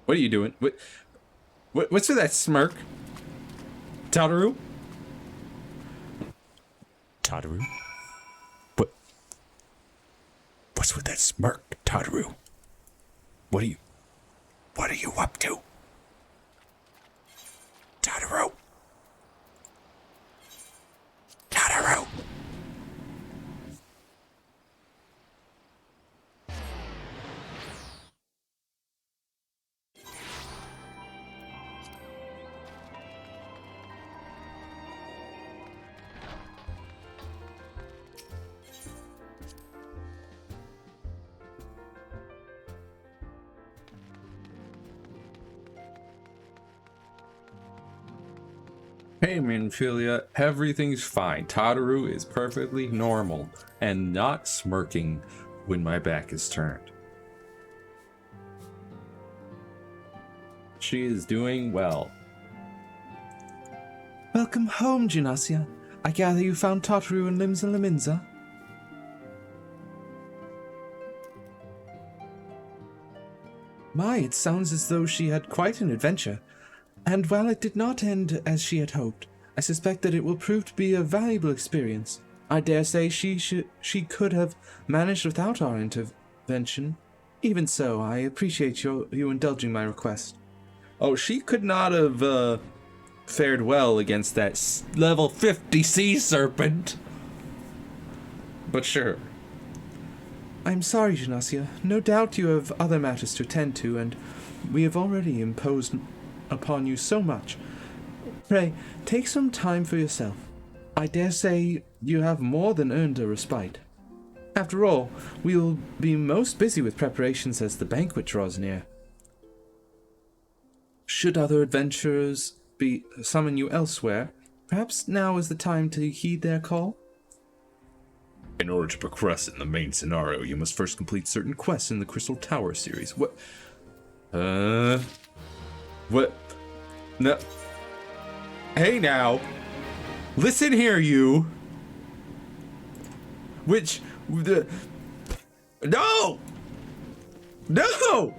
What are you doing? What's with that smirk? Tataru? Tataru? What's with that smirk, Tataru? What are you up to? Tataru? Tataru? Hey, Minfilia, everything's fine. Tataru is perfectly normal and not smirking when my back is turned. She is doing well. Welcome home, Gymnasia. I gather you found Tataru in Minsan. My, it sounds as though she had quite an adventure. And while it did not end as she had hoped, I suspect that it will prove to be a valuable experience. I dare say she could have managed without our intervention. Even so, I appreciate you indulging my request. Oh, she could not have fared well against that level 50 sea serpent. But sure. I'm sorry, Janasia. No doubt you have other matters to attend to, and we have already imposed upon you so much. Pray, take some time for yourself. I dare say you have more than earned a respite. After all, we will be most busy with preparations as the banquet draws near. Should other adventurers summon you elsewhere, perhaps now is the time to heed their call? In order to progress in the main scenario, you must first complete certain quests in the Crystal Tower series. What? What? No. Hey now! Listen here, you! No! No!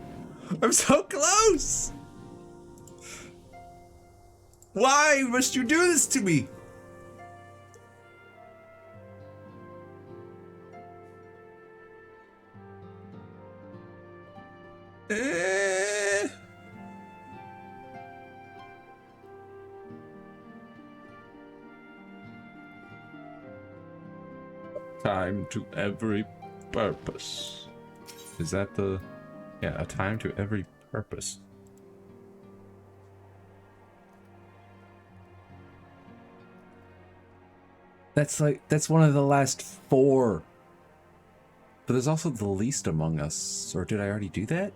I'm so close! Why must you do this to me? Time to every purpose. Is that the... Yeah, a time to every purpose. That's one of the last 4. But there's also the least among us. Or did I already do that?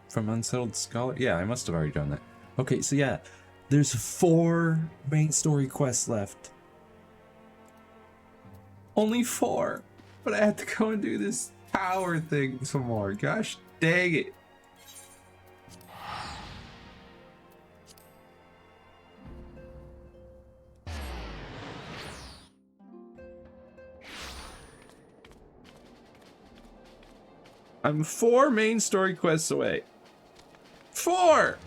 From Unsettled Scholar? Yeah, I must have already done that. Okay, so yeah. There's 4 main story quests left. Only 4. But I have to go and do this tower thing some more. Gosh dang it. I'm 4 main story quests away. 4!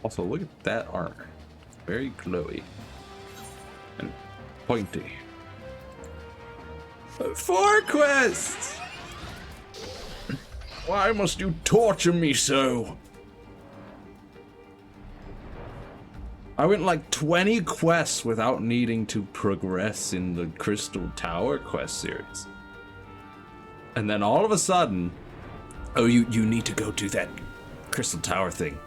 Also, look at that armor. Very glowy. And pointy. 4 quests! Why must you torture me so? I went like 20 quests without needing to progress in the Crystal Tower quest series. And then all of a sudden, oh, you need to go do that Crystal Tower thing.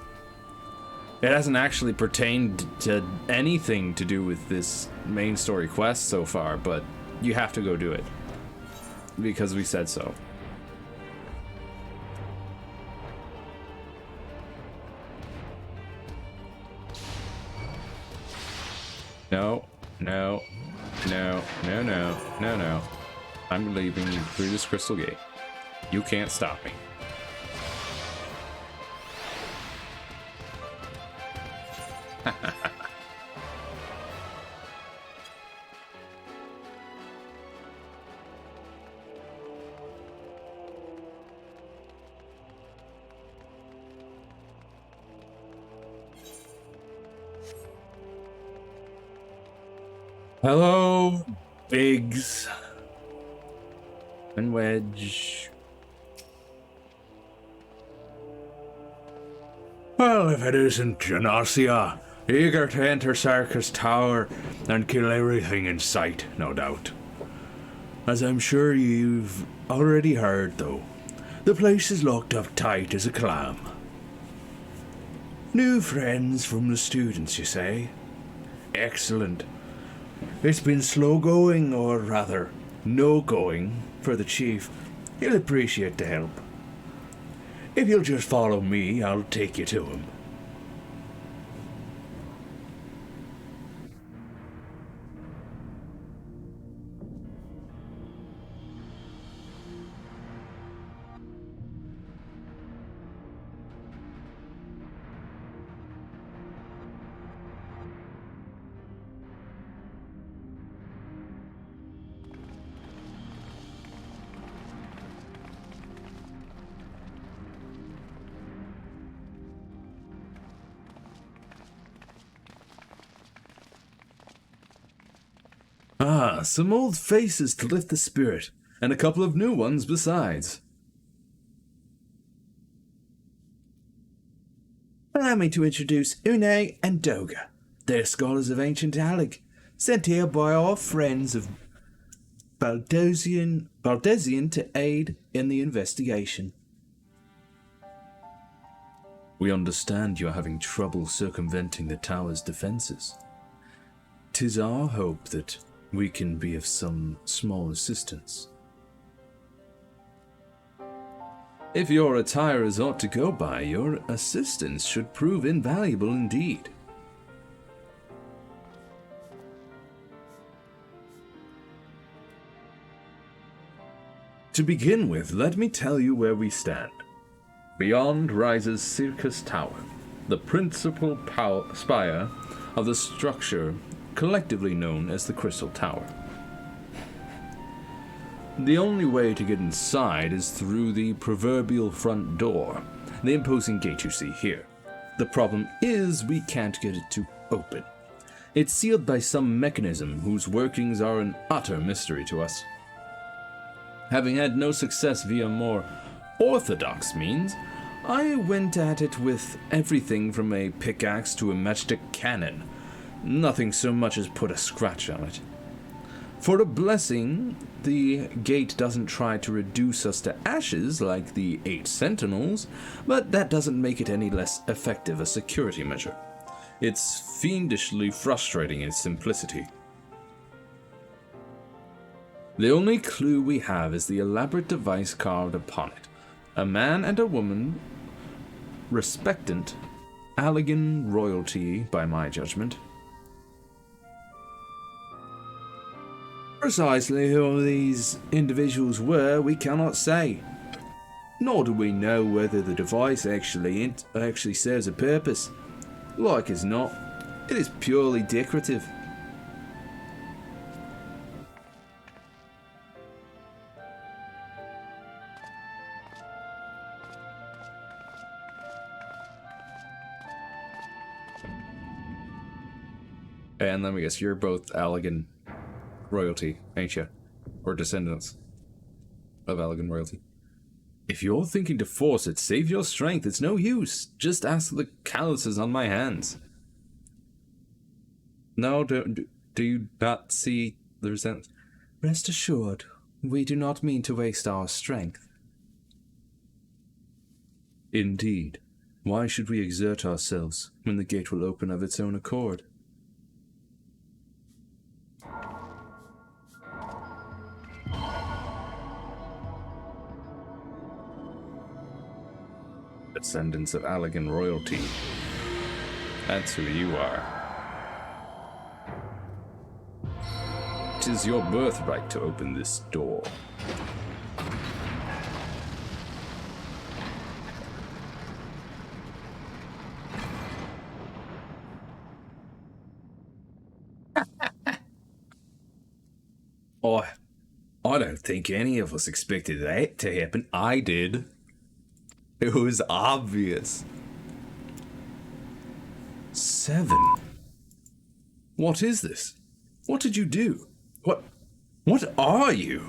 It hasn't actually pertained to anything to do with this main story quest so far, but you have to go do it. Because we said so. No, no, no, no, no, no, no. I'm leaving you through this crystal gate. You can't stop me. Hello, Biggs and Wedge. Well, if it isn't Janasia, eager to enter Sarkis Tower and kill everything in sight, no doubt. As I'm sure you've already heard, though, the place is locked up tight as a clam. New friends from the students, you say? Excellent. It's been slow going, or rather, no going, for the chief. He'll appreciate the help. If you'll just follow me, I'll take you to him. Ah, some old faces to lift the spirit, and a couple of new ones besides. Allow me to introduce Une and Doga. They're scholars of ancient Alec, sent here by our friends of Baldesian to aid in the investigation. We understand you're having trouble circumventing the tower's defenses. 'Tis our hope that we can be of some small assistance. If your attire is aught to go by, your assistance should prove invaluable indeed. To begin with, let me tell you where we stand. Beyond rises Circus Tower, the principal spire of the structure collectively known as the Crystal Tower. The only way to get inside is through the proverbial front door, the imposing gate you see here. The problem is we can't get it to open. It's sealed by some mechanism whose workings are an utter mystery to us. Having had no success via more orthodox means, I went at it with everything from a pickaxe to a matchstick cannon. Nothing so much as put a scratch on it. For a blessing, the gate doesn't try to reduce us to ashes like the 8 sentinels, but that doesn't make it any less effective a security measure. It's fiendishly frustrating in its simplicity. The only clue we have is the elaborate device carved upon it. A man and a woman, respectant, Allegan royalty by my judgment. Precisely who these individuals were, we cannot say. Nor do we know whether the device actually serves a purpose. Like as not, it is purely decorative. And let me guess, you're both Allegan royalty, ain't you? Or descendants of Allegan royalty. If you're thinking to force it, save your strength. It's no use. Just ask the calluses on my hands. No, do you not see the resentment? Rest assured, we do not mean to waste our strength. Indeed. Why should we exert ourselves when the gate will open of its own accord? Descendants of Allegan royalty. That's who you are. 'Tis your birthright to open this door. I don't think any of us expected that to happen. I did. It was obvious. 7. What is this? What did you do? What are you?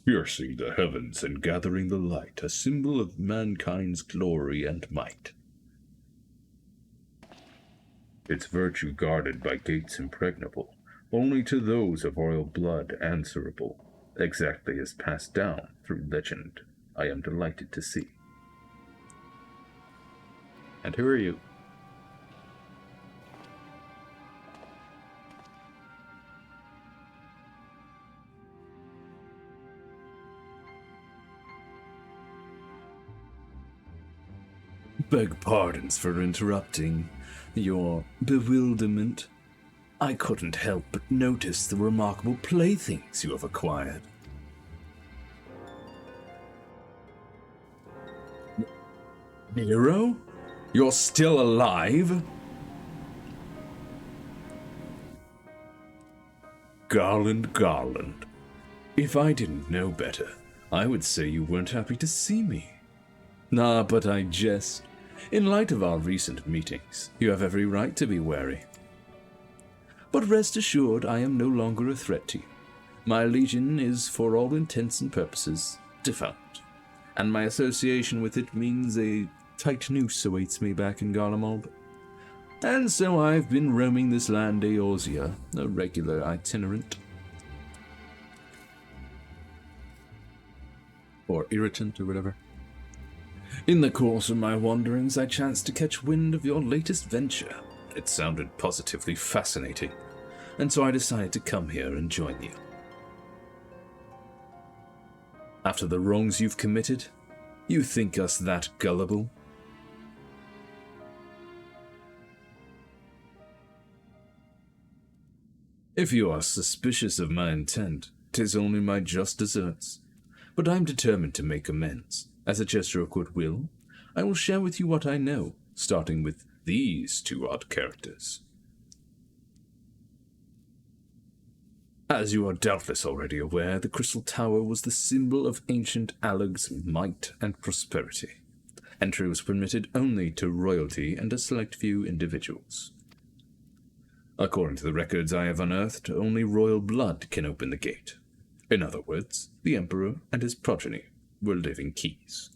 Piercing the heavens and gathering the light, a symbol of mankind's glory and might. Its virtue guarded by gates impregnable, only to those of royal blood answerable, exactly as passed down through legend, I am delighted to see. And who are you? Beg pardons for interrupting your bewilderment. I couldn't help but notice the remarkable playthings you have acquired. Nero? You're still alive? Garland. If I didn't know better, I would say you weren't happy to see me. Nah, but I jest. In light of our recent meetings, you have every right to be wary. But rest assured, I am no longer a threat to you. My legion is, for all intents and purposes, defunct, and my association with it means a tight noose awaits me back in Garlemald. And so I've been roaming this land Eorzea, a regular itinerant. Or irritant, or whatever. In the course of my wanderings, I chanced to catch wind of your latest venture. It sounded positively fascinating, and so I decided to come here and join you. After the wrongs you've committed, you think us that gullible? If you are suspicious of my intent, 'tis only my just deserts. But I'm determined to make amends. As a gesture of goodwill, I will share with you what I know, starting with these two odd characters. As you are doubtless already aware, the Crystal Tower was the symbol of ancient Alleg's might and prosperity. Entry was permitted only to royalty and a select few individuals. According to the records I have unearthed, only royal blood can open the gate. In other words, the Emperor and his progeny were living keys.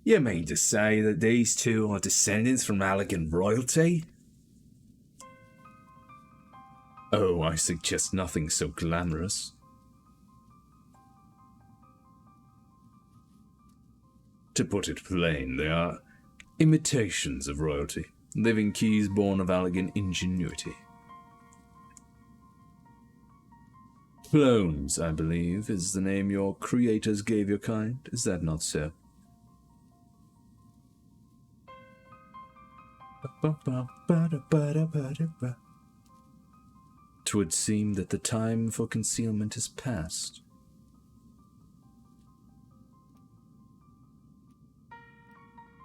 You mean to say that these two are descendants from Allegan royalty? Oh, I suggest nothing so glamorous. To put it plain, they are imitations of royalty, living keys born of Allegan ingenuity. Clones, I believe, is the name your creators gave your kind. Is that not so? Twould seem that the time for concealment is past.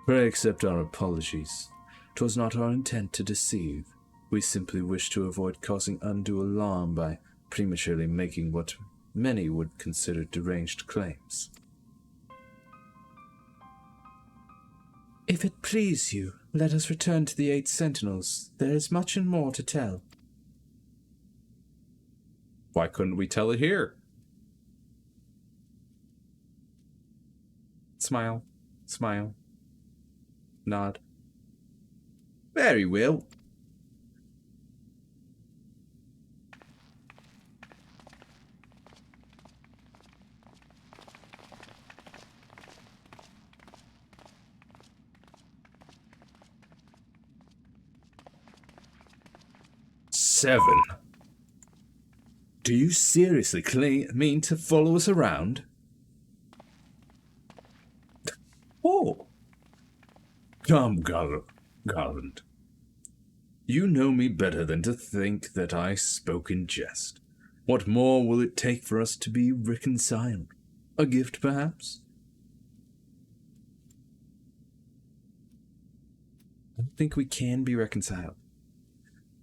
Pray accept our apologies. 'Twas not our intent to deceive. We simply wished to avoid causing undue alarm by prematurely making what many would consider deranged claims. If it please you, let us return to the 8 Sentinels. There is much and more to tell. Why couldn't we tell it here? Smile, smile, nod. Very well. Seven. Do you seriously mean to follow us around? Oh. Come, Garland. You know me better than to think that I spoke in jest. What more will it take for us to be reconciled? A gift, perhaps? I don't think we can be reconciled.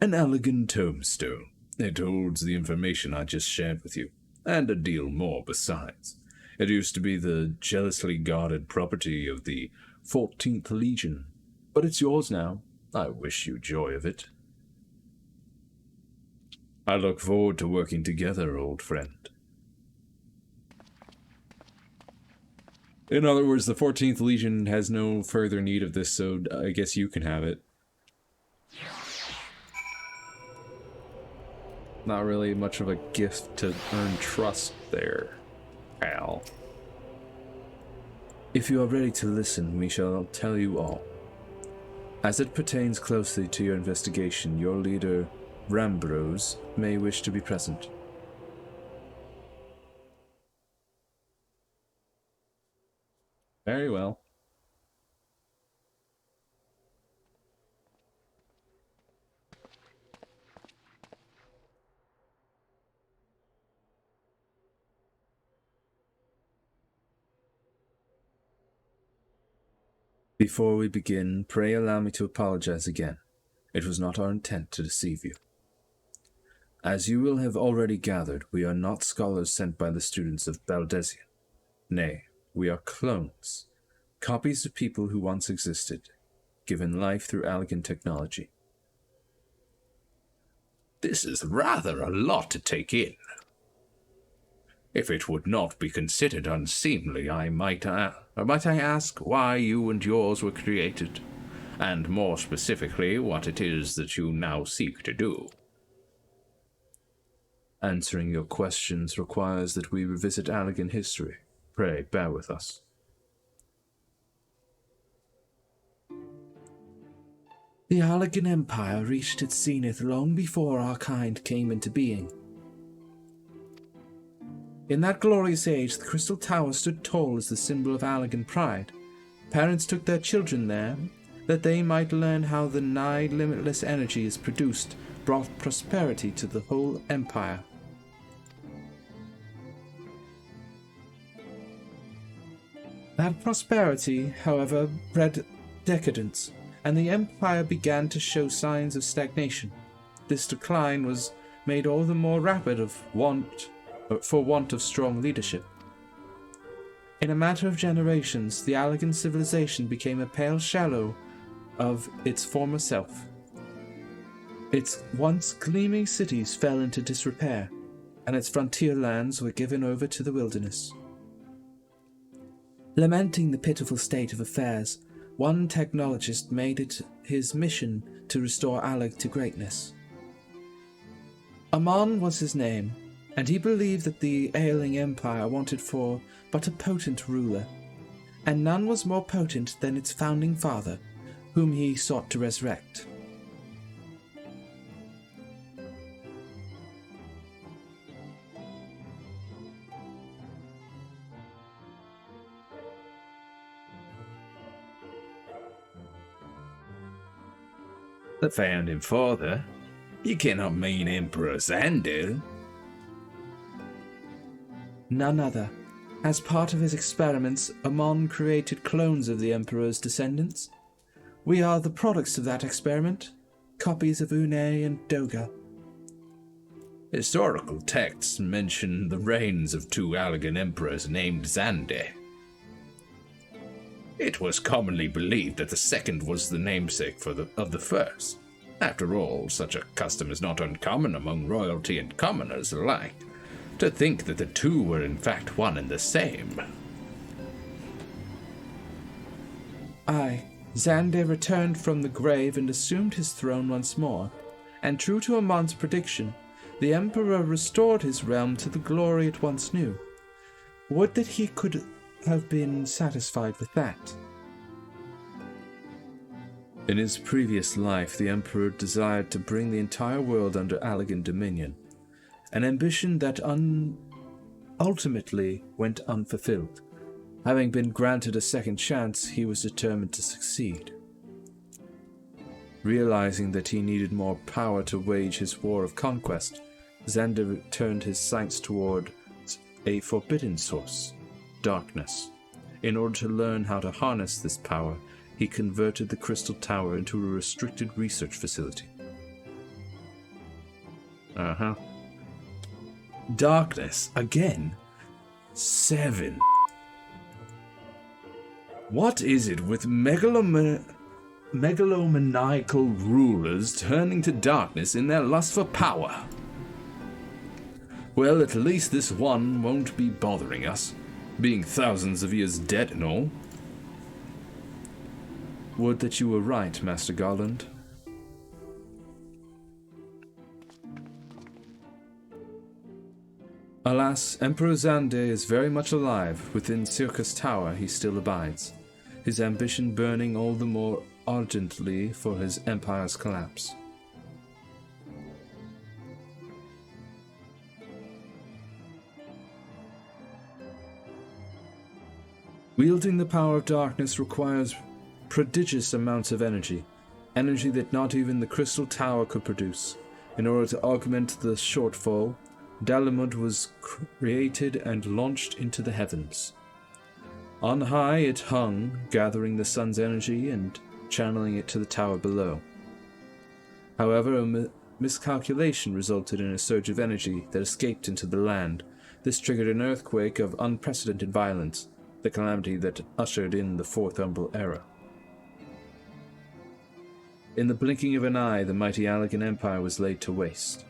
An elegant tombstone. It holds the information I just shared with you, and a deal more besides. It used to be the jealously guarded property of the 14th Legion, but it's yours now. I wish you joy of it. I look forward to working together, old friend. In other words, the 14th Legion has no further need of this, so I guess you can have it. Not really much of a gift to earn trust there, pal. If you are ready to listen, we shall tell you all. As it pertains closely to your investigation, your leader, Rambrose, may wish to be present. Very well. Before we begin, pray allow me to apologize again. It was not our intent to deceive you. As you will have already gathered, we are not scholars sent by the students of Baldesion. Nay, we are clones, copies of people who once existed, given life through Allegan technology. This is rather a lot to take in. If it would not be considered unseemly, might I ask why you and yours were created, and more specifically, what it is that you now seek to do? Answering your questions requires that we revisit Allegan history. Pray, bear with us. The Allegan Empire reached its zenith long before our kind came into being. In that glorious age, the Crystal Tower stood tall as the symbol of Allegan pride. Parents took their children there, that they might learn how the nigh limitless energy is produced, brought prosperity to the whole empire. That prosperity, however, bred decadence, and the empire began to show signs of stagnation. This decline was made all the more rapid for want of strong leadership. In a matter of generations, the Allegan civilization became a pale shadow of its former self. Its once gleaming cities fell into disrepair, and its frontier lands were given over to the wilderness. Lamenting the pitiful state of affairs, one technologist made it his mission to restore Alleg to greatness. Amon was his name, and he believed that the ailing empire wanted for but a potent ruler, and none was more potent than its founding father, whom he sought to resurrect. The founding father? You cannot mean Emperor Xander. None other. As part of his experiments, Amon created clones of the Emperor's descendants. We are the products of that experiment, copies of Une and Doga. Historical texts mention the reigns of two Allegan emperors named Xander. It was commonly believed that the second was the namesake of the first. After all, such a custom is not uncommon among royalty and commoners alike. To think that the two were in fact one and the same. Aye, Xander returned from the grave and assumed his throne once more, and true to Amon's prediction, the Emperor restored his realm to the glory it once knew. Would that he could have been satisfied with that. In his previous life, the Emperor desired to bring the entire world under Allegan dominion, an ambition that ultimately went unfulfilled. Having been granted a second chance, he was determined to succeed. Realizing that he needed more power to wage his war of conquest, Xander turned his sights toward a forbidden source, darkness. In order to learn how to harness this power, he converted the Crystal Tower into a restricted research facility. Darkness, again? 7. What is it with megalomaniacal rulers turning to darkness in their lust for power? Well, at least this one won't be bothering us, being thousands of years dead and all. Would that you were right, Master Garland. Alas, Emperor Xander is very much alive. Within Circus Tower he still abides, his ambition burning all the more ardently for his empire's collapse. Wielding the power of darkness requires prodigious amounts of energy that not even the Crystal Tower could produce. In order to augment the shortfall, Dalamud was created and launched into the heavens. On high it hung, gathering the sun's energy and channeling it to the tower below. However, a miscalculation resulted in a surge of energy that escaped into the land, This triggered an earthquake of unprecedented violence, the calamity that ushered in the Fourth Umbral Era. In the blinking of an eye, the mighty Allegan Empire was laid to waste.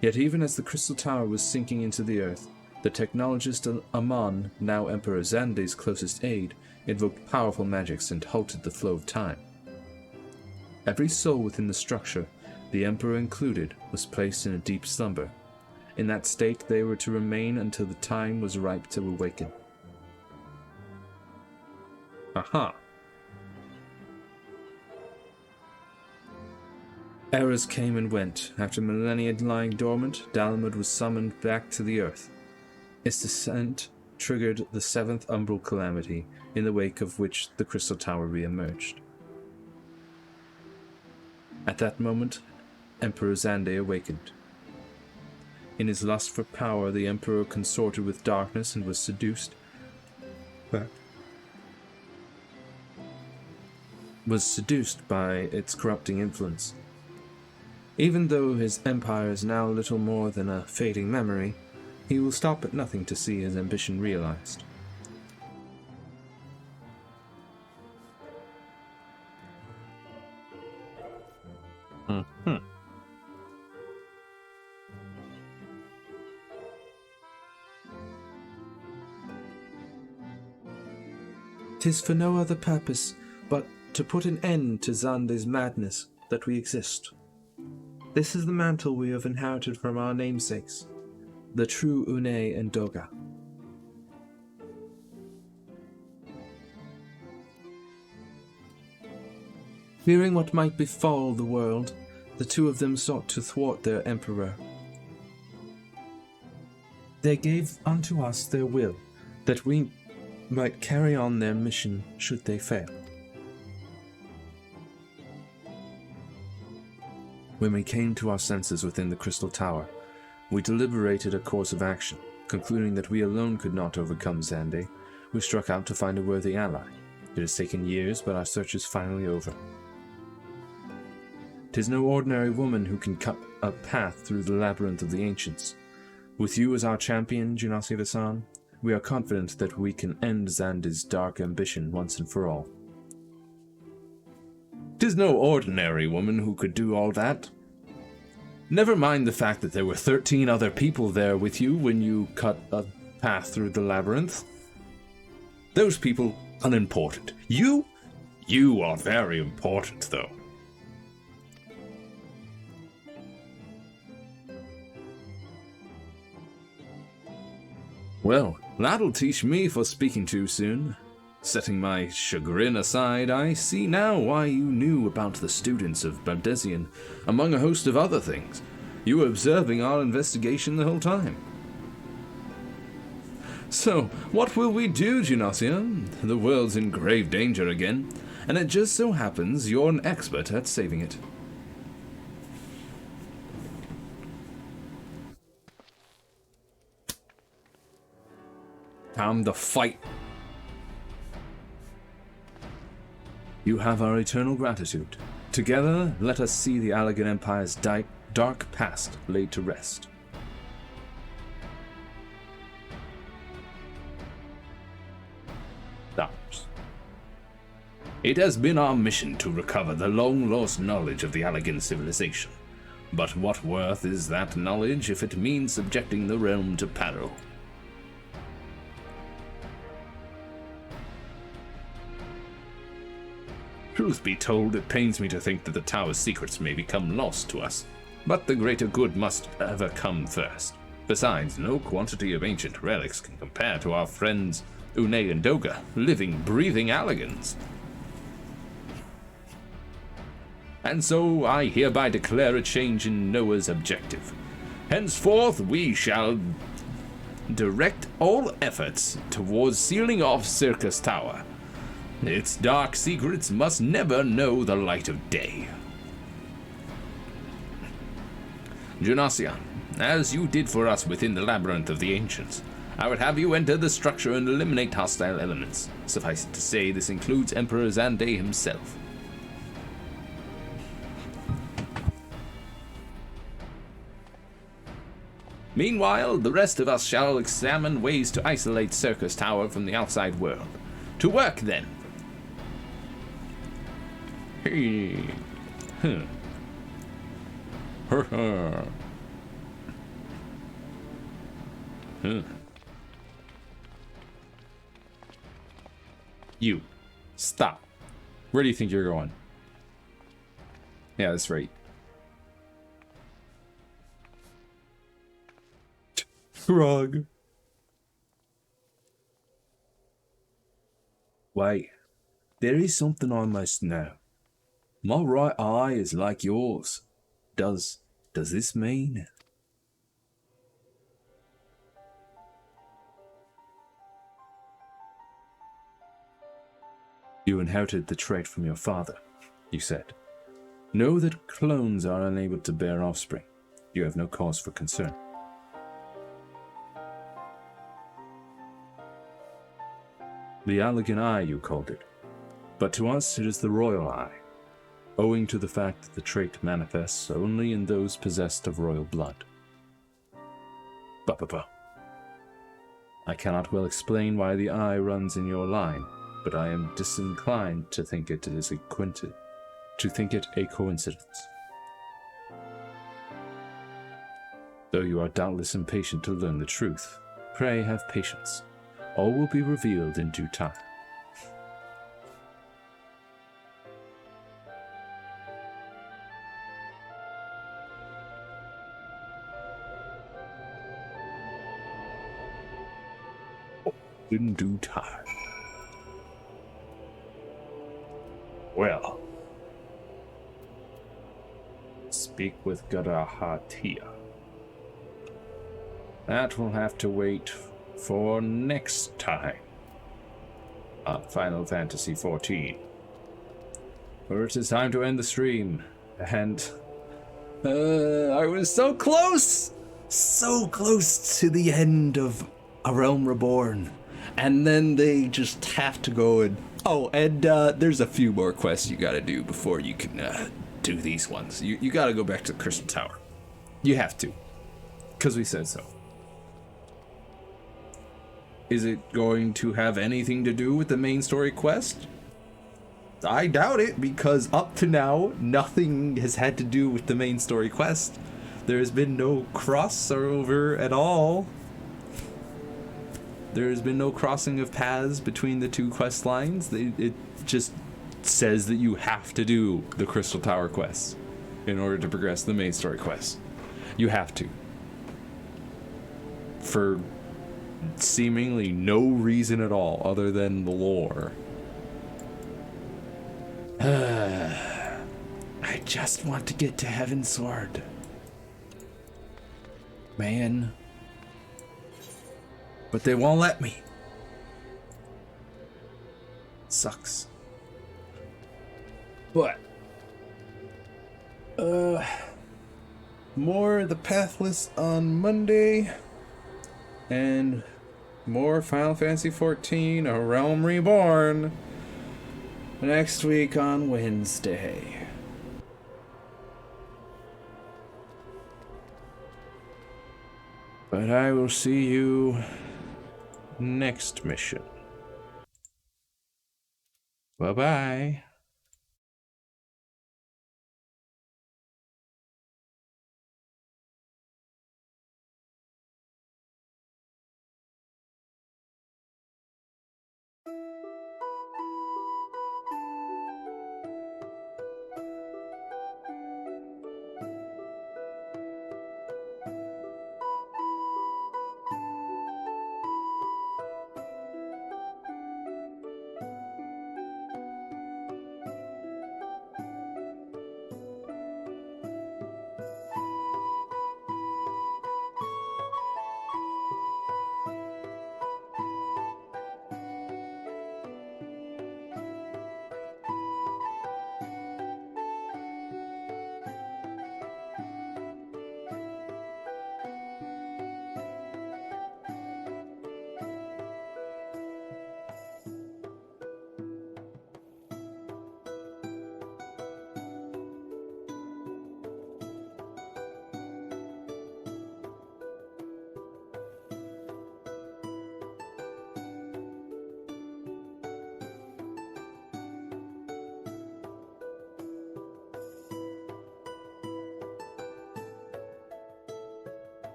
Yet even as the Crystal Tower was sinking into the earth, the technologist Amon, now Emperor Xande's closest aide, invoked powerful magics and halted the flow of time. Every soul within the structure, the Emperor included, was placed in a deep slumber. In that state they were to remain until the time was ripe to awaken. Aha! Eras came and went. After millennia lying dormant, Dalamud was summoned back to the earth. Its descent triggered the Seventh Umbral Calamity, in the wake of which the Crystal Tower re-emerged. At that moment, Emperor Xande awakened. In his lust for power, the Emperor consorted with darkness and was seduced by its corrupting influence. Even though his empire is now little more than a fading memory, he will stop at nothing to see his ambition realized. "'Tis for no other purpose but to put an end to Xande's madness that we exist. This is the mantle we have inherited from our namesakes, the true Une and Doga. Fearing what might befall the world, the two of them sought to thwart their emperor. They gave unto us their will, that we might carry on their mission should they fail. When we came to our senses within the Crystal Tower, we deliberated a course of action. Concluding that we alone could not overcome Xande, we struck out to find a worthy ally. It has taken years, but our search is finally over. 'Tis no ordinary woman who can cut a path through the labyrinth of the ancients. With you as our champion, Genasi-san, we are confident that we can end Xande's dark ambition once and for all. 'Tis no ordinary woman who could do all that. Never mind the fact that there were 13 other people there with you when you cut a path through the labyrinth. Those people, unimportant. You are very important, though. Well, that'll teach me for speaking too soon. Setting my chagrin aside, I see now why you knew about the students of Bardesian, among a host of other things. You were observing our investigation the whole time. So, what will we do, Genasi? The world's in grave danger again, and it just so happens you're an expert at saving it. Time to fight. You have our eternal gratitude. Together, let us see the Allegan Empire's dark past laid to rest. Stars. It has been our mission to recover the long-lost knowledge of the Allegan civilization. But what worth is that knowledge if it means subjecting the realm to peril? Truth be told, it pains me to think that the tower's secrets may become lost to us. But the greater good must ever come first. Besides, no quantity of ancient relics can compare to our friends Une and Doga, living, breathing Allegans. And so I hereby declare a change in Noah's objective. Henceforth, we shall direct all efforts towards sealing off Circus Tower. Its dark secrets must never know the light of day. Genasi, as you did for us within the labyrinth of the ancients, I would have you enter the structure and eliminate hostile elements. Suffice it to say, this includes Emperor Xande himself. Meanwhile, the rest of us shall examine ways to isolate Circus Tower from the outside world. To work, then. Hey. Huh. Huh. You. Stop. Where do you think you're going? Yeah, that's right. Frog. Wait. There is something I must know. My right eye is like yours. Does this mean? You inherited the trait from your father, you said. Know that clones are unable to bear offspring. You have no cause for concern. The elegant eye, you called it. But to us, it is the royal eye, owing to the fact that the trait manifests only in those possessed of royal blood. Ba-ba-ba. I cannot well explain why the eye runs in your line, but I am disinclined to think it is a coincidence. Though you are doubtless impatient to learn the truth, pray have patience. All will be revealed in due time. In due time. Well, speak with Garahatia. That will have to wait for next time on Final Fantasy XIV. For it is time to end the stream, and I was so close to the end of A Realm Reborn. And then they just have to go and... Oh, and there's a few more quests you gotta do before you can do these ones. You gotta go back to the Crystal Tower. You have to. Because we said so. Is it going to have anything to do with the main story quest? I doubt it, because up to now, nothing has had to do with the main story quest. There has been no crossover at all. There has been no crossing of paths between the two quest lines. It just says that you have to do the Crystal Tower quests in order to progress the main story quest. You have to. For seemingly no reason at all other than the lore. I just want to get to Heaven's Sword. Man. But they won't let me. Sucks. But more of the Pathless on Monday, and more Final Fantasy XIV, A Realm Reborn, next week on Wednesday. But I will see you next mission. Bye-bye.